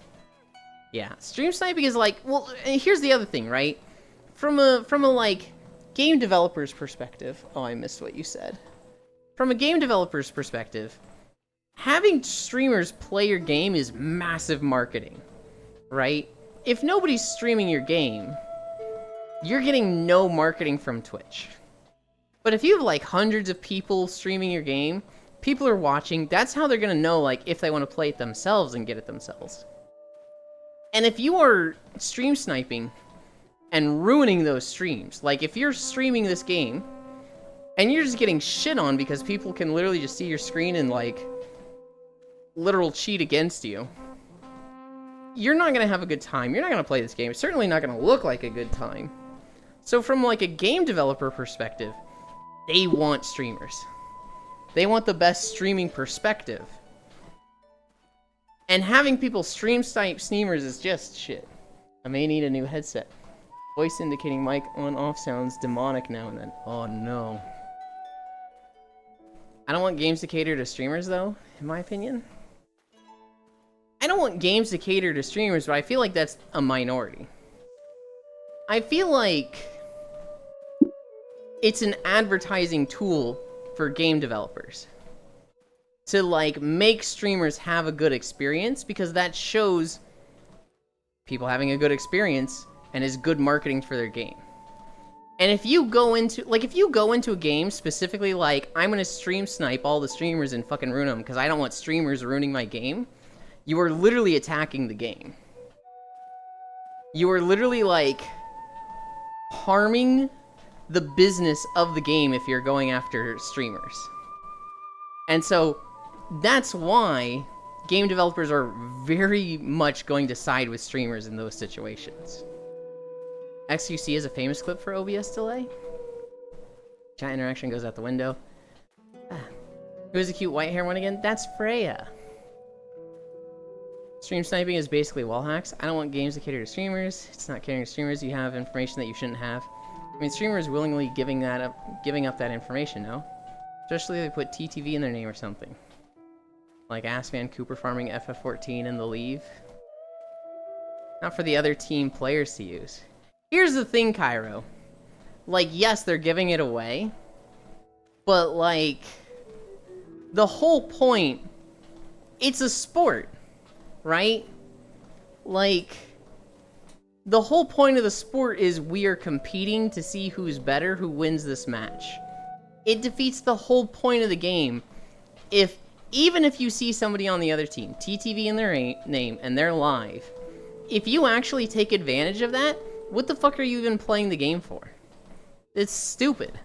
Yeah, stream sniping is like, well, here's the other thing, right? From a like game developer's perspective. Oh, I missed what you said. From a game developer's perspective, having streamers play your game is massive marketing, right? If nobody's streaming your game, you're getting no marketing from Twitch. But if you have like hundreds of people streaming your game, people are watching, that's how they're gonna know like if they want to play it themselves and get it themselves. And if you are stream sniping and ruining those streams, like if you're streaming this game and you're just getting shit on because people can literally just see your screen and like literal cheat against you, you're not gonna have a good time. You're not gonna play this game. It's certainly not gonna look like a good time. So from like a game developer perspective, they want streamers. They want the best streaming perspective. And having people stream snipe streamers is just shit. I may need a new headset. Voice indicating mic on off sounds demonic now and then. Oh no. I don't want games to cater to streamers though, in my opinion. I don't want games to cater to streamers, but I feel like that's a minority. I feel like it's an advertising tool for game developers to like make streamers have a good experience, because that shows people having a good experience and is good marketing for their game. And if you go into a game specifically like, I'm gonna stream snipe all the streamers and fucking ruin them because I don't want streamers ruining my game, you are literally attacking the game. You are literally like harming the business of the game if you're going after streamers. And so that's why game developers are very much going to side with streamers in those situations. XQC is a famous clip for OBS delay. Chat interaction goes out the window. Who's the cute white hair one again? That's Freya. Stream sniping is basically wall hacks. I don't want games to cater to streamers. It's not catering to streamers. You have information that you shouldn't have. I mean, streamers willingly giving up that information, no? Especially if they put TTV in their name or something. Like Assman Cooper farming FF14 in the leave. Not for the other team players to use. Here's the thing, Cairo. Like, yes, they're giving it away. But, like, the whole point, it's a sport, right? Like, The whole point of the sport is we are competing to see who's better, who wins this match. It defeats the whole point of the game. Even if you see somebody on the other team, TTV in their name, and they're live, if you actually take advantage of that, what the fuck are you even playing the game for? It's stupid.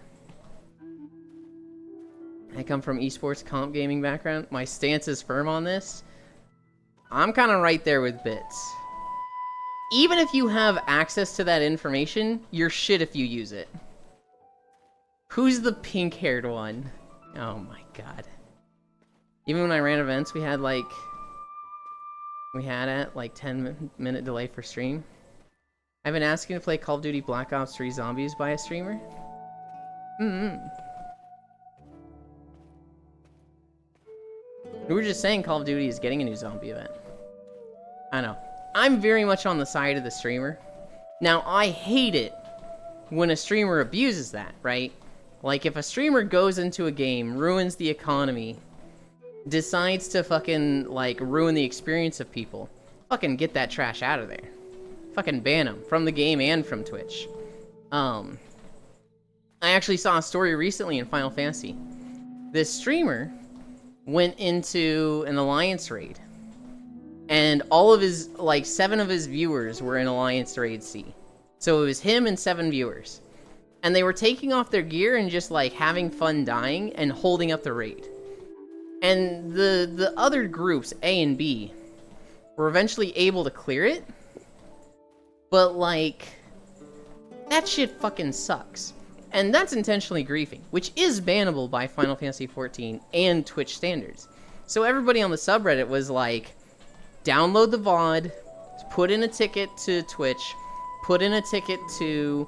I come from esports comp gaming background. My stance is firm on this. I'm kind of right there with Bits. Even if you have access to that information, you're shit if you use it. Who's the pink-haired one? Oh my god. Even when I ran events, we had at like 10-minute delay for stream. I've been asking to play Call of Duty Black Ops 3 Zombies by a streamer. We were just saying Call of Duty is getting a new zombie event. I know. I'm very much on the side of the streamer. Now, I hate it when a streamer abuses that, right? Like, if a streamer goes into a game, ruins the economy, decides to fucking, like, ruin the experience of people, fucking get that trash out of there. Fucking ban them from the game and from Twitch. I actually saw a story recently in Final Fantasy. This streamer went into an alliance raid, and all of his, like, 7 of his viewers were in Alliance Raid C. So it was him and 7 viewers. And they were taking off their gear and just, like, having fun dying and holding up the raid. And the other groups, A and B, were eventually able to clear it. But, like, that shit fucking sucks. And that's intentionally griefing, which is bannable by Final Fantasy XIV and Twitch standards. So everybody on the subreddit was like, download the VOD, put in a ticket to Twitch, put in a ticket to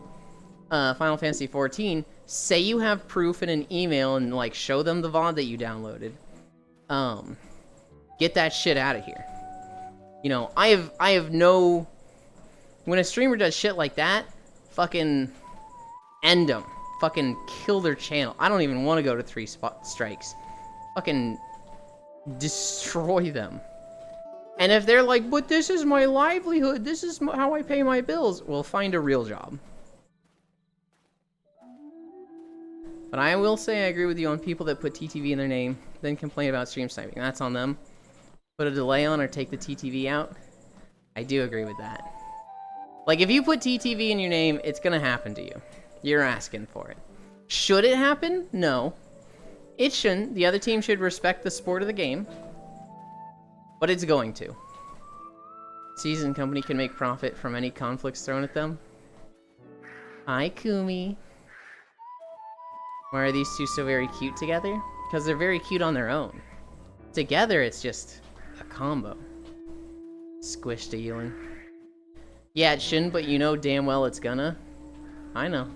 Final Fantasy XIV, say you have proof in an email and, like, show them the VOD that you downloaded. Get that shit out of here. You know, I have no... When a streamer does shit like that, fucking end them. Fucking kill their channel. I don't even want to go to 3 strikes. Fucking destroy them. And if they're like, but this is my livelihood, this is how I pay my bills, well, find a real job. But I will say I agree with you on people that put TTV in their name, then complain about stream sniping. That's on them. Put a delay on or take the TTV out. I do agree with that. Like, if you put TTV in your name, it's gonna happen to you. You're asking for it. Should it happen? No. It shouldn't. The other team should respect the sport of the game. But it's going to. Season company can make profit from any conflicts thrown at them. Hi, Kumi. Why are these two so very cute together? Because they're very cute on their own. Together, it's just a combo. Squish to Ewan. Yeah, it shouldn't, but you know damn well it's gonna. I know.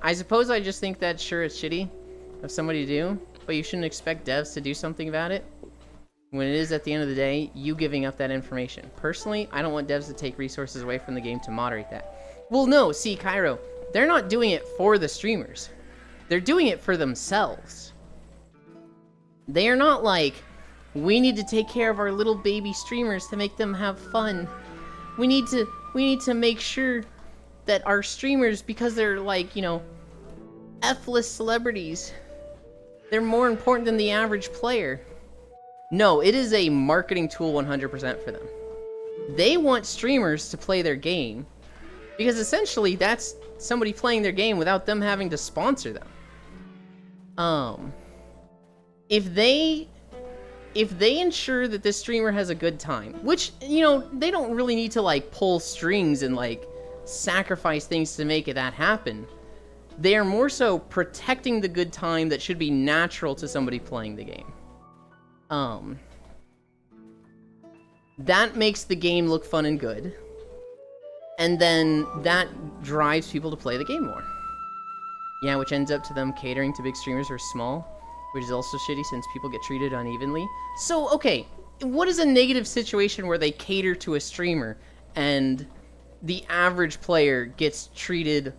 I suppose I just think that sure it's shitty of somebody to do, but you shouldn't expect devs to do something about it when it is, at the end of the day, you giving up that information. Personally, I don't want devs to take resources away from the game to moderate that. Well, no, see, Cairo, they're not doing it for the streamers. They're doing it for themselves. They are not like, we need to take care of our little baby streamers to make them have fun. We need to make sure that our streamers, because they're like, you know, F-list celebrities, they're more important than the average player. No, it is a marketing tool 100% for them. They want streamers to play their game, because essentially that's somebody playing their game without them having to sponsor them. If they ensure that this streamer has a good time, which, you know, they don't really need to, like, pull strings and, like, sacrifice things to make that happen. They are more so protecting the good time that should be natural to somebody playing the game. That makes the game look fun and good. And then that drives people to play the game more. Yeah, which ends up to them catering to big streamers who are small, which is also shitty since people get treated unevenly. So, okay, what is a negative situation where they cater to a streamer and the average player gets treated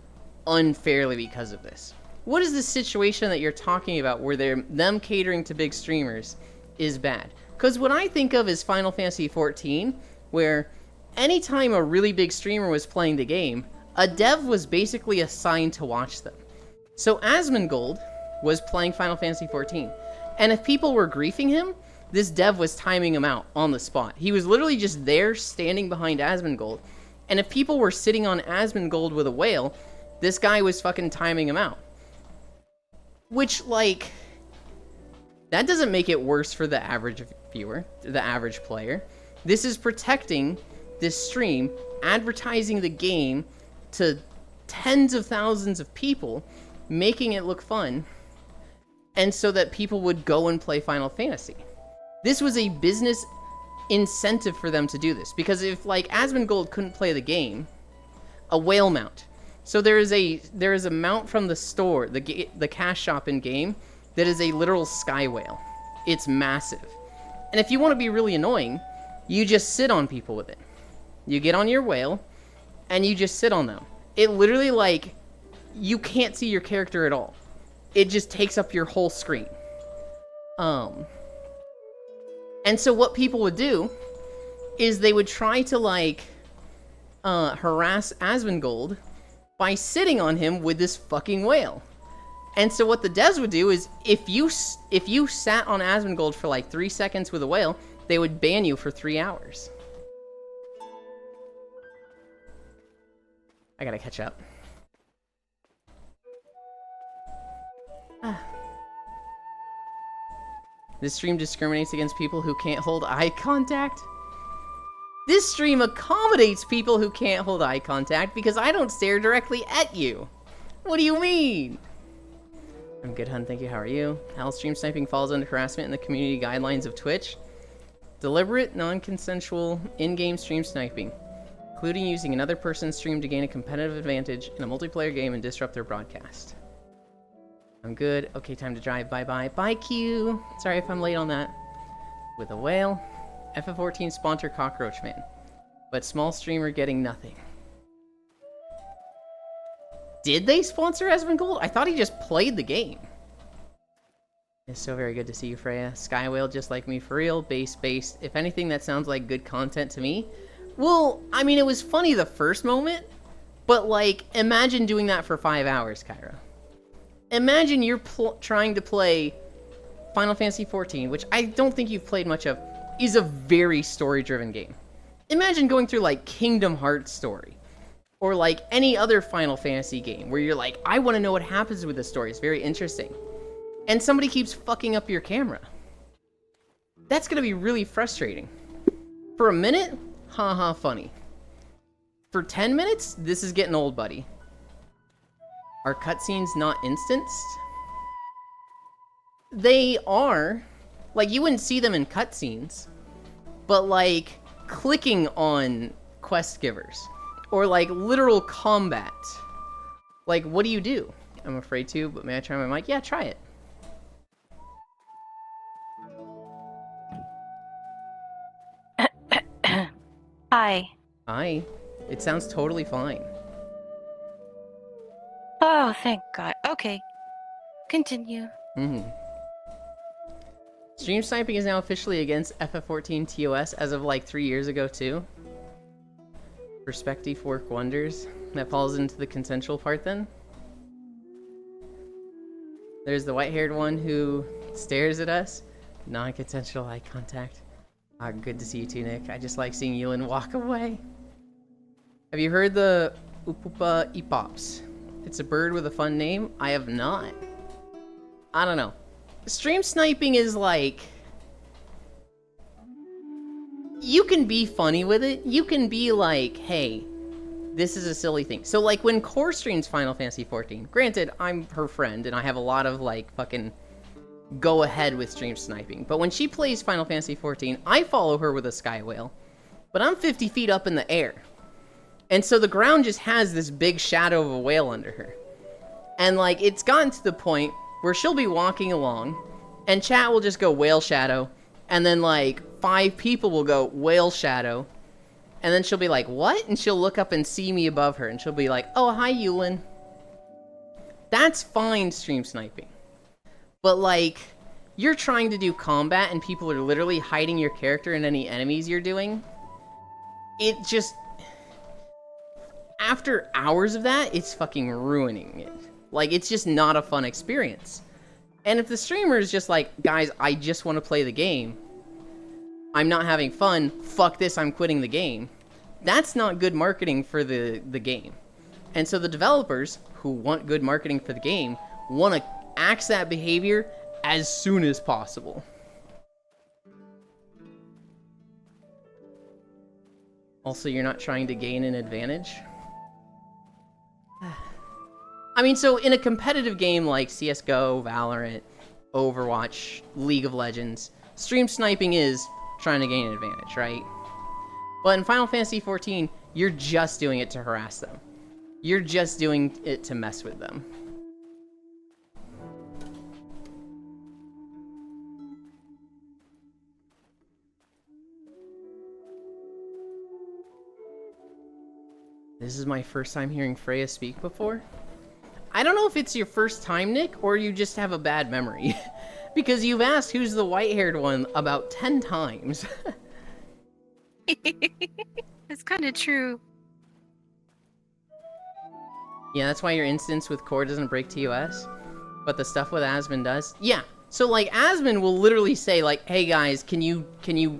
unfairly because of this? What is the situation that you're talking about where them catering to big streamers is bad? Because what I think of is Final Fantasy XIV, where anytime a really big streamer was playing the game, a dev was basically assigned to watch them. So Asmongold was playing Final Fantasy XIV, and if people were griefing him, this dev was timing him out on the spot. He was literally just there, standing behind Asmongold, and if people were sitting on Asmongold with a whale, this guy was fucking timing him out. Which, like, that doesn't make it worse for the average viewer, the average player. This is protecting this stream, advertising the game to tens of thousands of people, making it look fun, and so that people would go and play Final Fantasy. This was a business incentive for them to do this, because if, like, Asmongold couldn't play the game, a whale mount. So there is a mount from the store, the cash shop in game, that is a literal sky whale. It's massive. And if you want to be really annoying, you just sit on people with it. You get on your whale, and you just sit on them. It literally, like, you can't see your character at all. It just takes up your whole screen. And so what people would do is they would try to, like, harass Asmongold by sitting on him with this fucking whale. And so what the devs would do is, if you sat on Asmongold for like 3 seconds with a whale, they would ban you for 3 hours. I gotta catch up. This stream discriminates against people who can't hold eye contact. This stream accommodates people who can't hold eye contact because I don't stare directly at you. What do you mean? I'm good, hun. Thank you. How are you? How stream sniping falls under harassment in the community guidelines of Twitch. Deliberate, non-consensual, in-game stream sniping, including using another person's stream to gain a competitive advantage in a multiplayer game and disrupt their broadcast. I'm good. Okay, time to drive. Bye-bye. Bye, Q. Sorry if I'm late on that. With a whale. FF14 sponsor Cockroach Man, but small streamer getting nothing. Did they sponsor Asmongold? I thought he just played the game. It's so very good to see you, Freya. Sky Whale just like me for real. Base-based. If anything, that sounds like good content to me. Well, I mean, it was funny the first moment, but, like, imagine doing that for 5 hours, Kyra. Imagine you're trying to play Final Fantasy XIV, which I don't think you've played much of, is a very story-driven game. Imagine going through, like, Kingdom Hearts story, or, like, any other Final Fantasy game, where you're like, I want to know what happens with this story, it's very interesting. And somebody keeps fucking up your camera. That's gonna be really frustrating. For a minute, haha, funny. For 10 minutes, this is getting old, buddy. Are cutscenes not instanced? They are. Like, you wouldn't see them in cutscenes, but, like, clicking on quest givers, or, like, literal combat. Like, what do you do? I'm afraid to, but may I try my mic? Yeah, try it. Hi. Hi. It sounds totally fine. Oh, thank God. Okay. Continue. Stream sniping is now officially against FF14 TOS as of like 3 years ago too. Perspective work wonders. That falls into the consensual part then. There's the white-haired one who stares at us. Non-consensual eye contact. Good to see you too, Nick. I just like seeing Yulin walk away. Have you heard the Upupa Epops? It's a bird with a fun name. I have not. I don't know. Stream sniping is like... You can be funny with it. You can be like, hey, this is a silly thing. So, like, when Core streams Final Fantasy XIV, granted, I'm her friend, and I have a lot of, like, fucking go ahead with stream sniping. But when she plays Final Fantasy XIV, I follow her with a Sky Whale. But I'm 50 feet up in the air. And so the ground just has this big shadow of a whale under her. And, like, it's gotten to the point where she'll be walking along, and chat will just go whale shadow, and then, like, 5 people will go whale shadow, and then she'll be like, what? And she'll look up and see me above her, and she'll be like, oh, hi, Yulin. That's fine stream sniping. But, like, you're trying to do combat, and people are literally hiding your character and any enemies you're doing. it just, after hours of that, it's fucking ruining it. Like, it's just not a fun experience. And if the streamer is just like, guys, I just want to play the game, I'm not having fun, fuck this, I'm quitting the game, that's not good marketing for the game. And so the developers who want good marketing for the game want to axe that behavior as soon as possible. Also, you're not trying to gain an advantage? I mean, so in a competitive game like CSGO, Valorant, Overwatch, League of Legends, stream sniping is trying to gain an advantage, right? But in Final Fantasy XIV, you're just doing it to harass them. You're just doing it to mess with them. This is my first time hearing Freya speak before. I don't know if it's your first time, Nick, or you just have a bad memory. Because you've asked who's the white-haired one about 10 times. It's kind of true. Yeah, that's why your instance with Core doesn't break TOS. But the stuff with Asmon does. Yeah, so like Asmon will literally say like, hey guys, can you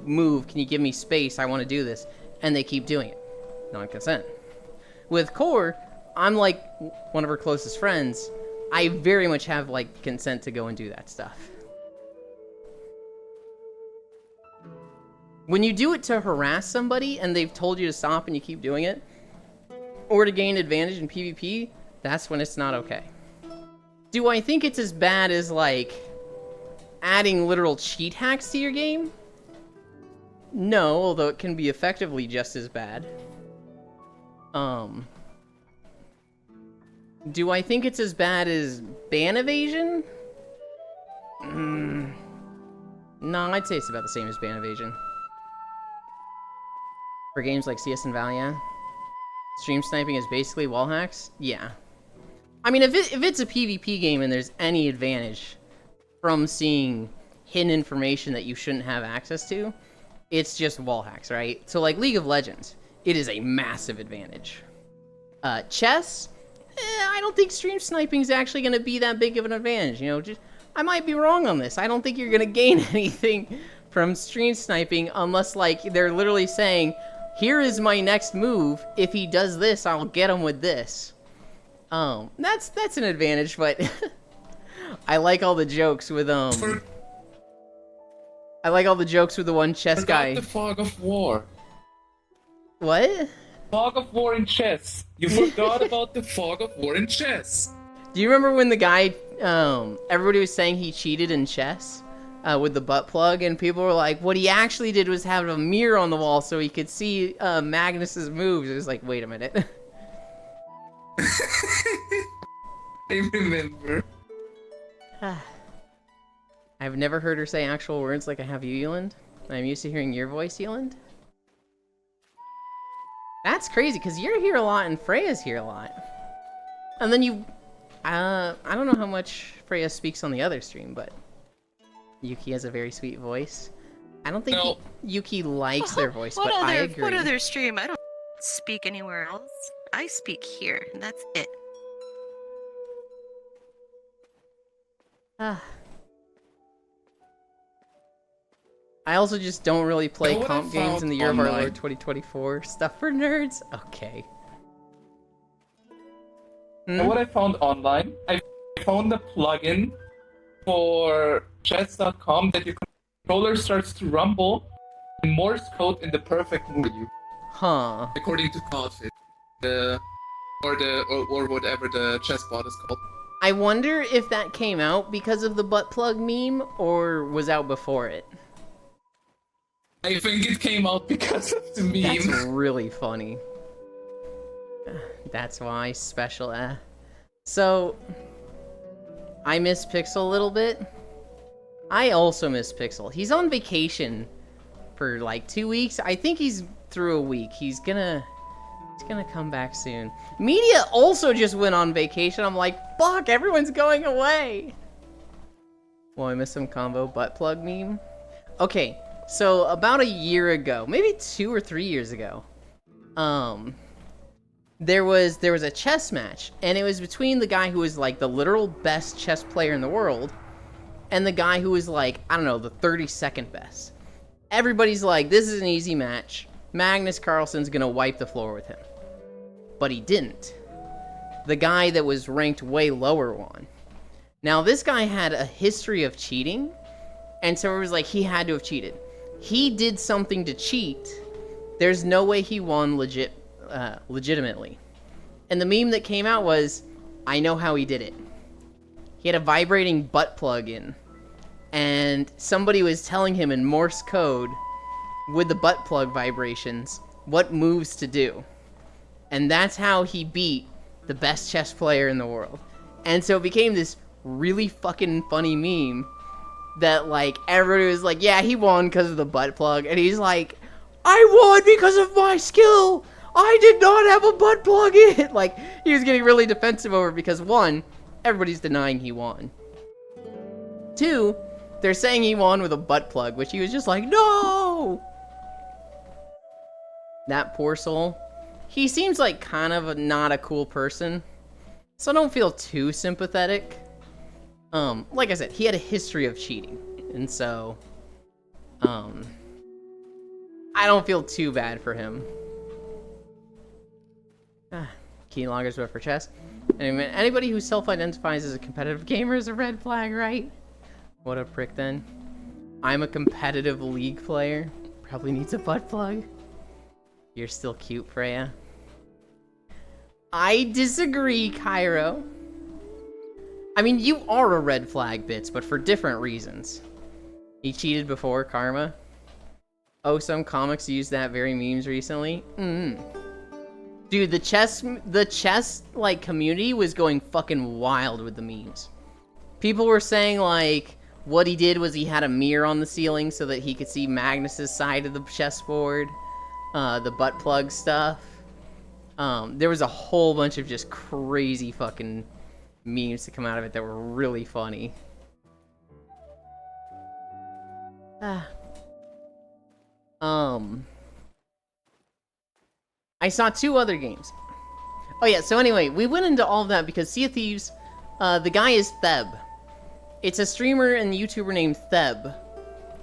move? Can you give me space? I want to do this. And they keep doing it. Non-consent. With Core, I'm like one of her closest friends. I very much have like consent to go and do that stuff. When you do it to harass somebody and they've told you to stop and you keep doing it, or to gain advantage in PvP, that's when it's not okay. Do I think it's as bad as like adding literal cheat hacks to your game? No, although it can be effectively just as bad. Do I think it's as bad as ban evasion? No, I'd say it's about the same as ban evasion. For games like CS and Val, yeah. Stream sniping is basically wall hacks? Yeah. I mean, if it's a PvP game and there's any advantage from seeing hidden information that you shouldn't have access to, it's just wall hacks, right? So like League of Legends, it is a massive advantage. Chess? I don't think stream sniping is actually going to be that big of an advantage. You know, I might be wrong on this. I don't think you're going to gain anything from stream sniping unless, like, they're literally saying, here is my next move. If he does this, I'll get him with this. That's an advantage, but I like all the jokes with, I like all the jokes with the one chess guy. The fog of war. What? Fog of war in chess. You forgot about the fog of war in chess. Do you remember when the guy, everybody was saying he cheated in chess with the butt plug, and people were like, what he actually did was have a mirror on the wall so he could see Magnus's moves. It was like, wait a minute. I remember. I've never heard her say actual words like I have you, Yeland. I'm used to hearing your voice, Yeland. That's crazy, because you're here a lot and Freya's here a lot. And then you... I don't know how much Freya speaks on the other stream, but... Yuki has a very sweet voice. I don't think Yuki likes their voice, but I agree. What other stream? I don't speak anywhere else. I speak here, and that's it. I also just don't really play comp games in the year of our Lord 2024. Stuff for nerds? Okay. What I found online, I found a plugin for chess.com that your controller starts to rumble in Morse code in the perfect mood. Huh. According to CODFIT. Or whatever the chess bot is called. I wonder if that came out because of the butt plug meme, or was out before it. I think it came out because of the meme. That's really funny. That's why special. So, I miss Pixel a little bit. I also miss Pixel. He's on vacation for like 2 weeks. I think he's through a week. He's gonna come back soon. Media also just went on vacation. I'm like, fuck, everyone's going away. Well, I miss some combo butt plug meme. Okay. So, about a year ago, maybe 2 or 3 years ago, there was a chess match, and it was between the guy who was like the literal best chess player in the world and the guy who was like, I don't know, the 32nd best. Everybody's like, this is an easy match. Magnus Carlsen's gonna wipe the floor with him. But he didn't. The guy that was ranked way lower won. Now, this guy had a history of cheating, and so it was like he had to have cheated. He did something to cheat. There's no way he won legitimately. And the meme that came out was, I know how he did it. He had a vibrating butt plug in, and somebody was telling him in Morse code, with the butt plug vibrations, what moves to do. And that's how he beat the best chess player in the world. And so it became this really fucking funny meme that, like, everybody was like, yeah, he won because of the butt plug. And he's like, I won because of my skill. I did not have a butt plug in. Like, he was getting really defensive over it because, one, everybody's denying he won. Two, they're saying he won with a butt plug, which he was just like, no! That poor soul. He seems like kind of not a cool person, so don't feel too sympathetic. Like I said, he had a history of cheating, and so, I don't feel too bad for him. Keyloggers, but for chess. Anyway, anybody who self-identifies as a competitive gamer is a red flag, right? What a prick, then. I'm a competitive League player. Probably needs a butt plug. You're still cute, Freya. I disagree, Cairo. I mean, you are a red flag, Bits, but for different reasons. He cheated before, Karma. Oh, some comics used that very memes recently. Dude, the chess, like, community was going fucking wild with the memes. People were saying, like, what he did was he had a mirror on the ceiling so that he could see Magnus's side of the chessboard. The butt plug stuff. There was a whole bunch of just crazy fucking memes to come out of it that were really funny. I saw two other games. Oh yeah, so anyway, we went into all of that because Sea of Thieves, the guy is Theb. It's a streamer and YouTuber named Theb,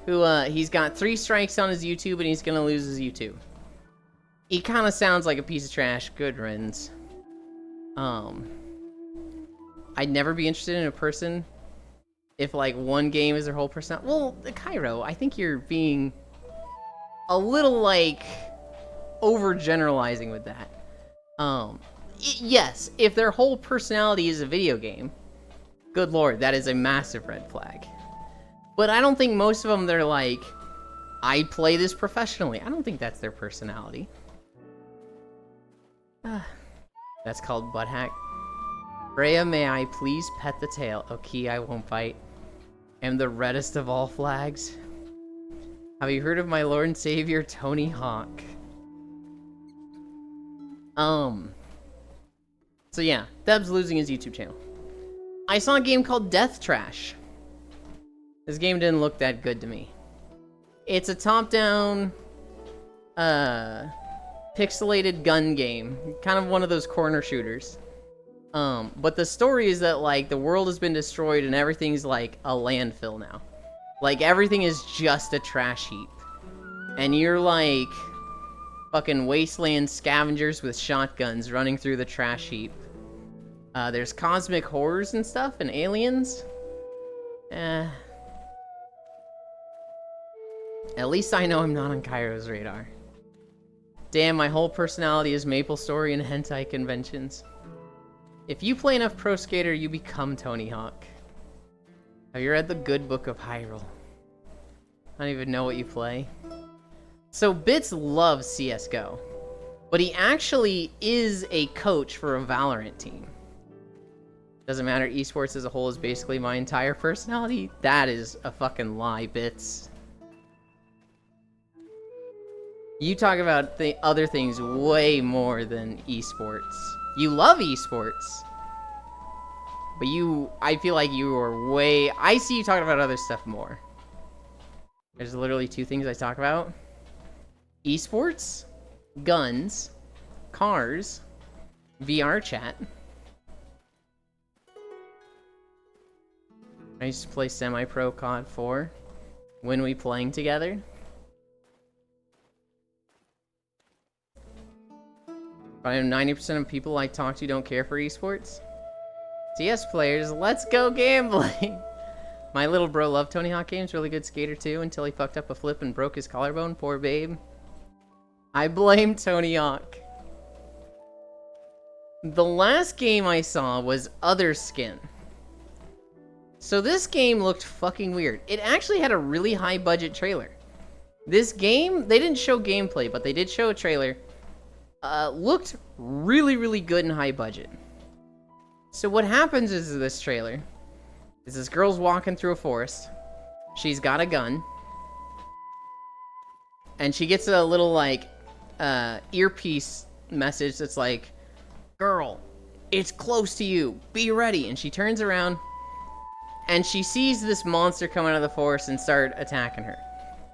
who, he's got 3 strikes on his YouTube and he's gonna lose his YouTube. He kind of sounds like a piece of trash. Good riddance. I'd never be interested in a person if, like, one game is their whole personality. Well, Cairo, I think you're being a little, like, overgeneralizing with that. Yes, if their whole personality is a video game, good lord, that is a massive red flag. But I don't think most of them, they're like, I play this professionally. I don't think that's their personality. That's called butt hack. Freya, may I please pet the tail? Okay, I won't bite. Am the reddest of all flags. Have you heard of my Lord and Savior, Tony Hawk? So yeah, Deb's losing his YouTube channel. I saw a game called Death Trash. This game didn't look that good to me. It's a top-down, pixelated gun game. Kind of one of those corner shooters. But the story is that, like, the world has been destroyed and everything's, like, a landfill now. Like, everything is just a trash heap. And you're, like, fucking wasteland scavengers with shotguns running through the trash heap. There's cosmic horrors and stuff and aliens. At least I know I'm not on Cairo's radar. Damn, my whole personality is MapleStory and hentai conventions. If you play enough Pro Skater, you become Tony Hawk. Have you read the Good Book of Hyrule? I don't even know what you play. So Bits loves CSGO, but he actually is a coach for a Valorant team. Doesn't matter, esports as a whole is basically my entire personality. That is a fucking lie, Bits. You talk about other things way more than esports. You love esports. But I feel like you are way... I see you talking about other stuff more. There's literally 2 things I talk about. Esports, guns, Cars VR chat. I used to play Semi-Pro COD 4 when we playing together. I know 90% of people I talk to don't care for esports. CS players, let's go gambling! My little bro loved Tony Hawk games, really good skater too, until he fucked up a flip and broke his collarbone, poor babe. I blame Tony Hawk. The last game I saw was Other Skin. So this game looked fucking weird. It actually had a really high budget trailer. This game, they didn't show gameplay, but they did show a trailer. Looked really, really good and high budget. So what happens is this trailer is this girl's walking through a forest. She's got a gun. And she gets a little, like, earpiece message that's like, "Girl, it's close to you. Be ready." And she turns around, and she sees this monster come out of the forest and start attacking her.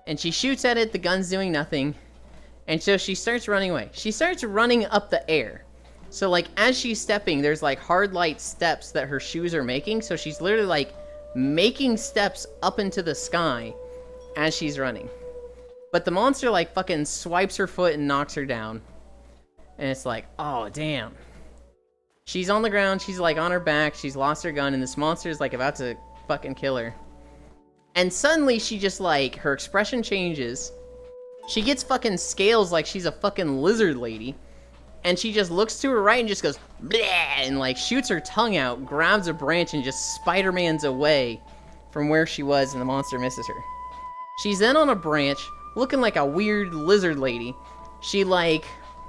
And she shoots at it, the gun's doing nothing. And so she starts running away. She starts running up the air. So, like, as she's stepping, there's, like, hard light steps that her shoes are making. So she's literally, like, making steps up into the sky as she's running. But the monster, like, fucking swipes her foot and knocks her down. And it's like, oh, damn. She's on the ground, she's, like, on her back, she's lost her gun, and this monster is, like, about to fucking kill her. And suddenly, she just, like, her expression changes. She gets fucking scales like she's a fucking lizard lady. And she just looks to her right and just goes, bleh, and, like, shoots her tongue out, grabs a branch, and just Spider-Mans away from where she was, and the monster misses her. She's then on a branch, looking like a weird lizard lady. She, like,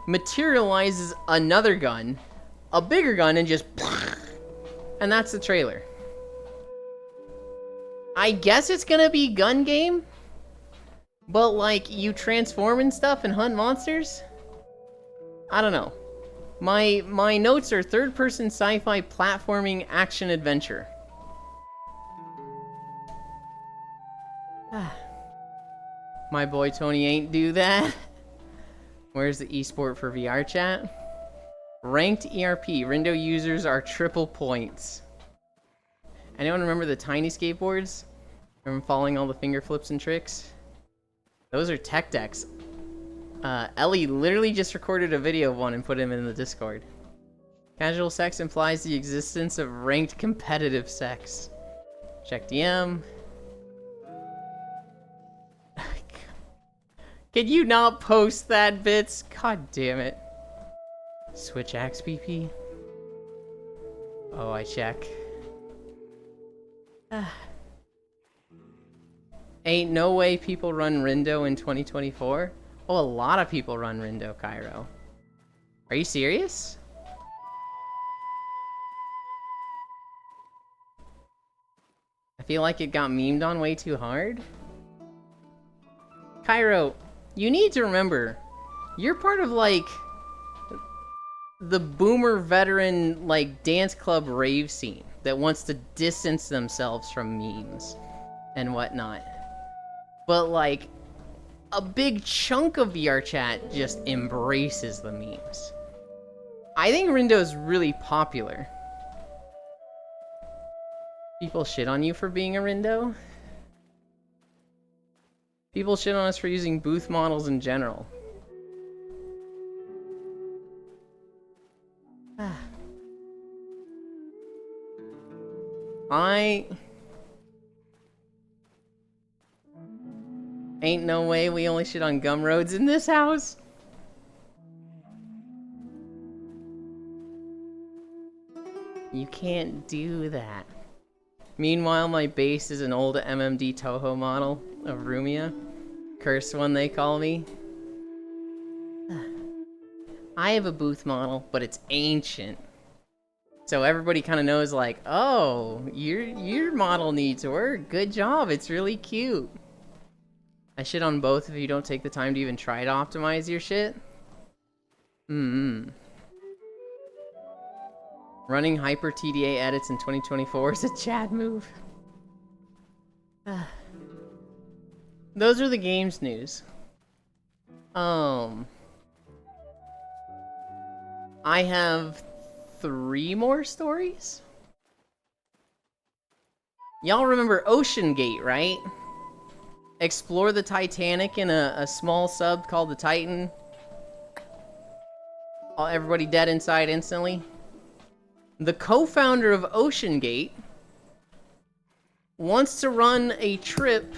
materializes another gun, a bigger gun, and just, and that's the trailer. I guess it's gonna be gun game, but, like, you transform and stuff and hunt monsters? I don't know. My notes are third-person sci-fi platforming action adventure. My boy Tony ain't do that. Where's the esport for VR chat? Ranked ERP. Rindo users are triple points. Anyone remember the tiny skateboards? From falling all the finger flips and tricks? Those are tech decks. Ellie literally just recorded a video of one and put him in the Discord. Casual sex implies the existence of ranked competitive sex. Check DM. Can you not post that, Bits? God damn it. Switch axe BP. Oh, I check. Ain't no way people run Rindo in 2024. Oh, a lot of people run Rindo, Cairo. Are you serious? I feel like it got memed on way too hard. Cairo, you need to remember, you're part of, like, the boomer veteran, like, dance club rave scene that wants to distance themselves from memes and whatnot. But, like, a big chunk of VR chat just embraces the memes. I think Rindo's really popular. People shit on you for being a Rindo? People shit on us for using booth models in general. Ain't no way we only shit on Gumroads in this house. You can't do that. Meanwhile, my base is an old MMD Toho model of Rumia. Cursed one, they call me. I have a booth model, but it's ancient. So everybody kind of knows, like, oh, your model needs work. Good job, it's really cute. I shit on both if you don't take the time to even try to optimize your shit. Running hyper TDA edits in 2024 is a Chad move. Those are the games news. I have 3 more stories. Y'all remember Ocean Gate, right? Explore the Titanic in a small sub called the Titan. Everybody dead inside instantly. The co-founder of Ocean Gate wants to run a trip,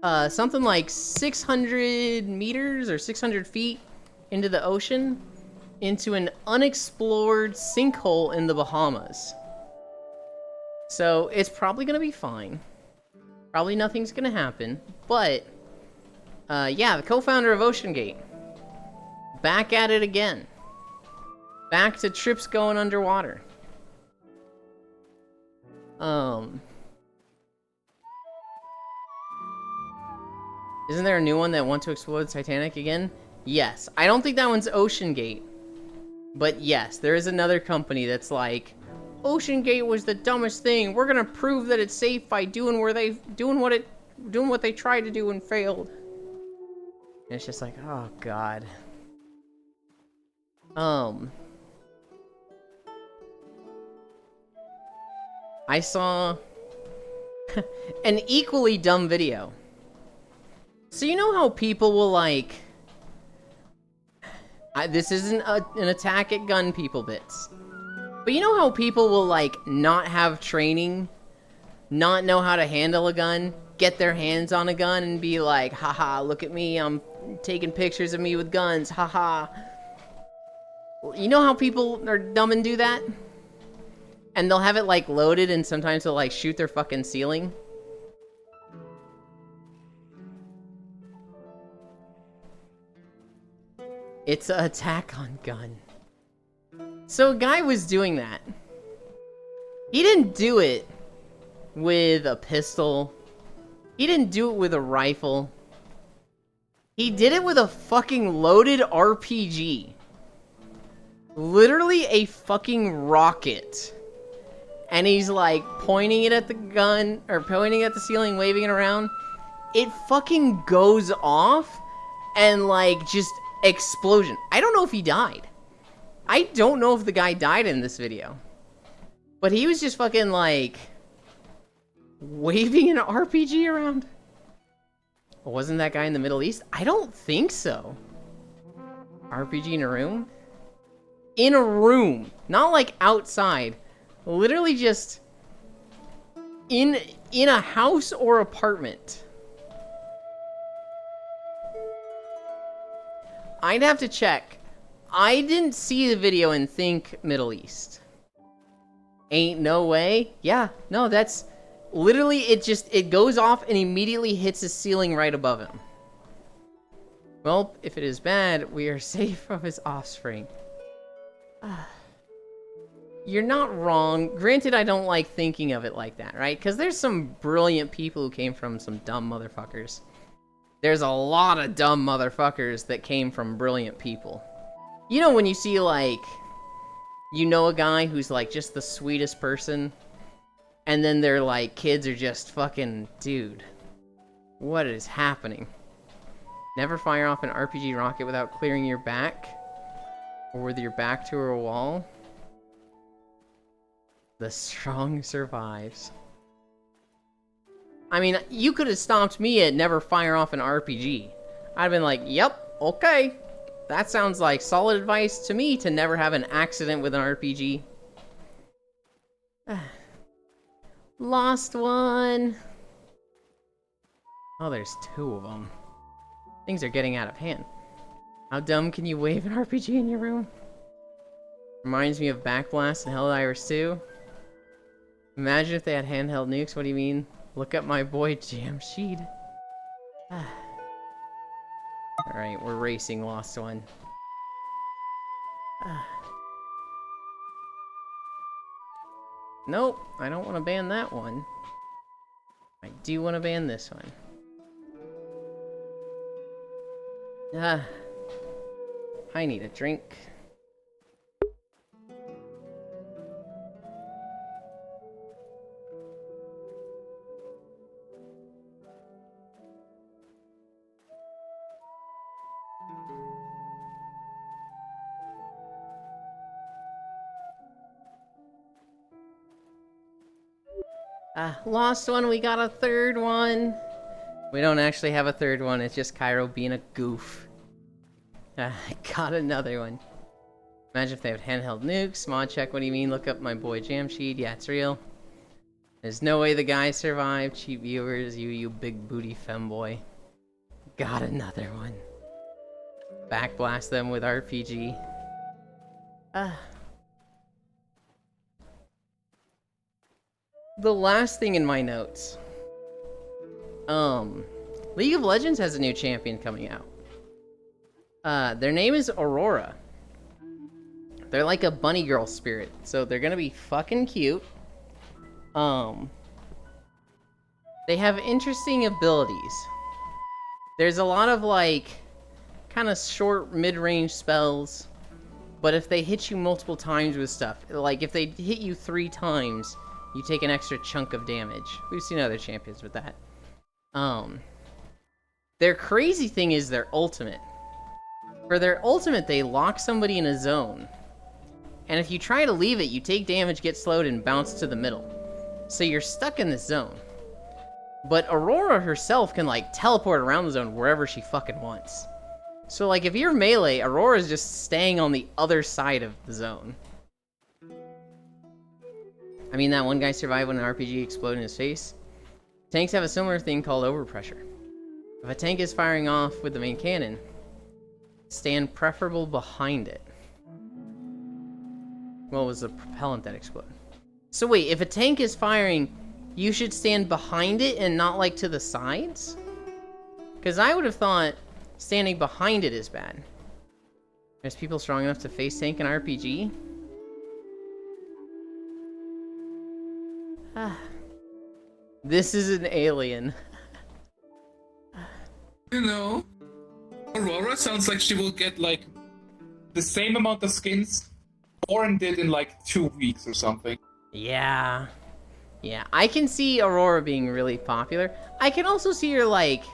something like 600 meters or 600 feet into the ocean, into an unexplored sinkhole in the Bahamas. So it's probably gonna be fine. Probably nothing's gonna happen, but yeah, the co-founder of Ocean Gate, back at it again. Back to trips going underwater. Isn't there a new one that wants to explore the Titanic again? Yes. I don't think that one's Ocean Gate. But yes, there is another company that's like, Ocean Gate was the dumbest thing. We're gonna prove that it's safe by doing what they tried to do and failed. And it's just like, oh god. I saw an equally dumb video. So you know how people will like... this isn't an attack at gun people bits. But you know how people will like not have training, not know how to handle a gun, get their hands on a gun and be like, haha, look at me, I'm taking pictures of me with guns, haha. You know how people are dumb and do that? And they'll have it like loaded and sometimes they'll like shoot their fucking ceiling. It's an attack on gun. So a guy was doing that. He didn't do it with a pistol. He didn't do it with a rifle. He did it with a fucking loaded RPG. Literally a fucking rocket. And he's like pointing it at the gun, or pointing at the ceiling, waving it around. It fucking goes off and like just explosion. I don't know if he died. I don't know if the guy died in this video. But he was just fucking like waving an RPG around. Wasn't that guy in the Middle East? I don't think so. RPG in a room? In a room. Not like outside. Literally just in a house or apartment. I'd have to check. I didn't see the video and think Middle East. Ain't no way. Yeah, no, that's literally it goes off and immediately hits the ceiling right above him. Well, if it is bad, we are safe from his offspring. You're not wrong. Granted, I don't like thinking of it like that, right? Because there's some brilliant people who came from some dumb motherfuckers. There's a lot of dumb motherfuckers that came from brilliant people. You know when you see, like, you know a guy who's, like, just the sweetest person, and then their, like, kids are just fucking, dude, what is happening? Never fire off an RPG rocket without clearing your back, or with your back to a wall. The strong survives. I mean, you could have stopped me at never fire off an RPG. I'd have been like, yep, okay. That sounds like solid advice to me to never have an accident with an RPG. Lost one. Oh, there's 2 of them. Things are getting out of hand. How dumb can you wave an RPG in your room? Reminds me of Backblast and Helldivers 2. Imagine if they had handheld nukes. What do you mean? Look up my boy Jamshed. Alright, we're racing Lost One. Nope, I don't want to ban that one. I do want to ban this one. I need a drink. Lost one, we got a third one. We don't actually have a third one, it's just Cairo being a goof. Got another one. Imagine if they have handheld nukes. Mod check, what do you mean? Look up my boy Jamshed. Yeah, it's real. There's no way the guy survived. Cheap viewers, you big booty femboy. Got another one. Backblast them with RPG. The last thing in my notes. League of Legends has a new champion coming out. Their name is Aurora. They're like a bunny girl spirit, so they're gonna be fucking cute. They have interesting abilities. There's a lot of like kind of short mid-range spells, but if they hit you multiple times with stuff, like if they hit you 3 times, you take an extra chunk of damage. We've seen other champions with that. Their crazy thing is their ultimate. For their ultimate, they lock somebody in a zone. And if you try to leave it, you take damage, get slowed, and bounce to the middle. So you're stuck in this zone. But Aurora herself can, like, teleport around the zone wherever she fucking wants. So, like, if you're melee, Aurora's just staying on the other side of the zone. I mean, that one guy survived when an RPG exploded in his face. Tanks have a similar thing called overpressure. If a tank is firing off with the main cannon, stand preferable behind it. Well, it was the propellant that exploded. So wait, if a tank is firing, you should stand behind it and not, like, to the sides? Because I would have thought standing behind it is bad. There's people strong enough to face tank an RPG? This is an alien. You know, Aurora sounds like she will get, like, the same amount of skins Orin did in, like, 2 weeks or something. Yeah. Yeah, I can see Aurora being really popular. I can also see her, like,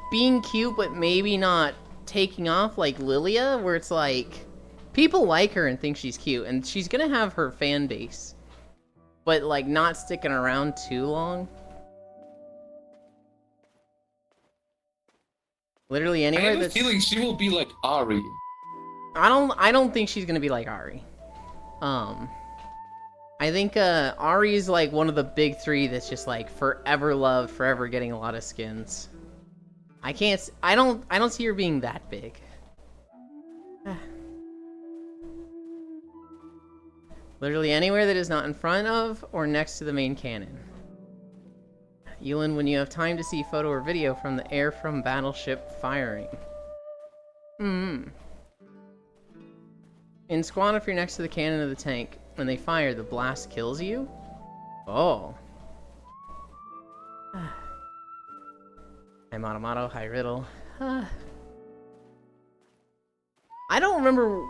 being cute, but maybe not taking off like Lilia, where it's like, people like her and think she's cute, and she's gonna have her fan base, but, like, not sticking around too long. Literally anywhere I have a feeling she will be like Ari. I don't think she's gonna be like Ari. I think Ari is like one of the big 3 that's just like forever loved, forever getting a lot of skins. I don't see her being that big. Literally anywhere that is not in front of or next to the main cannon. Yulin, when you have time to see photo or video from the air from battleship firing. In Squad, if you're next to the cannon of the tank, when they fire, the blast kills you? Oh. Hi Matomato, hi Riddle. I don't remember...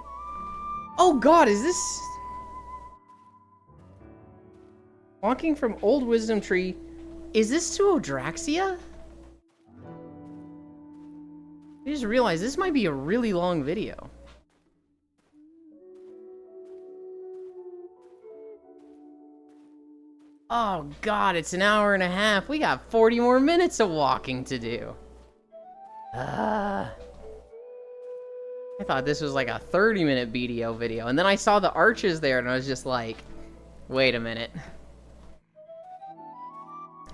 Oh god, is this... Walking from Old Wisdom Tree... Is this to Odraxia? I just realized this might be a really long video. Oh god, it's an hour and a half. We got 40 more minutes of walking to do. I thought this was like a 30-minute BDO video, and then I saw the arches there and I was just like, wait a minute.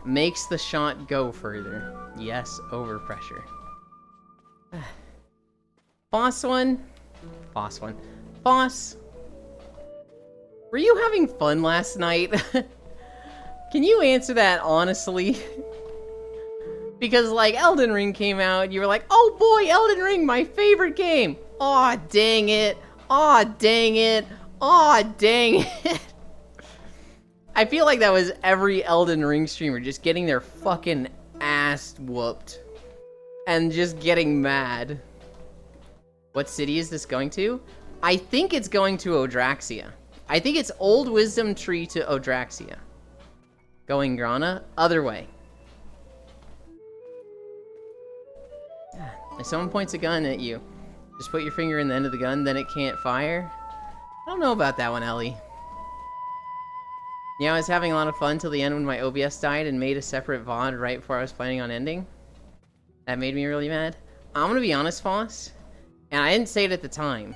Makes the shot go further. Yes, overpressure. Boss one. Boss. Were you having fun last night? Can you answer that honestly? Because, like, Elden Ring came out, you were like, oh boy, Elden Ring, my favorite game! Aw, dang it! Aw, dang it! Aw, dang it! I feel like that was every Elden Ring streamer just getting their fucking ass whooped. And just getting mad. What city is this going to? I think it's going to Odraxia. I think it's Old Wisdom Tree to Odraxia. Going Grana, other way. If someone points a gun at you, just put your finger in the end of the gun, then it can't fire. I don't know about that one, Ellie. Yeah, I was having a lot of fun till the end when my OBS died and made a separate VOD right before I was planning on ending. That made me really mad. I'm gonna be honest, Foss, and I didn't say it at the time.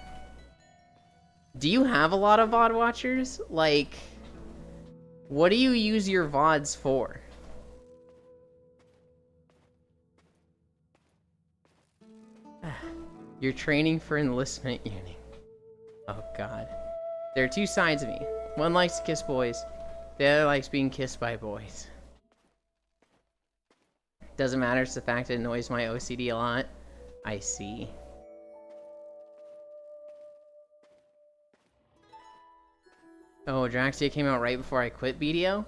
Do you have a lot of VOD watchers? Like, what do you use your VODs for? You're training for enlistment uni. Oh god. There are two sides of me. One likes to kiss boys. The other likes being kissed by boys. Doesn't matter, it's the fact it annoys my OCD a lot. I see. Oh, Draxia came out right before I quit BDO?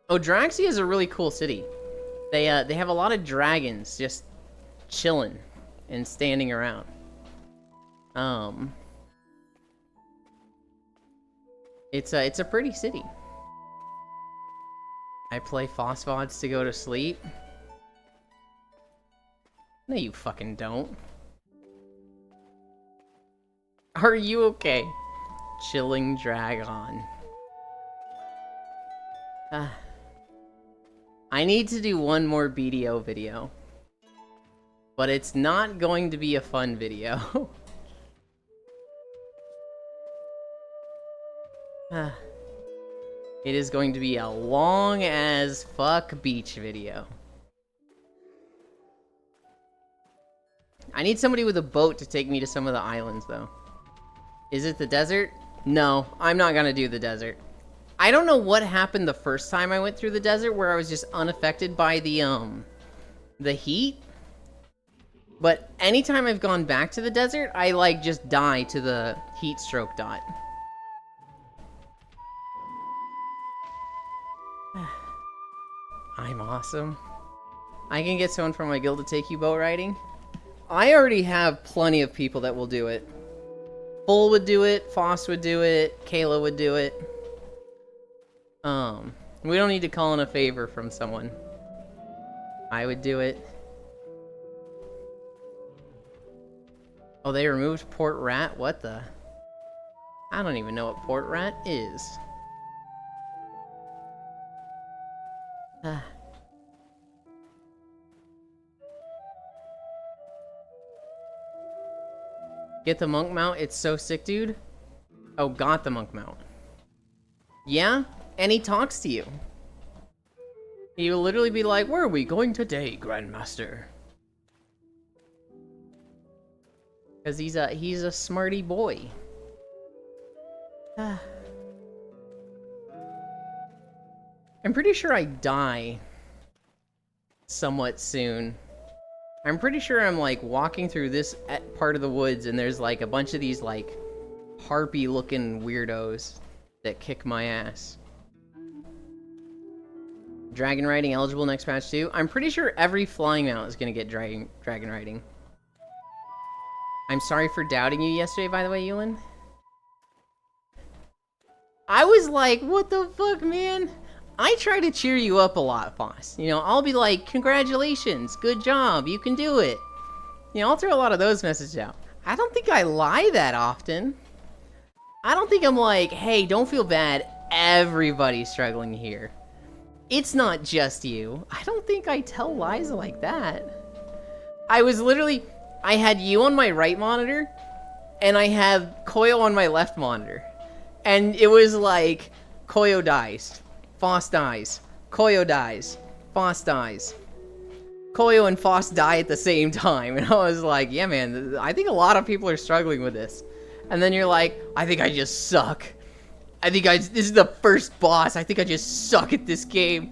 Oh, Draxia is a really cool city. They have a lot of dragons just chilling and standing around. It's a pretty city. I play Phosphods to go to sleep. No, you fucking don't. Are you okay? Chilling Dragon. I need to do one more BDO video. But it's not going to be a fun video. It is going to be a long as fuck beach video. I need somebody with a boat to take me to some of the islands, though. Is it the desert? No, I'm not gonna do the desert. I don't know what happened the first time I went through the desert, where I was just unaffected by the heat. But anytime I've gone back to the desert, I, like, just die to the heat stroke dot. I'm awesome. I can get someone from my guild to take you boat riding. I already have plenty of people that will do it. Bull would do it, Foss would do it, Kayla would do it. We don't need to call in a favor from someone. I would do it. Oh, they removed Port Rat? What the? I don't even know what Port Rat is. Get the monk mount, it's so sick, dude. Oh, got the monk mount. Yeah? And he talks to you. He will literally be like, where are we going today, Grandmaster? Because he's a smarty boy. I'm pretty sure I die somewhat soon. I'm pretty sure I'm, like, walking through this part of the woods and there's, like, a bunch of these, like, harpy-looking weirdos that kick my ass. Dragon riding eligible next patch too? I'm pretty sure every flying mount is gonna get dragon riding. I'm sorry for doubting you yesterday, by the way, Ewan. I was like, what the fuck, man? I try to cheer you up a lot, Foss. You know, I'll be like, congratulations, good job, you can do it. You know, I'll throw a lot of those messages out. I don't think I lie that often. I don't think I'm like, hey, don't feel bad, everybody's struggling here. It's not just you. I don't think I tell lies like that. I was literally, I had you on my right monitor, and I had Koyo on my left monitor. And it was like, Koyo dies. Foss dies. Koyo dies. Foss dies. Koyo and Foss die at the same time. And I was like, yeah, man, I think a lot of people are struggling with this. And then you're like, I think I just suck. This is the first boss. I think I just suck at this game.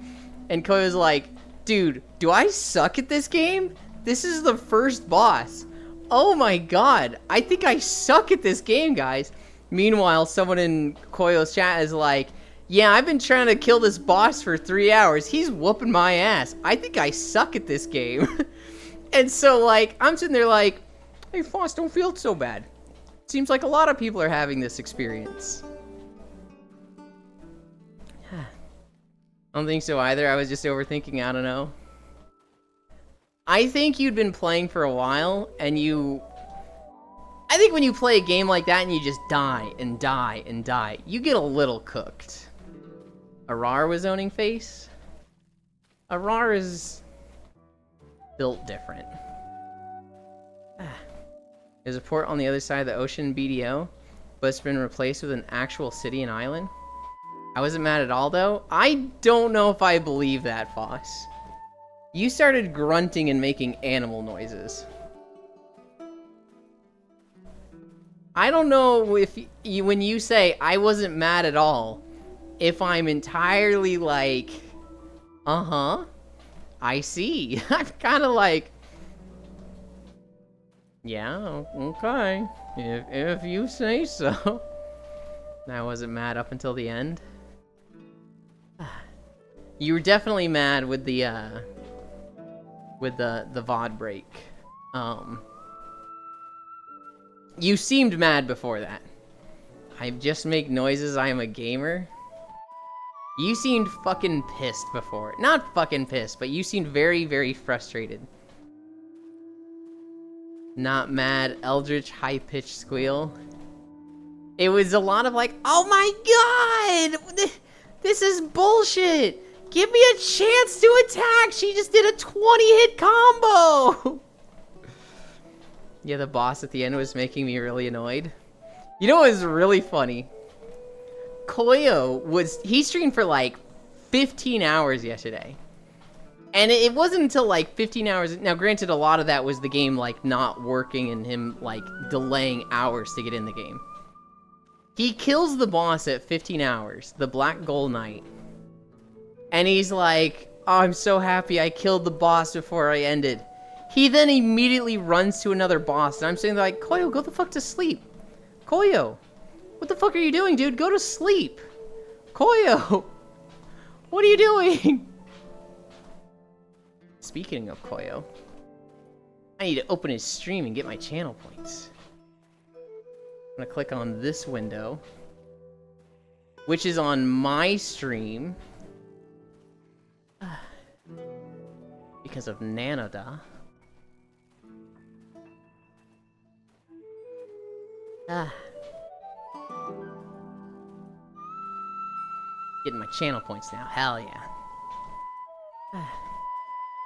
And Koyo's like, dude, do I suck at this game? This is the first boss. Oh my god. I think I suck at this game, guys. Meanwhile, someone in Koyo's chat is like, yeah, I've been trying to kill this boss for 3 hours. He's whooping my ass. I think I suck at this game. And so, like, I'm sitting there like, hey, Foss, don't feel so bad. Seems like a lot of people are having this experience. I don't think so either. I was just overthinking. I don't know. I think you'd been playing for a while, and I I think when you play a game like that and you just die and die and die, you get a little cooked. Arar was owning face? Arar is built different. There's a port on the other side of the ocean, BDO, but it's been replaced with an actual city and island. I wasn't mad at all, though. I don't know if I believe that, Foss. You started grunting and making animal noises. I don't know if you, when you say I wasn't mad at all, if I'm entirely like, uh-huh, I see. I'm kind of like, yeah, okay, if you say so. I wasn't mad up until the end. You were definitely mad with the VOD break. You seemed mad before that. I just make noises, I am a gamer. You seemed fucking pissed before. Not fucking pissed, but you seemed very, very frustrated. Not mad, eldritch high-pitched squeal. It was a lot of like, oh my god! This is bullshit! Give me a chance to attack! She just did a 20-hit combo! Yeah, the boss at the end was making me really annoyed. You know what was really funny? Koyo he streamed for like 15 hours yesterday. And it wasn't until like 15 hours, now granted a lot of that was the game like not working and him like delaying hours to get in the game. He kills the boss at 15 hours, the Black Gold Knight. And he's like, oh, I'm so happy I killed the boss before I ended. He then immediately runs to another boss, and I'm saying like, Koyo, go the fuck to sleep. Koyo, what the fuck are you doing, dude? Go to sleep. Koyo, what are you doing? Speaking of Koyo, I need to open his stream and get my channel points. I'm gonna click on this window, which is on my stream. Because of Nanoda. Getting my channel points now. Hell yeah.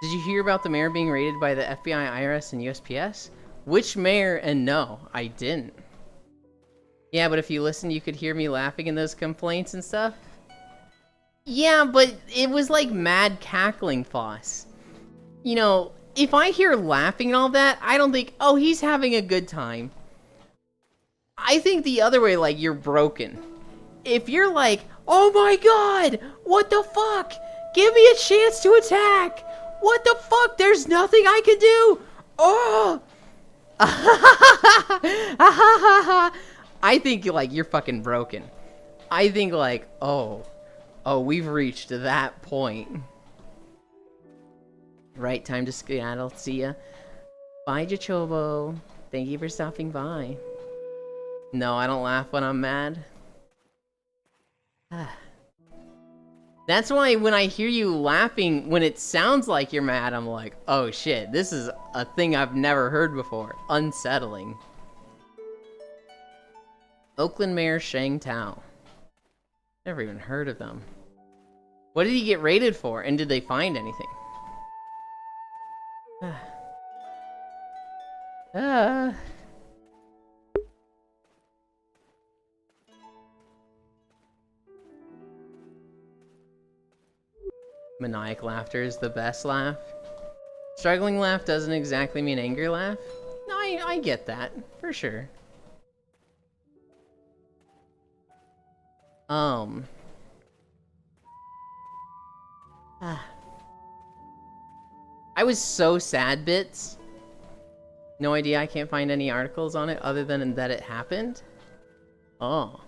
Did you hear about the mayor being raided by the FBI, IRS, and USPS? Which mayor? And no, I didn't. Yeah, but if you listen, you could hear me laughing in those complaints and stuff. Yeah, but it was like mad cackling, Foss. You know, if I hear laughing and all that, I don't think, oh, he's having a good time. I think the other way, like, you're broken. If you're like, oh my god, what the fuck? Give me a chance to attack. What the fuck? There's nothing I can do. Oh. I think, like, you're fucking broken. I think, like, oh, we've reached that point. Right, time to skedaddle. See ya. Bye, Jachobo. Thank you for stopping by. No, I don't laugh when I'm mad. That's why when I hear you laughing, when it sounds like you're mad, I'm like, oh shit, this is a thing I've never heard before. Unsettling. Oakland Mayor Shang Tao. Never even heard of them. What did he get raided for, and did they find anything? Maniac laughter is the best laugh. Struggling laugh doesn't exactly mean anger laugh. No, I get that, for sure. I was so sad, Bits. No idea, I can't find any articles on it other than that it happened. Oh.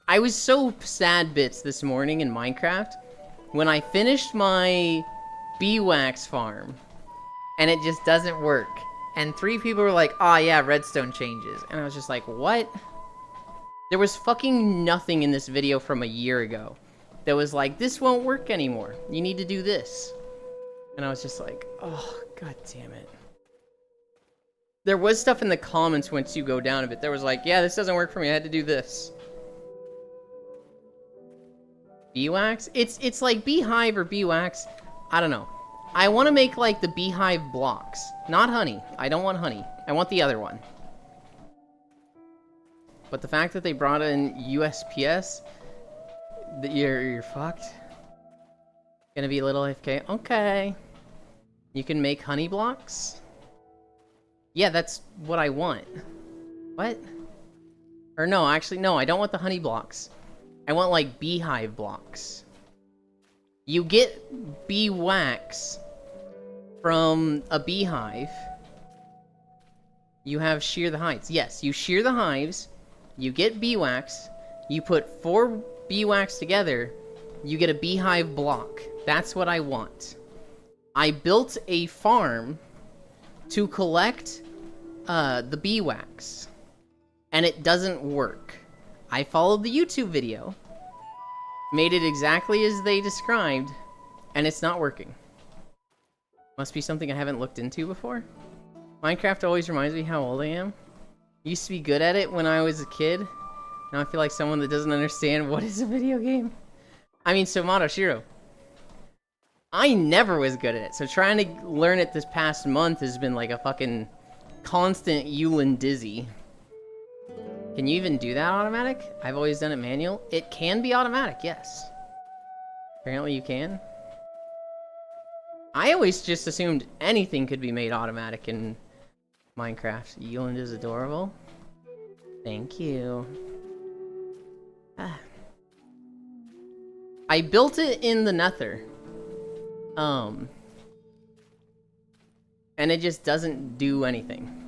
I was so sad, Bits, this morning in Minecraft when I finished my beeswax farm and it just doesn't work. And 3 people were like, oh yeah, redstone changes. And I was just like, what? There was fucking nothing in this video from a year ago that was like, this won't work anymore. You need to do this. And I was just like, oh, god damn it. There was stuff in the comments once you go down a bit. There was like, yeah, this doesn't work for me. I had to do this. Beewax? It's like beehive or beewax. I don't know. I want to make like the beehive blocks. Not honey. I don't want honey. I want the other one. But the fact that they brought in USPS, you're fucked. Gonna be a little AFK. Okay. You can make honey blocks? Yeah, that's what I want. What? Or no, actually, no, I don't want the honey blocks. I want, like, beehive blocks. You get bee wax from a beehive. You have shear the hives. Yes, you shear the hives. You get bee wax. You put 4 bee wax together. You get a beehive block. That's what I want. I built a farm to collect the bee wax. And it doesn't work. I followed the YouTube video, made it exactly as they described, and it's not working. Must be something I haven't looked into before. Minecraft always reminds me how old I am. Used to be good at it when I was a kid. Now I feel like someone that doesn't understand what is a video game. I mean, Somato Shiro. I never was good at it, so trying to learn it this past month has been like a fucking constant Yulin dizzy. Can you even do that automatic? I've always done it manual. It can be automatic, yes. Apparently you can. I always just assumed anything could be made automatic in Minecraft. Yulin is adorable. Thank you. I built it in the Nether. And it just doesn't do anything.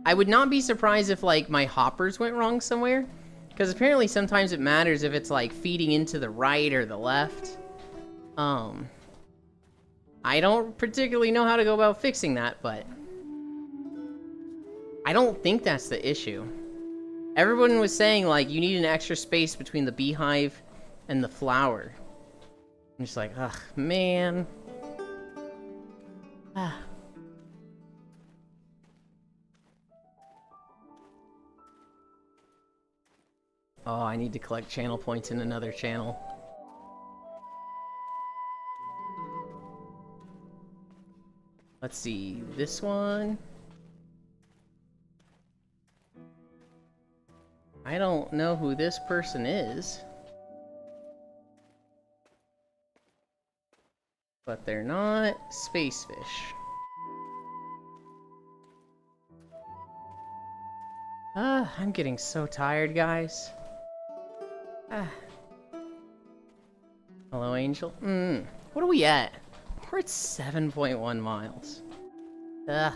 I would not be surprised if, like, my hoppers went wrong somewhere. Because apparently sometimes it matters if it's, like, feeding into the right or the left. I don't particularly know how to go about fixing that, but I don't think that's the issue. Everyone was saying, like, you need an extra space between the beehive and the flower. I'm just like, ugh, man. Oh, I need to collect channel points in another channel. Let's see, this one. I don't know who this person is. But they're not Spacefish. I'm getting so tired, guys. Hello, Angel. What are we at? We're at 7.1 miles. Ugh.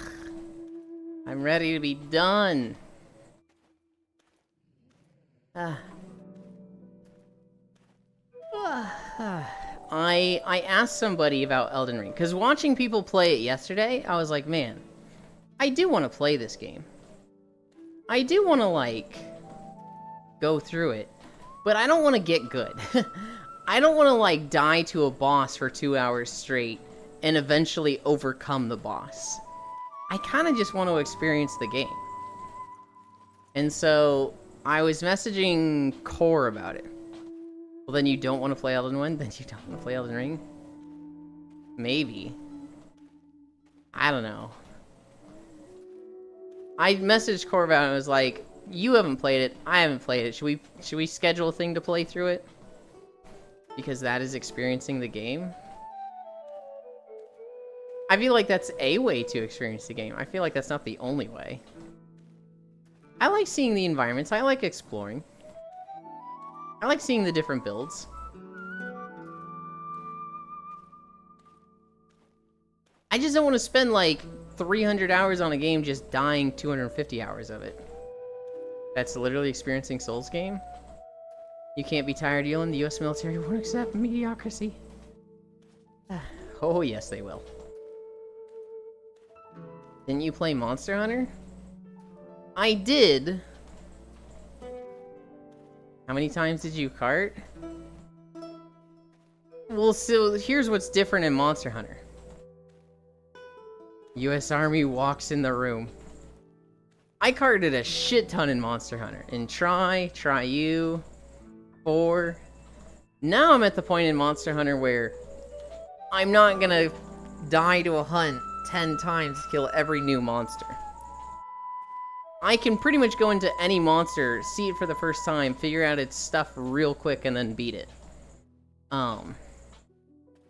I'm ready to be done. I asked somebody about Elden Ring, because watching people play it yesterday, I was like, man, I do want to play this game. I do want to, like, go through it, but I don't want to get good. I don't want to, like, die to a boss for 2 hours straight and eventually overcome the boss. I kind of just want to experience the game. And so, I was messaging Core about it. Well, then you don't want to play Elden Ring? Then you don't want to play Elden Ring? Maybe. I don't know. I messaged Core about it and was like, you haven't played it, I haven't played it. Should we schedule a thing to play through it? Because that is experiencing the game. I feel like that's a way to experience the game. I feel like that's not the only way. I like seeing the environments. I like exploring. I like seeing the different builds. I just don't want to spend like 300 hours on a game just dying 250 hours of it. That's literally experiencing Souls game. You can't be tired, Yulin. The US military won't accept mediocrity. Oh, yes, they will. Didn't you play Monster Hunter? I did. How many times did you cart? Well, so here's what's different in Monster Hunter. US Army walks in the room. I carded a shit ton in Monster Hunter. In Try You, 4. Now I'm at the point in Monster Hunter where I'm not gonna die to a hunt 10 times to kill every new monster. I can pretty much go into any monster, see it for the first time, figure out its stuff real quick, and then beat it.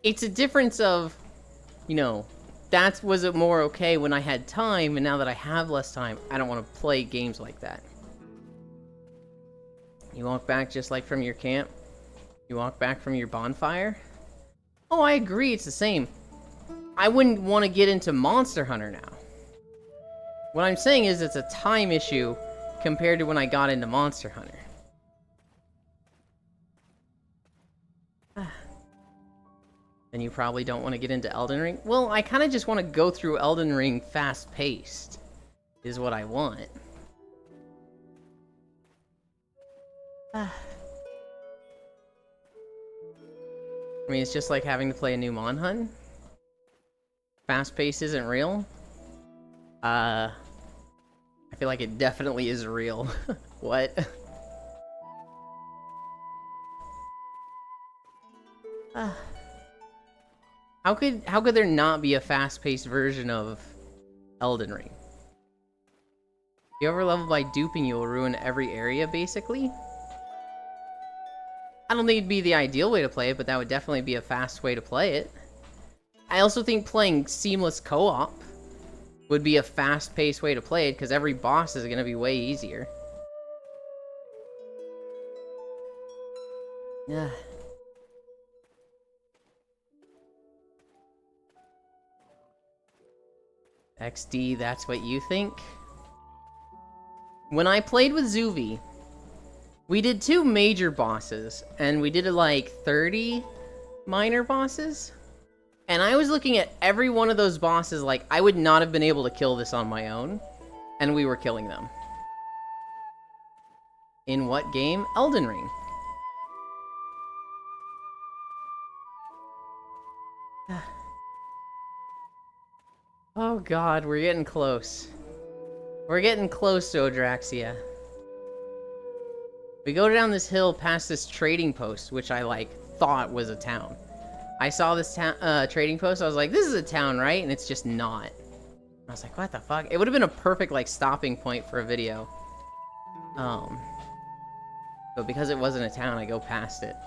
It's a difference of, you know, that was it more okay when I had time, and now that I have less time, I don't want to play games like that. You walk back just like from your camp? You walk back from your bonfire? Oh, I agree, it's the same. I wouldn't want to get into Monster Hunter now. What I'm saying is it's a time issue compared to when I got into Monster Hunter. Then you probably don't want to get into Elden Ring? Well, I kind of just want to go through Elden Ring fast-paced, is what I want. I mean, it's just like having to play a new Mon Hun. Fast-paced isn't real. I feel like it definitely is real. What? How could there not be a fast-paced version of Elden Ring? If you ever level by duping, you will ruin every area, basically. I don't think it'd be the ideal way to play it, but that would definitely be a fast way to play it. I also think playing seamless co-op would be a fast-paced way to play it, because every boss is going to be way easier. Yeah. XD, that's what you think? When I played with Zuvi, we did 2 major bosses, and we did like 30 minor bosses. And I was looking at every one of those bosses like, I would not have been able to kill this on my own. And we were killing them. In what game? Elden Ring. Oh god, we're getting close. We're getting close to Odraxia. We go down this hill past this trading post, which I, like, thought was a town. I saw this trading post, I was like, this is a town, right? And it's just not. I was like, what the fuck? It would have been a perfect, like, stopping point for a video. But because it wasn't a town, I go past it.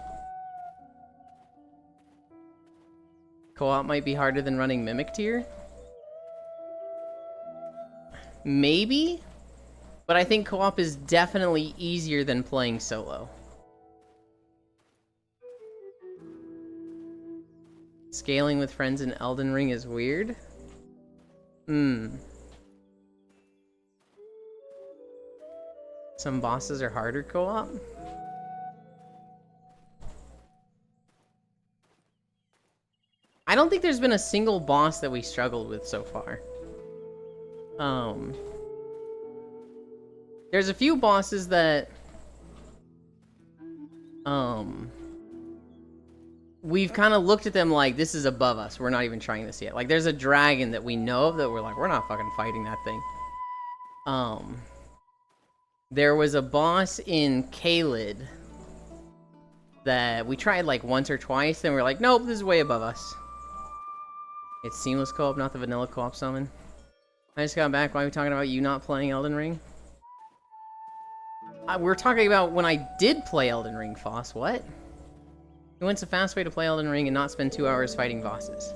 Co-op might be harder than running Mimic Tier. Maybe, but I think co-op is definitely easier than playing solo. Scaling with friends in Elden Ring is weird. Some bosses are harder co-op. I don't think there's been a single boss that we struggled with so far. There's a few bosses that, we've kind of looked at them like, this is above us, we're not even trying this yet. Like, there's a dragon that we know of that we're like, we're not fucking fighting that thing. There was a boss in Caelid that we tried like once or twice, then we're like, nope, this is way above us. It's seamless co-op, not the vanilla co-op summon. I just got back. Why are we talking about you not playing Elden Ring? We're talking about when I did play Elden Ring, Foss. What? What's a fast way to play Elden Ring and not spend 2 hours fighting bosses?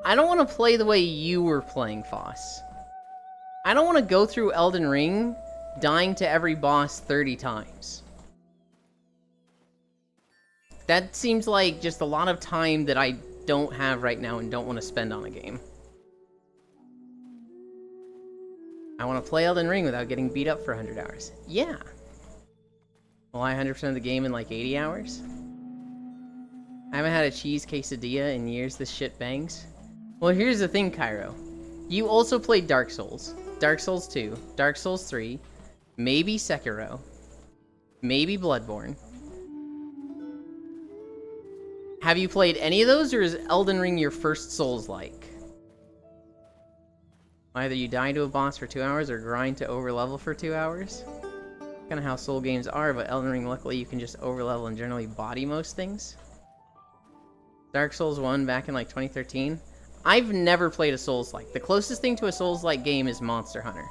I don't want to play the way you were playing, Foss. I don't want to go through Elden Ring dying to every boss 30 times. That seems like just a lot of time that I don't have right now and don't want to spend on a game. I want to play Elden Ring without getting beat up for 100 hours. Yeah. Will I 100% of the game in like 80 hours? I haven't had a cheese quesadilla in years. This shit bangs. Well, here's the thing, Cairo. You also played Dark Souls. Dark Souls 2. Dark Souls 3. Maybe Sekiro. Maybe Bloodborne. Have you played any of those, or is Elden Ring your first Souls-like? Either you die to a boss for 2 hours or grind to overlevel for 2 hours. Kind of how Soul games are, but Elden Ring, luckily, you can just overlevel and generally body most things. Dark Souls 1 back in like 2013. I've never played a Souls-like. The closest thing to a Souls-like game is Monster Hunter.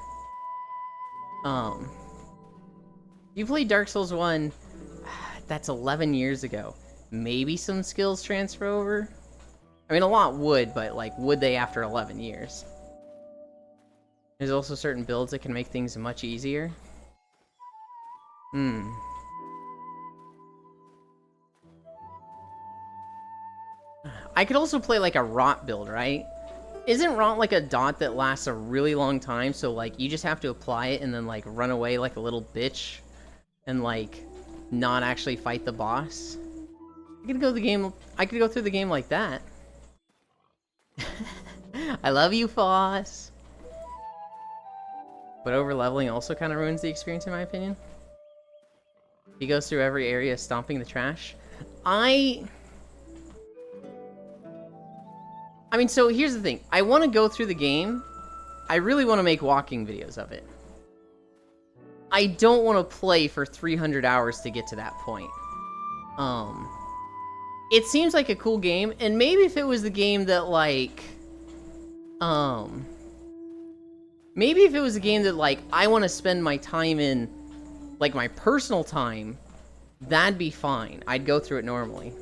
You played Dark Souls 1, that's 11 years ago. Maybe some skills transfer over? I mean, a lot would, but like, would they after 11 years? There's also certain builds that can make things much easier. I could also play like a Rot build, right? Isn't Rot like a dot that lasts a really long time, so like you just have to apply it and then like run away like a little bitch and like not actually fight the boss? I could go through the game like that. I love you, Foss. But overleveling also kind of ruins the experience in my opinion. He goes through every area stomping the trash. I mean, so here's the thing. I want to go through the game. I really want to make walking videos of it. I don't want to play for 300 hours to get to that point. It seems like a cool game, and maybe if it was the game that, like, maybe if it was a game that, like, I want to spend my time in, like, my personal time, that'd be fine. I'd go through it normally.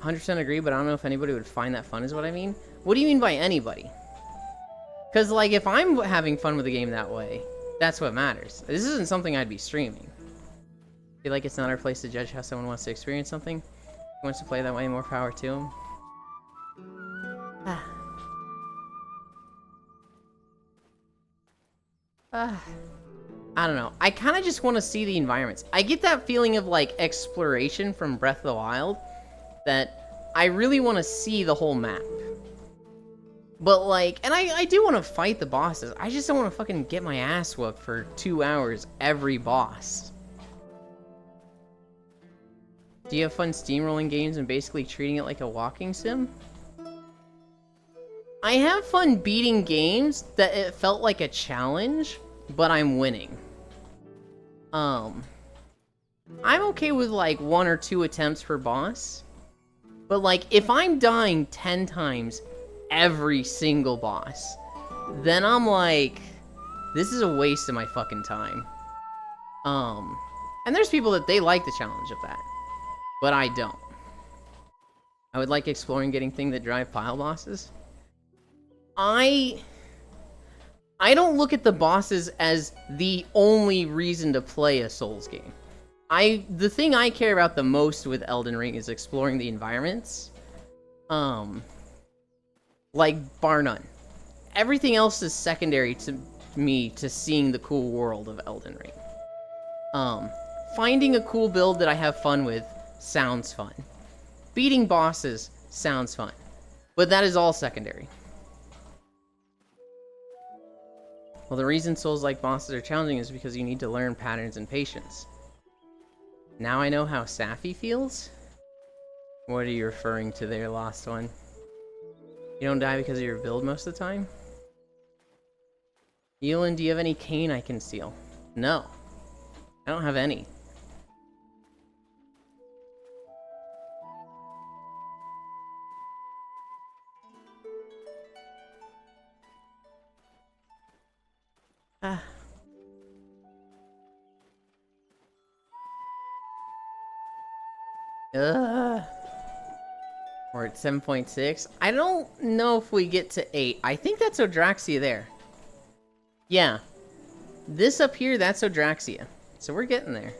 100% agree, but I don't know if anybody would find that fun is what I mean. What do you mean by anybody? Because, like, if I'm having fun with the game that way, that's what matters. This isn't something I'd be streaming. I feel like it's not our place to judge how someone wants to experience something. If he wants to play that way, more power to him. I don't know. I kind of just want to see the environments. I get that feeling of, like, exploration from Breath of the Wild, that I really want to see the whole map. But, like, and I do want to fight the bosses. I just don't want to fucking get my ass whooped for 2 hours every boss. Do you have fun steamrolling games and basically treating it like a walking sim? I have fun beating games that it felt like a challenge, but I'm winning. I'm okay with, like, 1 or 2 attempts per boss. But, like, if I'm dying 10 times every single boss, then I'm like, this is a waste of my fucking time. And there's people that they like the challenge of that, but I don't. I would like exploring getting things that drive pile bosses. I don't look at the bosses as the only reason to play a Souls game. The thing I care about the most with Elden Ring is exploring the environments. Like, bar none. Everything else is secondary to me to seeing the cool world of Elden Ring. Finding a cool build that I have fun with sounds fun. Beating bosses sounds fun. But that is all secondary. Well, the reason Souls-like bosses are challenging is because you need to learn patterns and patience. Now I know how Safi feels? What are you referring to there, Lost One? You don't die because of your build most of the time? Yulin, do you have any cane I can steal? No. I don't have any. We're at 7.6. I don't know if we get to 8. I think that's Odraxia there. Yeah. This up here, that's Odraxia. So we're getting there.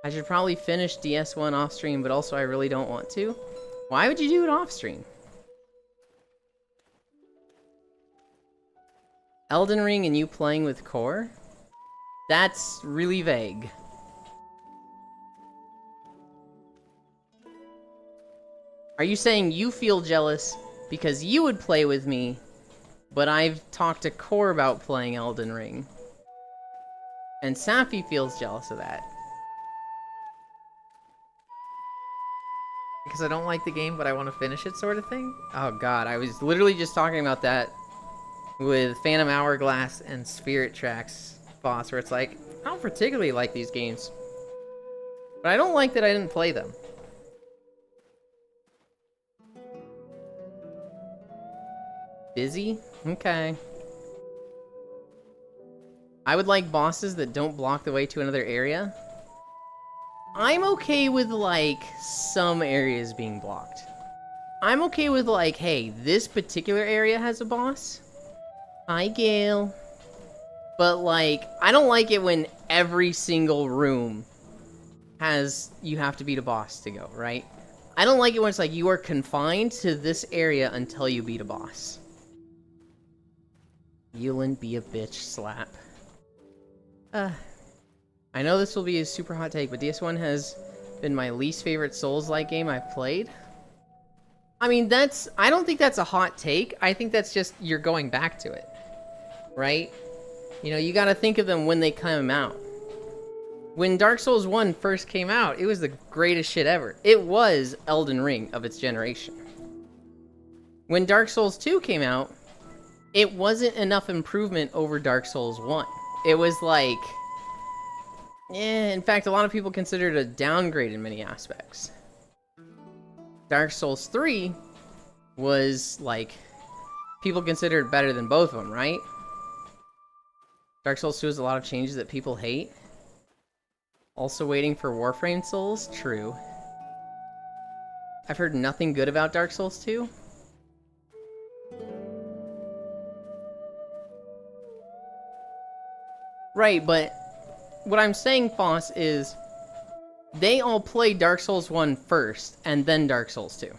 I should probably finish DS1 off stream, but also I really don't want to. Why would you do it off stream? Elden Ring and you playing with Core? That's really vague. Are you saying you feel jealous because you would play with me, but I've talked to Core about playing Elden Ring? And Safi feels jealous of that. because I don't like the game, but I want to finish it, sort of thing. Oh god, I was literally just talking about that with Phantom Hourglass and Spirit Tracks boss, where it's like, I don't particularly like these games, but I don't like that I didn't play them. Busy? Okay. I would like bosses that don't block the way to another area. I'm okay with, like, some areas being blocked. I'm okay with, like, hey, this particular area has a boss. Hi, Gale. But, like, I don't like it when every single room you have to beat a boss to go, right? I don't like it when it's like, you are confined to this area until you beat a boss. Yulin be a bitch slap. I know this will be a super hot take, but DS1 has been my least favorite Souls-like game I've played. I mean, I don't think that's a hot take. I think that's just, you're going back to it. Right? You know, you gotta think of them when they come out. When Dark Souls 1 first came out, it was the greatest shit ever. It was Elden Ring of its generation. When Dark Souls 2 came out, it wasn't enough improvement over Dark Souls 1. It was like... in fact, a lot of people consider it a downgrade in many aspects. Dark Souls 3 was, like... people consider it better than both of them, right? Dark Souls 2 has a lot of changes that people hate. Also waiting for Warframe Souls? True. I've heard nothing good about Dark Souls 2. Right, but what I'm saying, Foss, is they all played Dark Souls 1 first, and then Dark Souls 2.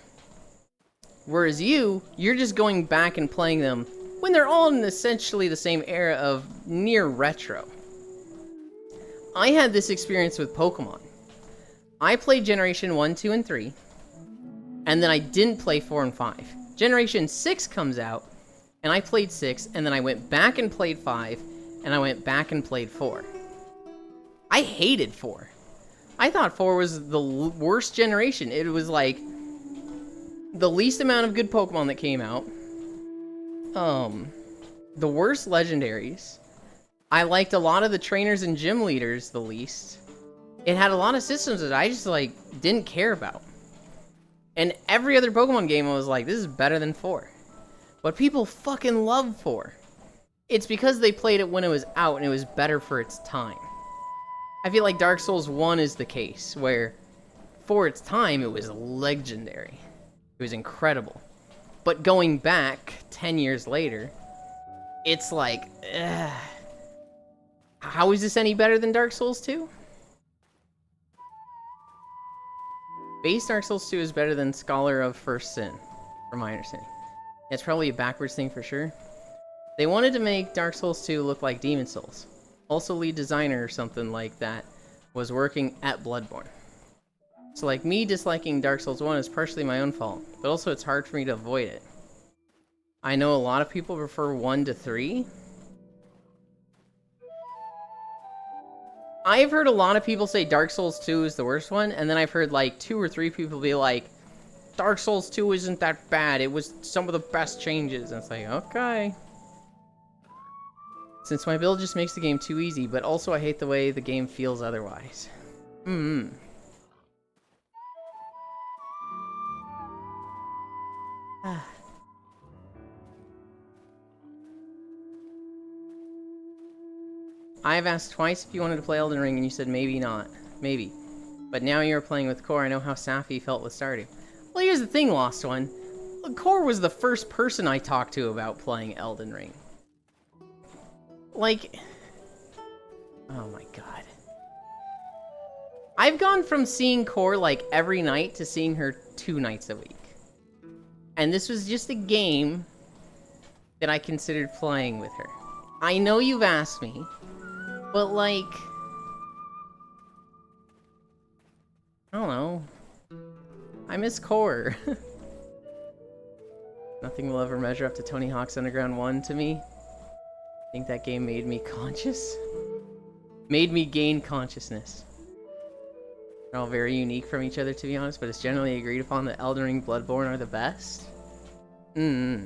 Whereas you're just going back and playing them when they're all in essentially the same era of near retro. I had this experience with Pokemon. I played Generation 1, 2, and 3, and then I didn't play 4 and 5. Generation 6 comes out, and I played 6, and then I went back and played 5, and I went back and played 4. I hated 4. I thought 4 was the worst generation. It was like the least amount of good Pokemon that came out. The worst legendaries. I liked a lot of the trainers and gym leaders the least. It had a lot of systems that I just, like, didn't care about. And every other Pokemon game I was like, this is better than 4. But people fucking love 4. It's because they played it when it was out and it was better for its time. I feel like Dark Souls 1 is the case, where for its time it was legendary. It was incredible. But going back 10 years later, it's like, ugh. How is this any better than Dark Souls 2? Base Dark Souls 2 is better than Scholar of First Sin, from my understanding. It's probably a backwards thing for sure. They wanted to make Dark Souls 2 look like Demon Souls. Also, lead designer or something like that was working at Bloodborne. So, like, me disliking Dark Souls 1 is partially my own fault, but also it's hard for me to avoid it. I know a lot of people prefer 1 to 3. I've heard a lot of people say Dark Souls 2 is the worst one, and then I've heard, like, 2 or 3 people be like, Dark Souls 2 isn't that bad, it was some of the best changes. And it's like, okay. Since my build just makes the game too easy, but also I hate the way the game feels otherwise. I've asked twice if you wanted to play Elden Ring, and you said maybe not. Maybe. But now you're playing with Core, I know how Safi felt with starting. Well, here's the thing, Lost One. Core was the first person I talked to about playing Elden Ring. Like... oh my god. I've gone from seeing Core, like, every night to seeing her 2 nights a week. And this was just a game that I considered playing with her. I know you've asked me, but, like... I don't know. I miss Core. Nothing will ever measure up to Tony Hawk's Underground 1 to me. I think that game made me conscious. Made me gain consciousness. They're all very unique from each other, to be honest, but it's generally agreed upon that Elden Ring, Bloodborne are the best. I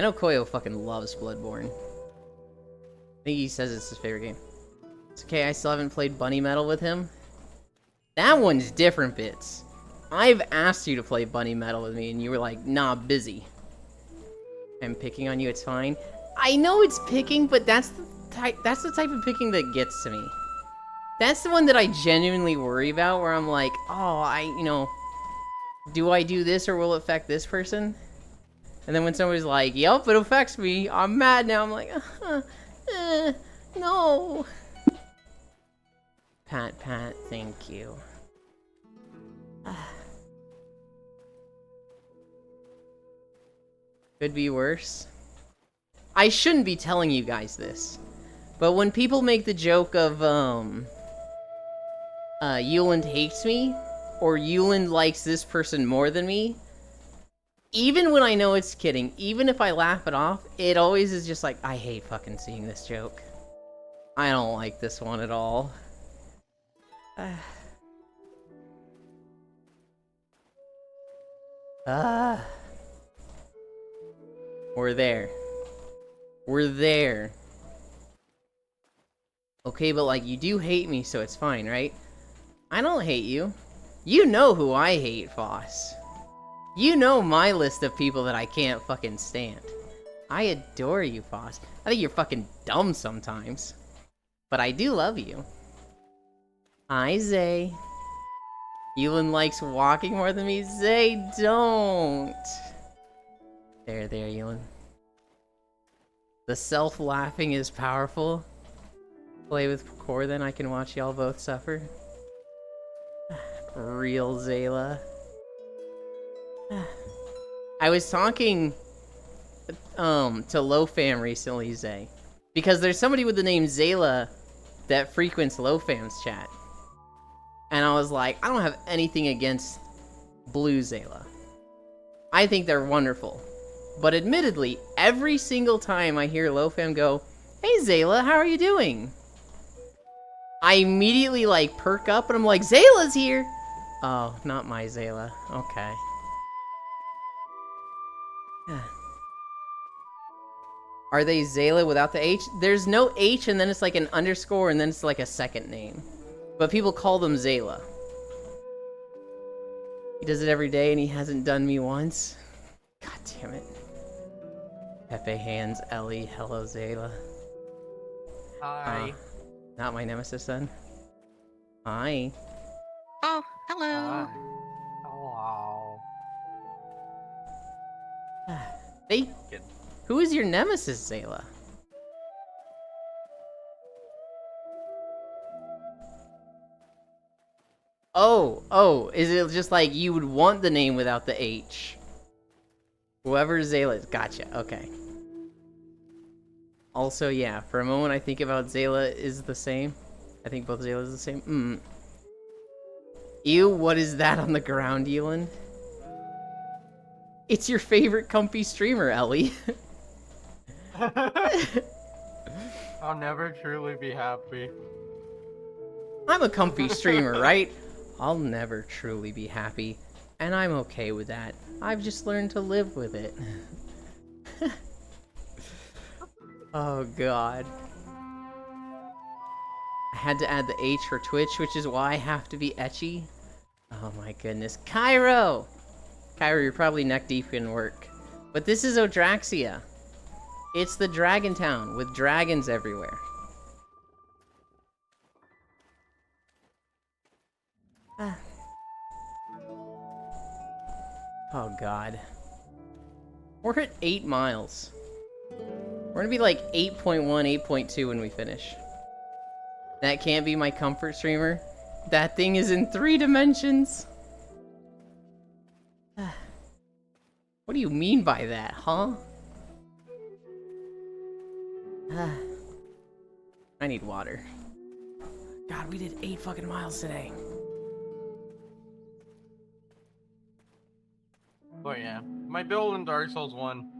know Koyo fucking loves Bloodborne. I think he says it's his favorite game. It's okay, I still haven't played Bunny Metal with him. That one's different, Bits. I've asked you to play Bunny Metal with me, and you were like, nah, busy. I'm picking on you, it's fine. I know it's picking, but that's the type of picking that gets to me. That's the one that I genuinely worry about, where I'm like, oh, do I do this or will it affect this person? And then when somebody's like, yep, it affects me, I'm mad now, I'm like, no. Pat, thank you. Could be worse. I shouldn't be telling you guys this, but when people make the joke of, Yuland hates me, or Yuland likes this person more than me, even when I know it's kidding, even if I laugh it off, it always is just like, I hate fucking seeing this joke. I don't like this one at all. We're there. We're there. Okay, but like, you do hate me, so it's fine, right? I don't hate you. You know who I hate, Foss. You know my list of people that I can't fucking stand. I adore you, Foss. I think you're fucking dumb sometimes. But I do love you. Hi, Zay. Yulin likes walking more than me. Zay, don't. There, Yulin. The self-laughing is powerful. Play with Core, then I can watch y'all both suffer. Real Zayla. I was talking to LoFam recently, Zay, because there's somebody with the name Zayla that frequents LoFam's chat. And I was like, I don't have anything against Blue Zayla. I think they're wonderful. But admittedly, every single time I hear LoFam go, hey Zayla, how are you doing? I immediately like perk up and I'm like, Zayla's here! Oh, not my Zayla. Okay. Are they Zayla without the H? There's no H and then it's like an underscore and then it's like a second name. But people call them Zayla. He does it every day and he hasn't done me once. God damn it. Pepe Hands, Ellie, hello Zayla. Hi. Not my nemesis then. Hi. Oh, hello. Hi. Hello. Hey, who is your nemesis, Zayla? Oh, is it just like you would want the name without the H? Whoever Zayla is, gotcha, okay. Also, yeah, for a moment I think about Zayla is the same. I think both Zaylas are the same. Ew, what is that on the ground, Elin? It's your favorite comfy streamer, Ellie. I'll never truly be happy. I'm a comfy streamer, right? I'll never truly be happy, and I'm okay with that. I've just learned to live with it. Oh god. I had to add the H for Twitch, which is why I have to be ecchi. Oh my goodness. Cairo! Cairo, you're probably neck deep in work. But this is Odraxia. It's the Dragon Town with dragons everywhere. Oh god. We're at 8 miles. We're gonna be like 8.1, 8.2 when we finish. That can't be my comfort streamer. That thing is in 3 dimensions. What do you mean by that, huh? I need water. God, we did 8 fucking miles today. But yeah, my build in Dark Souls 1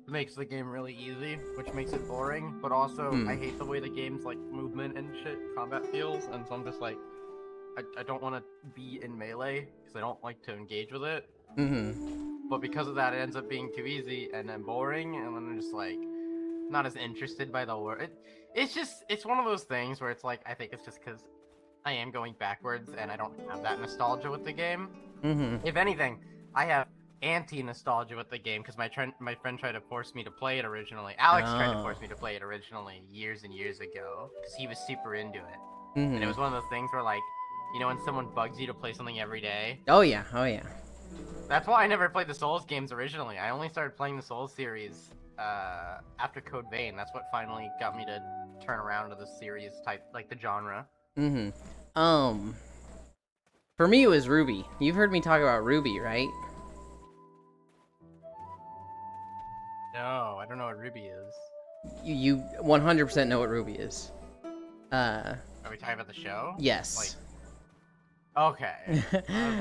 makes the game really easy, which makes it boring. But also, I hate the way the game's like movement and shit, combat feels, and so I'm just like, I don't want to be in melee because I don't like to engage with it. But because of that, it ends up being too easy and then boring, and then I'm just like, not as interested by the world. It's one of those things where it's like, I think it's just because I am going backwards and I don't have that nostalgia with the game. If anything, I have anti-nostalgia with the game because my friend tried to force me to play it originally. Alex tried to force me to play it originally years and years ago because he was super into it. And it was one of those things where, like, you know, when someone bugs you to play something every day. Oh yeah, oh yeah. That's why I never played the Souls games originally. I only started playing the Souls series after Code Vein. That's what finally got me to turn around to the series type, like the genre. For me it was Ruby. You've heard me talk about Ruby, right? No, I don't know what Ruby is. You 100% know what Ruby is. Are we talking about the show? Yes. Okay.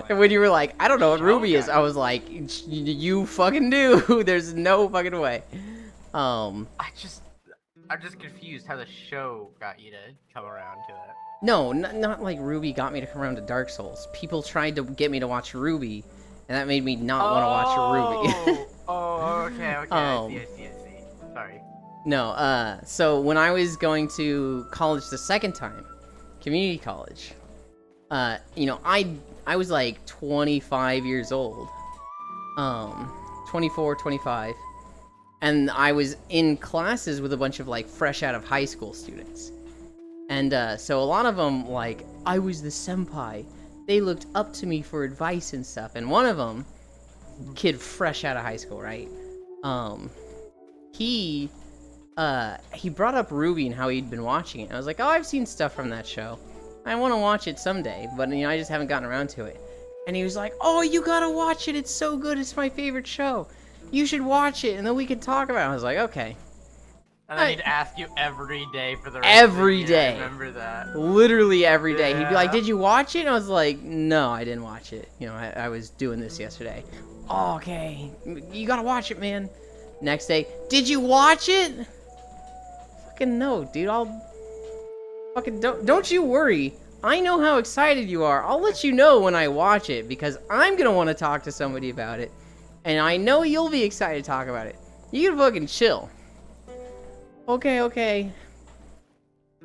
And when you were like, I don't know what Ruby is, Okay. I was like, you fucking do. There's no fucking way. I'm just confused how the show got you to come around to it. No, not like Ruby got me to come around to Dark Souls. People tried to get me to watch Ruby, and that made me not want to watch Ruby. Okay. I see. Sorry. No, so when I was going to college the second time, community college, you know, I was like 25 years old. 24, 25. And I was in classes with a bunch of, like, fresh out of high school students. And, so a lot of them, like, I was the senpai. They looked up to me for advice and stuff. And one of them, kid fresh out of high school, right? He brought up Ruby and how he'd been watching it. I was like, oh, I've seen stuff from that show. I want to watch it someday, but, you know, I just haven't gotten around to it. And he was like, oh, you gotta watch it. It's so good. It's my favorite show. You should watch it, and then we can talk about it. I was like, okay. And then he'd ask you every day for the rest Every of the year. day. I remember that. Literally every day. He'd be like, Yeah. did you watch it? And I was like, no, I didn't watch it. You know, I was doing this yesterday. Oh, okay. You gotta watch it, man. Next day, did you watch it? Fucking no, dude. Fucking don't you worry. I know how excited you are. I'll let you know when I watch it because I'm gonna want to talk to somebody about it. And I know you'll be excited to talk about it. You can fucking chill. Okay.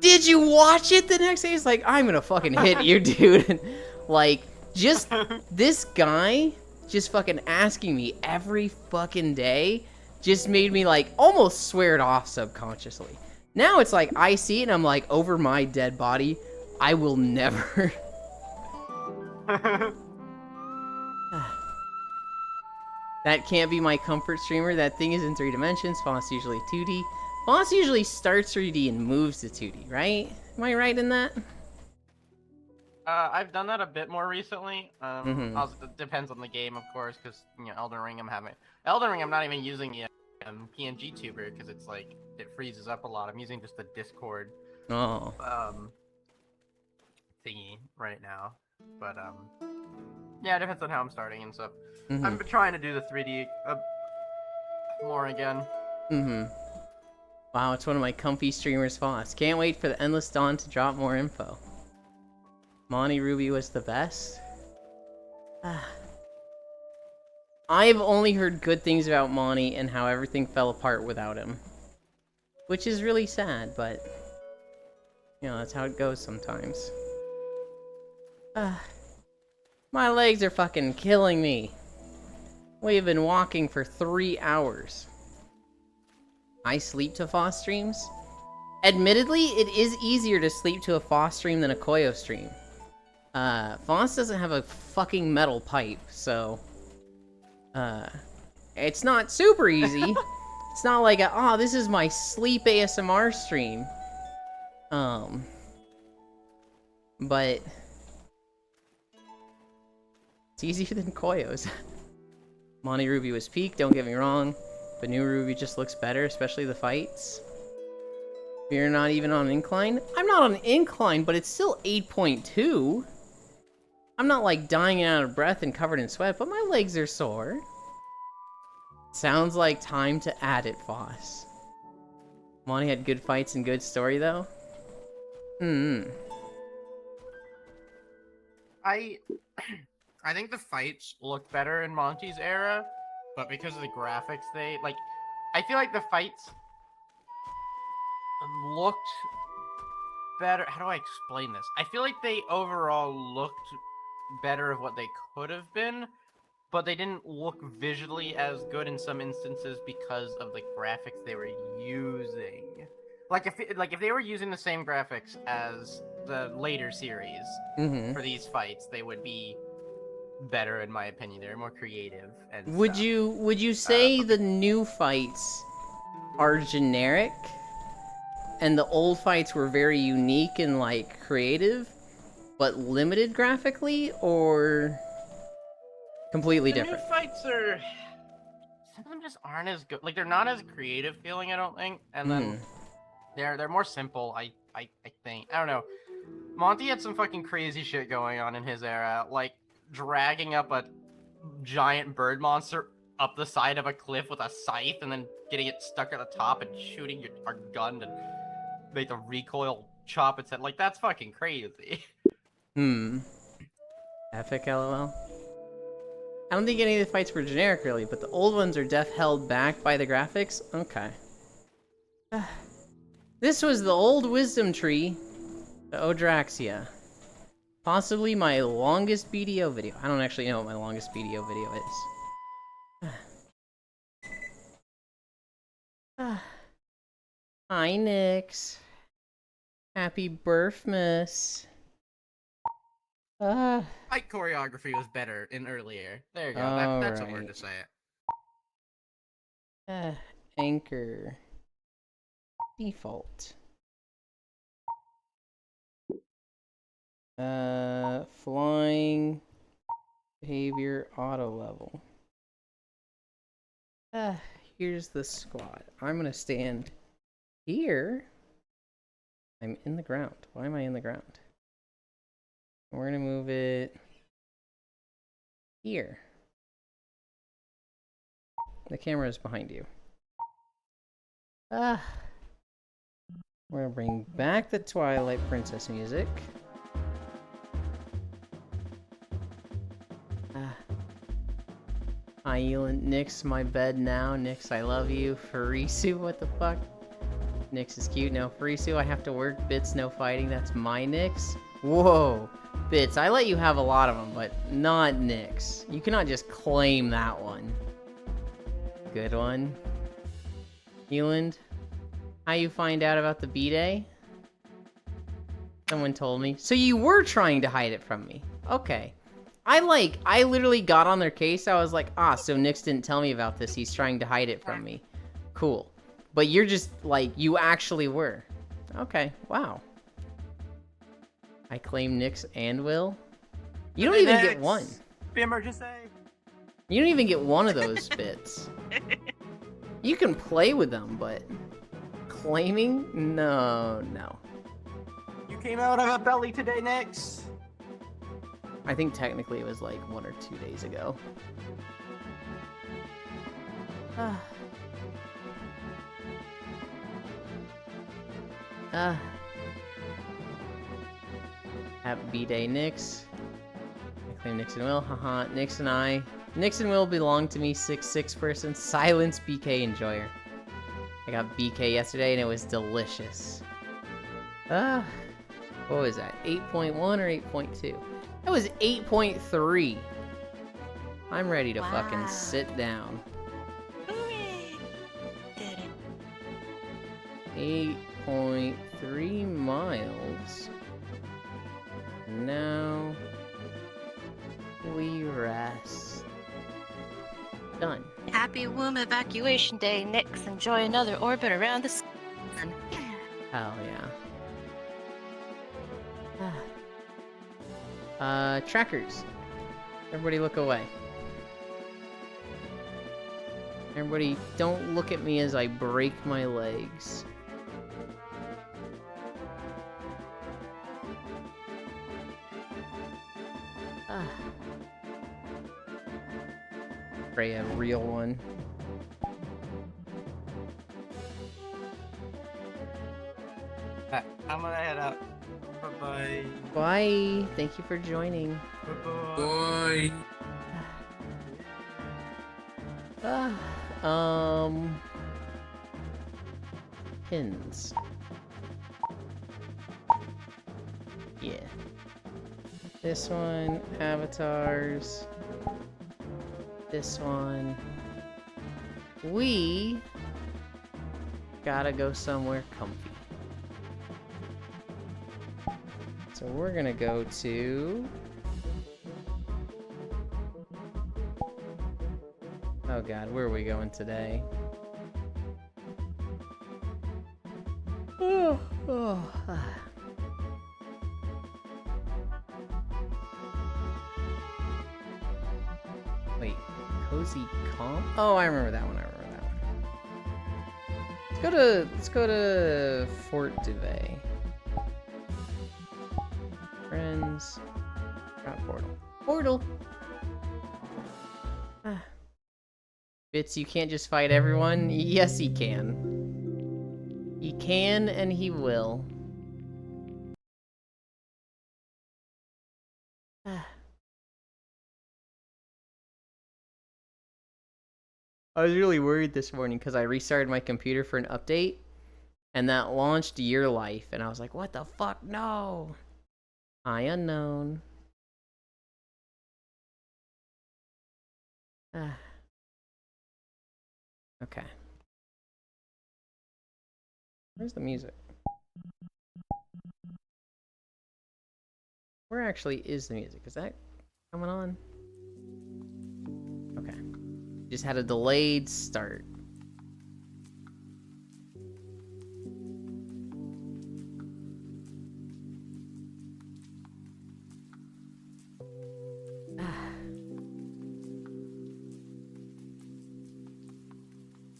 Did you watch it the next day? It's like, I'm gonna fucking hit you, dude. Like, just this guy just fucking asking me every fucking day just made me, like, almost swear it off subconsciously. Now it's like, I see it and I'm like, over my dead body, I will never... That can't be my comfort streamer. That thing is in 3 dimensions. Foss usually 2D. Foss usually starts 3D and moves to 2D, right? Am I right in that? I've done that a bit more recently. Also, it depends on the game, of course, because, you know, Elden Ring, I'm not even using the PNG tuber because it's like it freezes up a lot. I'm using just the Discord Oh. thingy right now. But yeah, it depends on how I'm starting and stuff. Mhm. I'm trying to do the 3D more again. Wow, it's one of my comfy streamers, Foss. Can't wait for the Endless Dawn to drop more info. Monty Ruby was the best. I've only heard good things about Monty and how everything fell apart without him. Which is really sad, but... you know, that's how it goes sometimes. My legs are fucking killing me. We've been walking for 3 hours. I sleep to Foss streams? Admittedly, it is easier to sleep to a Foss stream than a Koyo stream. Foss doesn't have a fucking metal pipe, so... it's not super easy. It's not like oh, this is my sleep ASMR stream. But... it's easier than Koyo's. Monty Ruby was peak, don't get me wrong. But new Ruby just looks better, especially the fights. You're not even on incline? I'm not on incline, but it's still 8.2. I'm not like dying out of breath and covered in sweat, but my legs are sore. Sounds like time to add it, Foss. Monty had good fights and good story, though? I think the fights looked better in Monty's era, but because of the graphics, I feel like the fights looked better. How do I explain this? I feel like they overall looked better of what they could have been, but they didn't look visually as good in some instances because of the graphics they were using. Like if they were using the same graphics as the later series for these fights, they would be better in my opinion. They're more creative and Would stuff. you say the new fights are generic and the old fights were very unique and like creative but limited graphically, or completely different? New fights are some of them just aren't as good. Like they're not as creative feeling, I don't think. And then they're more simple, I think. I don't know. Monty had some fucking crazy shit going on in his era, like dragging up a giant bird monster up the side of a cliff with a scythe and then getting it stuck at the top and shooting our gun to make the recoil chop its head. Like that's fucking crazy. Epic, lol. I don't think any of the fights were generic, really, but the old ones are held back by the graphics? Okay. This was the old wisdom tree, the Odraxia. Possibly my longest BDO video. I don't actually know what my longest BDO video is. Hi, Nyx. Happy birthmas. Fight choreography was better in earlier. There you go. That's a word to say it. Anchor. Default. Flying. Behavior auto level. Here's the squad. I'm gonna stand here. I'm in the ground. Why am I in the ground? We're gonna move it here. The camera is behind you. We're gonna bring back the Twilight Princess music. Hi, Elin. Nyx, my bed now. Nyx, I love you. Farisu, what the fuck? Nyx is cute. No, Farisu, I have to work. Bits, no fighting. That's my Nyx. Whoa. Bits, I let you have a lot of them, but not Nyx. You cannot just claim that one. Good one. Eland, how you find out about the B-Day? Someone told me. So you were trying to hide it from me. Okay. I literally got on their case. I was like, so Nyx didn't tell me about this. He's trying to hide it from me. Cool. But you're just, like, you actually were. Okay, wow. I claim Nyx and Will. You don't even get one. The emergency. You don't even get one of those bits. You can play with them, but claiming? No. You came out of a belly today, Nyx. I think technically it was like 1 or 2 days ago. Happy B-Day, Nyx. I claim Nyx and Will. Haha, Nyx and Will belong to me, 6'6" person. Silence BK enjoyer. I got BK yesterday and it was delicious. What was that? 8.1 or 8.2? That was 8.3. I'm ready to fucking sit down. Hooray! Did it. 8.3 miles. Now we rest. Done. Happy womb evacuation day, Nyx. Enjoy another orbit around the sun. Hell yeah. Trackers. Everybody look away. Everybody, don't look at me as I break my legs. Pray a real one. I'm gonna head out. Bye-bye. Bye. Thank you for joining. Bye-bye. Boy. Pins. Yeah. This one, avatars. This one. We gotta go somewhere comfy. So we're gonna go to... Oh god, where are we going today? Oh. Wait, Cozy Calm? Oh, I remember that one. Let's go to Fort Duvet. Friends. Got portal. Portal. Bits, you can't just fight everyone. Yes, he can. He can and he will. I was really worried this morning because I restarted my computer for an update and that launched Your Life and I was like, what the fuck? No! I unknown. Okay. Where's the music? Where actually is the music? Is that coming on? Okay. Just had a delayed start.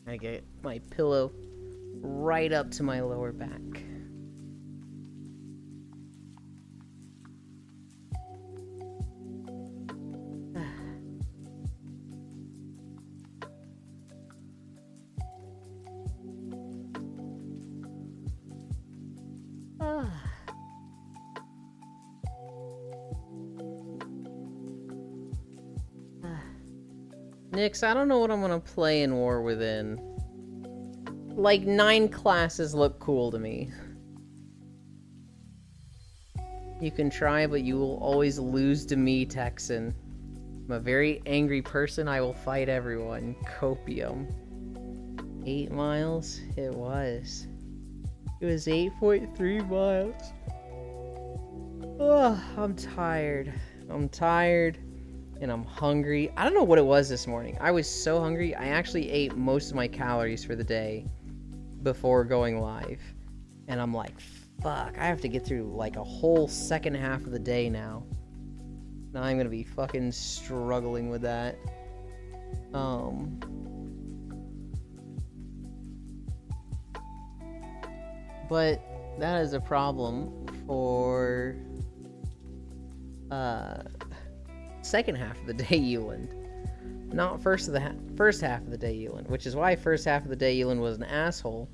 I get my pillow right up to my lower back. Nix, I don't know what I'm gonna play in War Within. Like, 9 classes look cool to me. You can try, but you will always lose to me, Texan. I'm a very angry person, I will fight everyone. Copium. 8 miles? It was. It was 8.3 miles. Ugh, I'm tired. I'm tired. And I'm hungry. I don't know what it was this morning. I was so hungry, I actually ate most of my calories for the day before going live. And I'm like, fuck, I have to get through like a whole second half of the day now. Now I'm gonna be fucking struggling with that. But that is a problem for second half of the day Euland, not first half of the day Euland, which is why first half of the day Euland was an asshole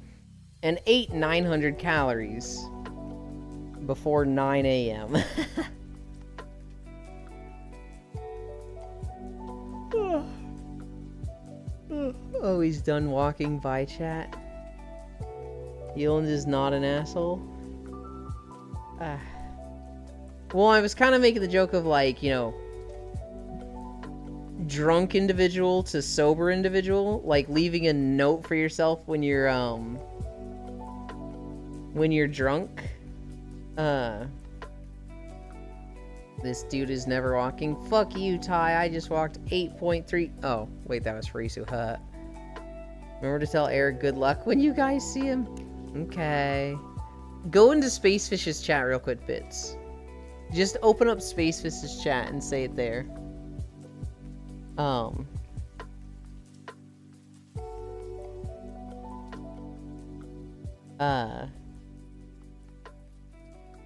and ate 900 calories before 9 a.m. Oh, he's done walking. Bye, chat. Euland is not an asshole. Well, I was kind of making the joke of, like, you know, drunk individual to sober individual, like leaving a note for yourself when you're drunk. This dude is never walking. Fuck you, Ty. I just walked 8.3. Oh, wait, that was Frisu. Huh. Remember to tell Eric good luck when you guys see him. Okay. Go into Spacefish's chat real quick, Bits. Just open up Spacefish's chat and say it there.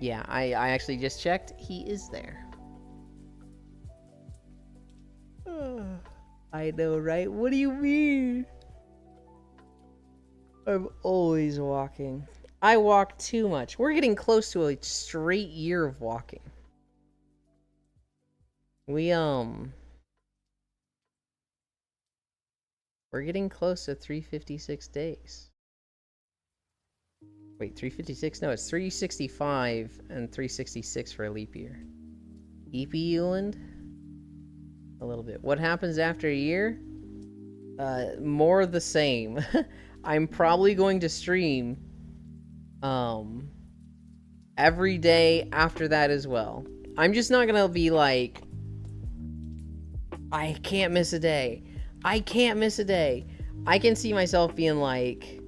Yeah, I actually just checked. He is there. I know, right? What do you mean? I'm always walking. I walk too much. We're getting close to a straight year of walking. We're getting close to 356 days. Wait, 356? No, it's 365 and 366 for a leap year. EP Euland? A little bit. What happens after a year? More of the same. I'm probably going to stream every day after that as well. I'm just not gonna be like, I can't miss a day. I can't miss a day. I can see myself being like,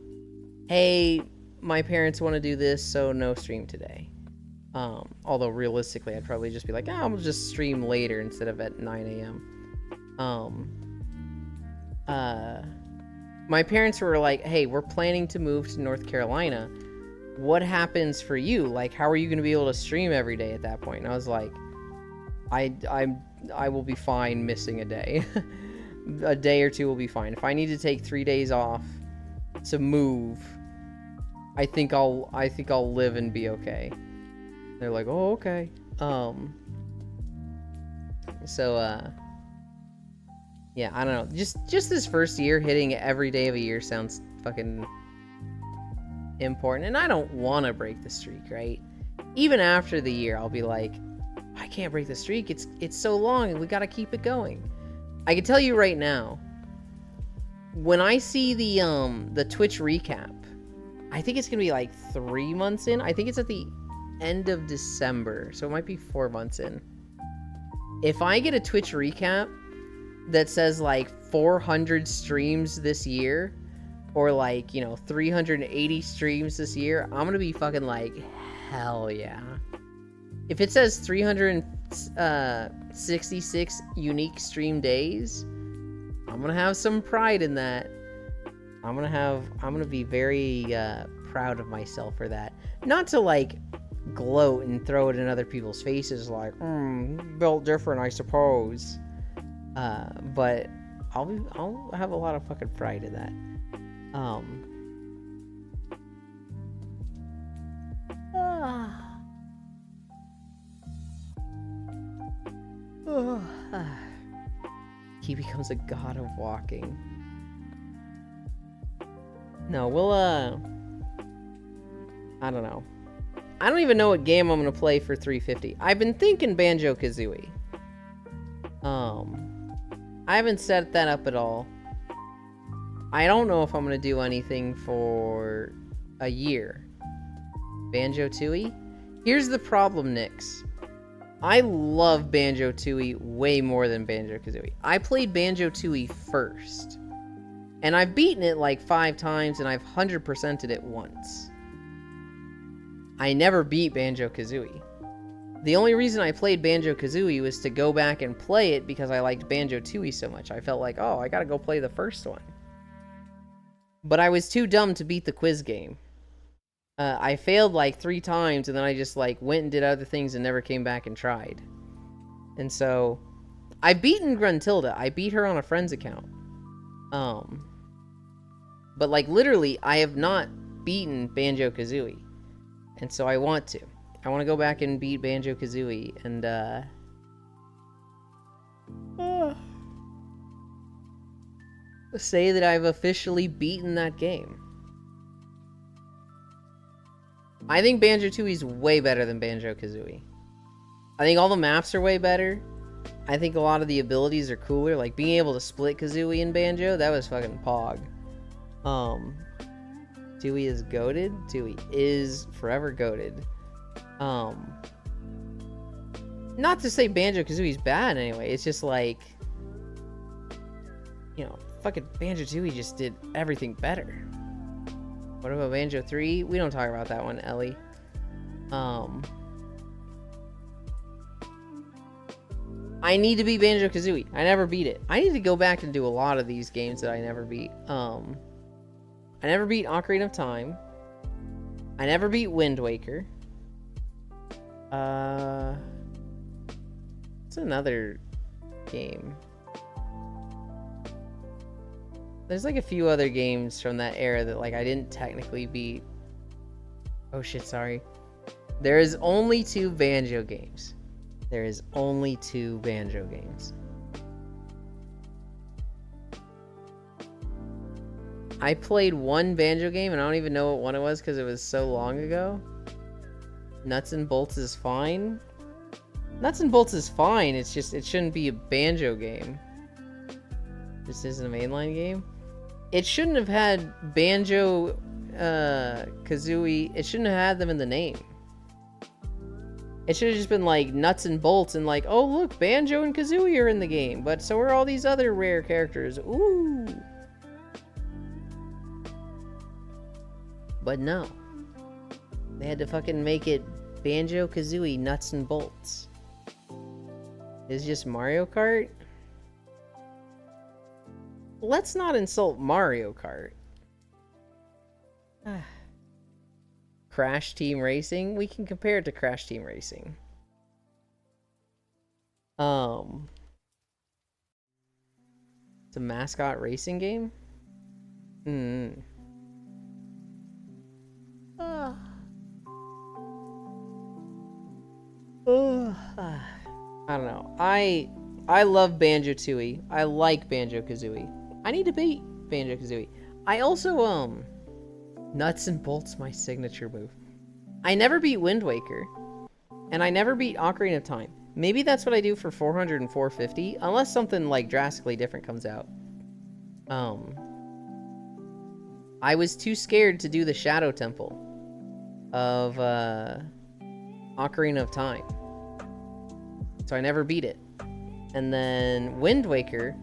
hey, my parents want to do this, so no stream today. Although realistically, I'd probably just be like, I'll just stream later instead of at 9 a.m. My parents were like, hey, we're planning to move to North Carolina. What happens for you? Like, how are you going to be able to stream every day at that point? And I was like, I will be fine missing a day. A day or two will be fine. If I need to take 3 days off to move, I think I'll live and be okay. They're like, oh, okay. Yeah, I don't know. Just this first year, hitting every day of a year sounds fucking important. And I don't want to break the streak, right? Even after the year, I'll be like, I can't break the streak. It's so long, and we gotta keep it going. I can tell you right now, when I see the Twitch recap, I think it's gonna be like 3 months in. I think it's at the end of December, so it might be 4 months in. If I get a Twitch recap that says like 400 streams this year, or like, 380 streams this year, I'm gonna be fucking like, hell yeah. If it says 366 unique stream days, I'm gonna have some pride in that. I'm gonna be very proud of myself for that. Not to like gloat and throw it in other people's faces like, built different, I suppose. But I'll have a lot of fucking pride in that. He becomes a god of walking. No, we'll, I don't know. I don't even know what game I'm gonna play for 350. I've been thinking Banjo-Kazooie. I haven't set that up at all. I don't know if I'm gonna do anything for a year. Banjo-Tooie? Here's the problem, Nyx. I love Banjo-Tooie way more than Banjo-Kazooie. I played Banjo-Tooie first. And I've beaten it like 5 times, and I've 100%ed it once. I never beat Banjo-Kazooie. The only reason I played Banjo-Kazooie was to go back and play it because I liked Banjo-Tooie so much. I felt like, oh, I gotta go play the first one. But I was too dumb to beat the quiz game. I failed like 3 times, and then I just like went and did other things and never came back and tried. And so, I've beaten Gruntilda. I beat her on a friend's account. But like literally, I have not beaten Banjo-Kazooie. And so I want to. I want to go back and beat Banjo-Kazooie and say that I've officially beaten that game. I think Banjo-Tooie is way better than Banjo-Kazooie. I think all the maps are way better. I think a lot of the abilities are cooler. Like being able to split Kazooie and Banjo, that was fucking pog. Tooie is goated. Tooie is forever goated. Not to say Banjo-Kazooie's bad anyway. It's just like, fucking Banjo-Tooie just did everything better. What about Banjo 3? We don't talk about that one, Ellie. I need to beat Banjo-Kazooie. I never beat it. I need to go back and do a lot of these games that I never beat. I never beat Ocarina of Time. I never beat Wind Waker. It's another game. There's like a few other games from that era that like I didn't technically beat. Oh shit, sorry. There is only 2 Banjo games. There is only 2 Banjo games. I played one Banjo game and I don't even know what one it was because it was so long ago. Nuts and Bolts is fine. Nuts and Bolts is fine, it's just, it shouldn't be a Banjo game. This isn't a mainline game. It shouldn't have had Banjo, Kazooie, it shouldn't have had them in the name. It should have just been like Nuts and Bolts and like, oh look, Banjo and Kazooie are in the game, but so are all these other rare characters. Ooh. But no. They had to fucking make it Banjo Kazooie Nuts and Bolts. It's just Mario Kart? Let's not insult Mario Kart. Crash Team Racing? We can compare it to Crash Team Racing. It's a mascot racing game? I don't know. I love Banjo-Tooie. I like Banjo-Kazooie. I need to beat Banjo-Kazooie. I also, Nuts and Bolts, my signature move. I never beat Wind Waker. And I never beat Ocarina of Time. Maybe that's what I do for 400 and 450, unless something, like, drastically different comes out. I was too scared to do the Shadow Temple of, Ocarina of Time. So I never beat it. And then Wind Waker,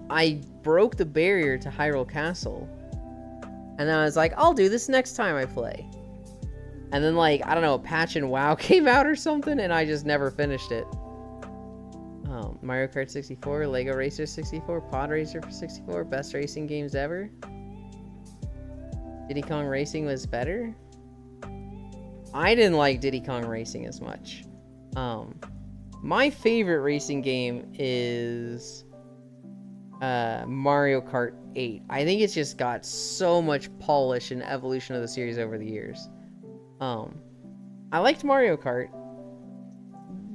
I broke the barrier to Hyrule Castle. And then I was like, I'll do this next time I play. And then, like, I don't know, a patch in WoW came out or something, and I just never finished it. Mario Kart 64, Lego Racer 64, Pod Racer 64, best racing games ever. Diddy Kong Racing was better? I didn't like Diddy Kong Racing as much. My favorite racing game is Mario Kart 8. I think it's just got so much polish and evolution of the series over the years. I liked Mario Kart.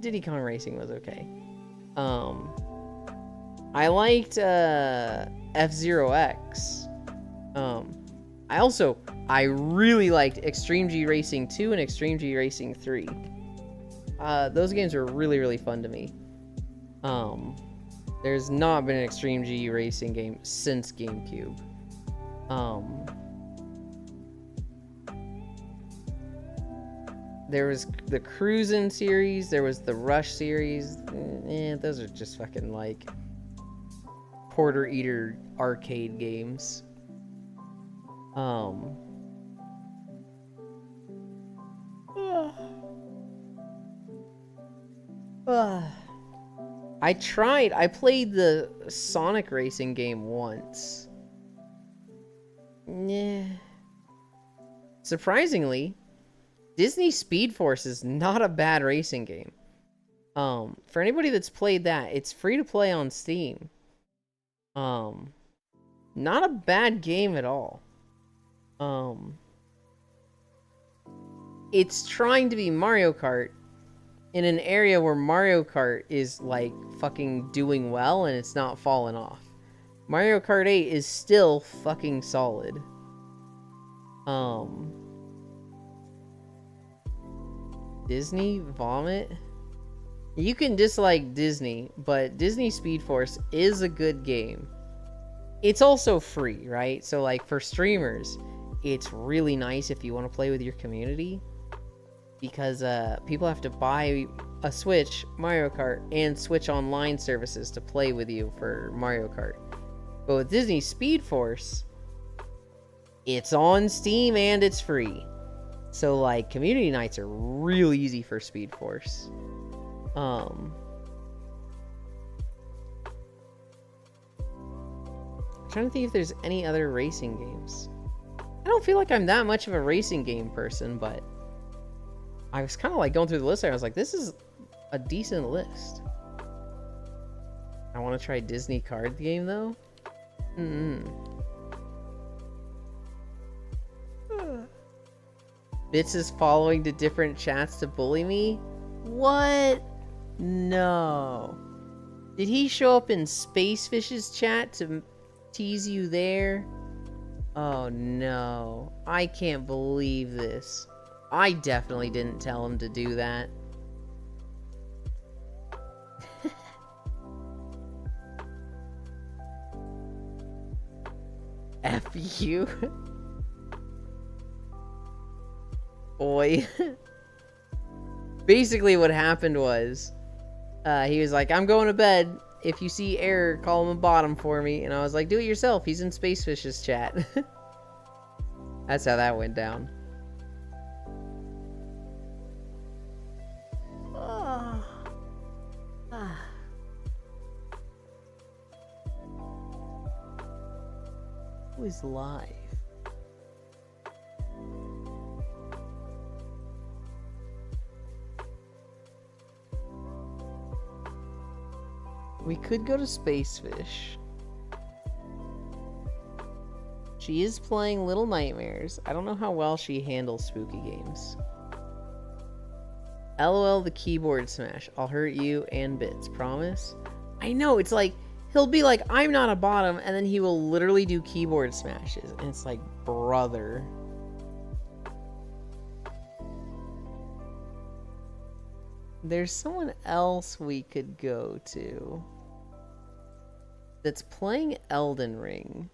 Diddy Kong Racing was okay. I liked F-Zero X. I really liked Extreme G Racing 2 and Extreme G Racing 3. Those games were really, really fun to me. There's not been an Extreme G Racing game since GameCube. There was the Cruisin' series, there was the Rush series. Those are just fucking, like, quarter eater arcade games. I played the Sonic Racing game once. Yeah. Surprisingly, Disney Speed Force is not a bad racing game. For anybody that's played that, it's free to play on Steam. Not a bad game at all. It's trying to be Mario Kart in an area where Mario Kart is, like, fucking doing well and it's not falling off. Mario Kart 8 is still fucking solid. Disney Vomit? You can dislike Disney, but Disney Speed Force is a good game. It's also free, right? So, like, for streamers, it's really nice if you want to play with your community. Because people have to buy a Switch, Mario Kart, and Switch Online services to play with you for Mario Kart. But with Disney Speed Force, it's on Steam and it's free. So, like, community nights are real easy for Speed Force. I'm trying to think if there's any other racing games. I don't feel like I'm that much of a racing game person, but I was kind of like going through the list there. I was like, this is a decent list. I want to try Disney card game, though. Bits is following to different chats to bully me? What? No. Did he show up in Spacefish's chat to tease you there? Oh no. I can't believe this. I definitely didn't tell him to do that. F you. Boy. Basically what happened was, he was like, I'm going to bed. If you see error, call him a bottom for me. And I was like, do it yourself. He's in Spacefish's chat. That's how that went down. Oh. Ah. Who is live? We could go to Spacefish. She is playing Little Nightmares. I don't know how well she handles spooky games. LOL the keyboard smash. I'll hurt you and Bits. Promise? I know, it's like, he'll be like, I'm not a bottom, and then he will literally do keyboard smashes. And it's like, brother. There's someone else we could go to that's playing Elden Ring.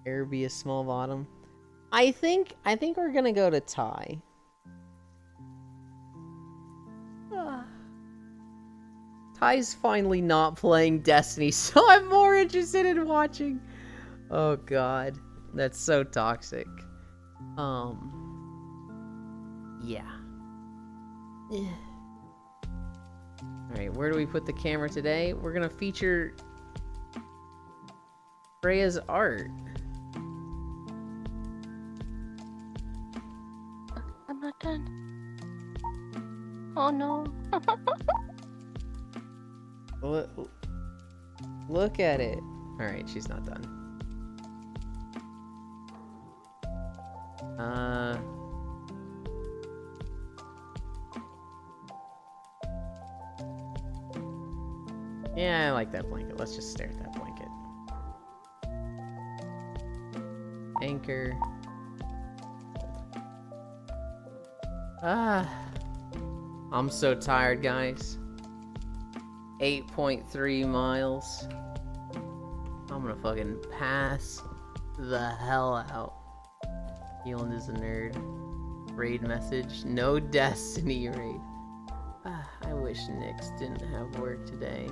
Air be a small bottom. I think we're gonna go to Ty. Ty's finally not playing Destiny, so I'm more interested in watching. Oh god, that's so toxic. Yeah. Alright, where do we put the camera today? We're gonna feature Freya's art. I'm not done. Oh no. Look at it. Alright, she's not done. Yeah, I like that blanket. Let's just stare at that blanket. Anchor. I'm so tired, guys. 8.3 miles. I'm gonna fucking pass the hell out. Keelan is a nerd. Raid message. No Destiny raid. I wish Nyx didn't have work today.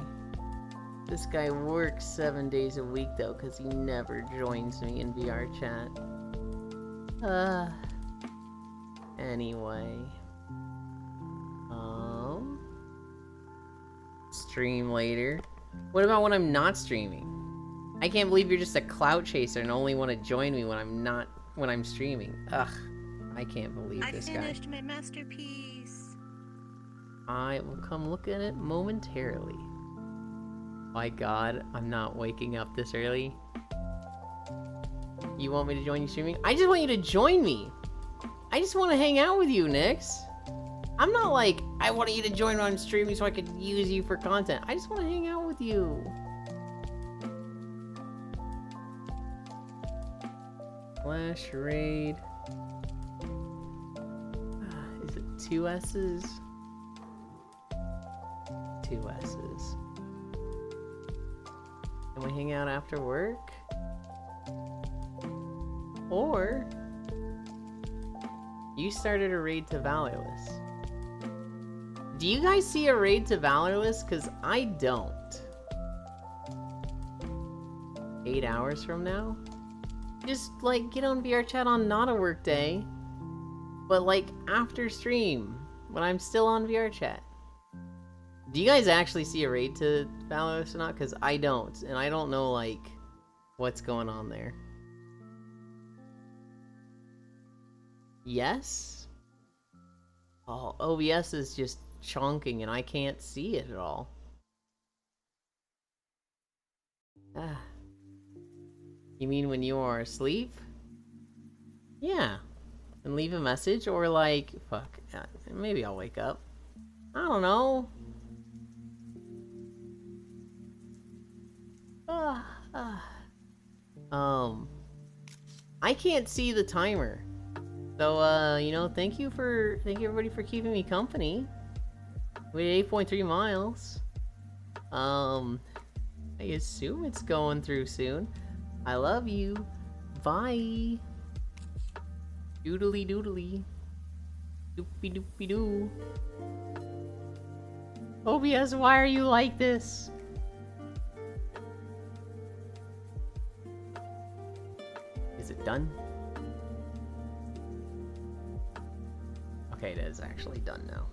This guy works 7 days a week though, because he never joins me in VR chat. Anyway. Stream later. What about when I'm not streaming? I can't believe you're just a clout chaser and only want to join me when I'm streaming. Ugh. I can't believe this guy. I finished my masterpiece. I will come look at it momentarily. My god, I'm not waking up this early. You want me to join you streaming? I just want you to join me. I just want to hang out with you, Nyx. I'm not like, I want you to join when I'm streaming so I could use you for content. I just want to hang out with you. Flash raid. Is it 2 S's? 2 S's. Can we hang out after work? Or you started a raid to Valorless. Do you guys see a raid to Valorless? Because I don't. 8 hours from now? Just, like, get on VR chat on not a work day. But, like, after stream. When I'm still on VR chat. Do you guys actually see a raid to Valorless or not? Because I don't. And I don't know, like, what's going on there. Yes? Oh, OBS is just chunking and I can't see it at all. Ah. You mean when you are asleep? Yeah. And leave a message or like, fuck, maybe I'll wake up. I don't know. I can't see the timer. So, you know, thank you everybody for keeping me company. We had 8.3 miles. I assume it's going through soon. I love you. Bye. Doodly doodly. Doopy doopy doo. OBS, why are you like this? Is it done? Okay, it is actually done now.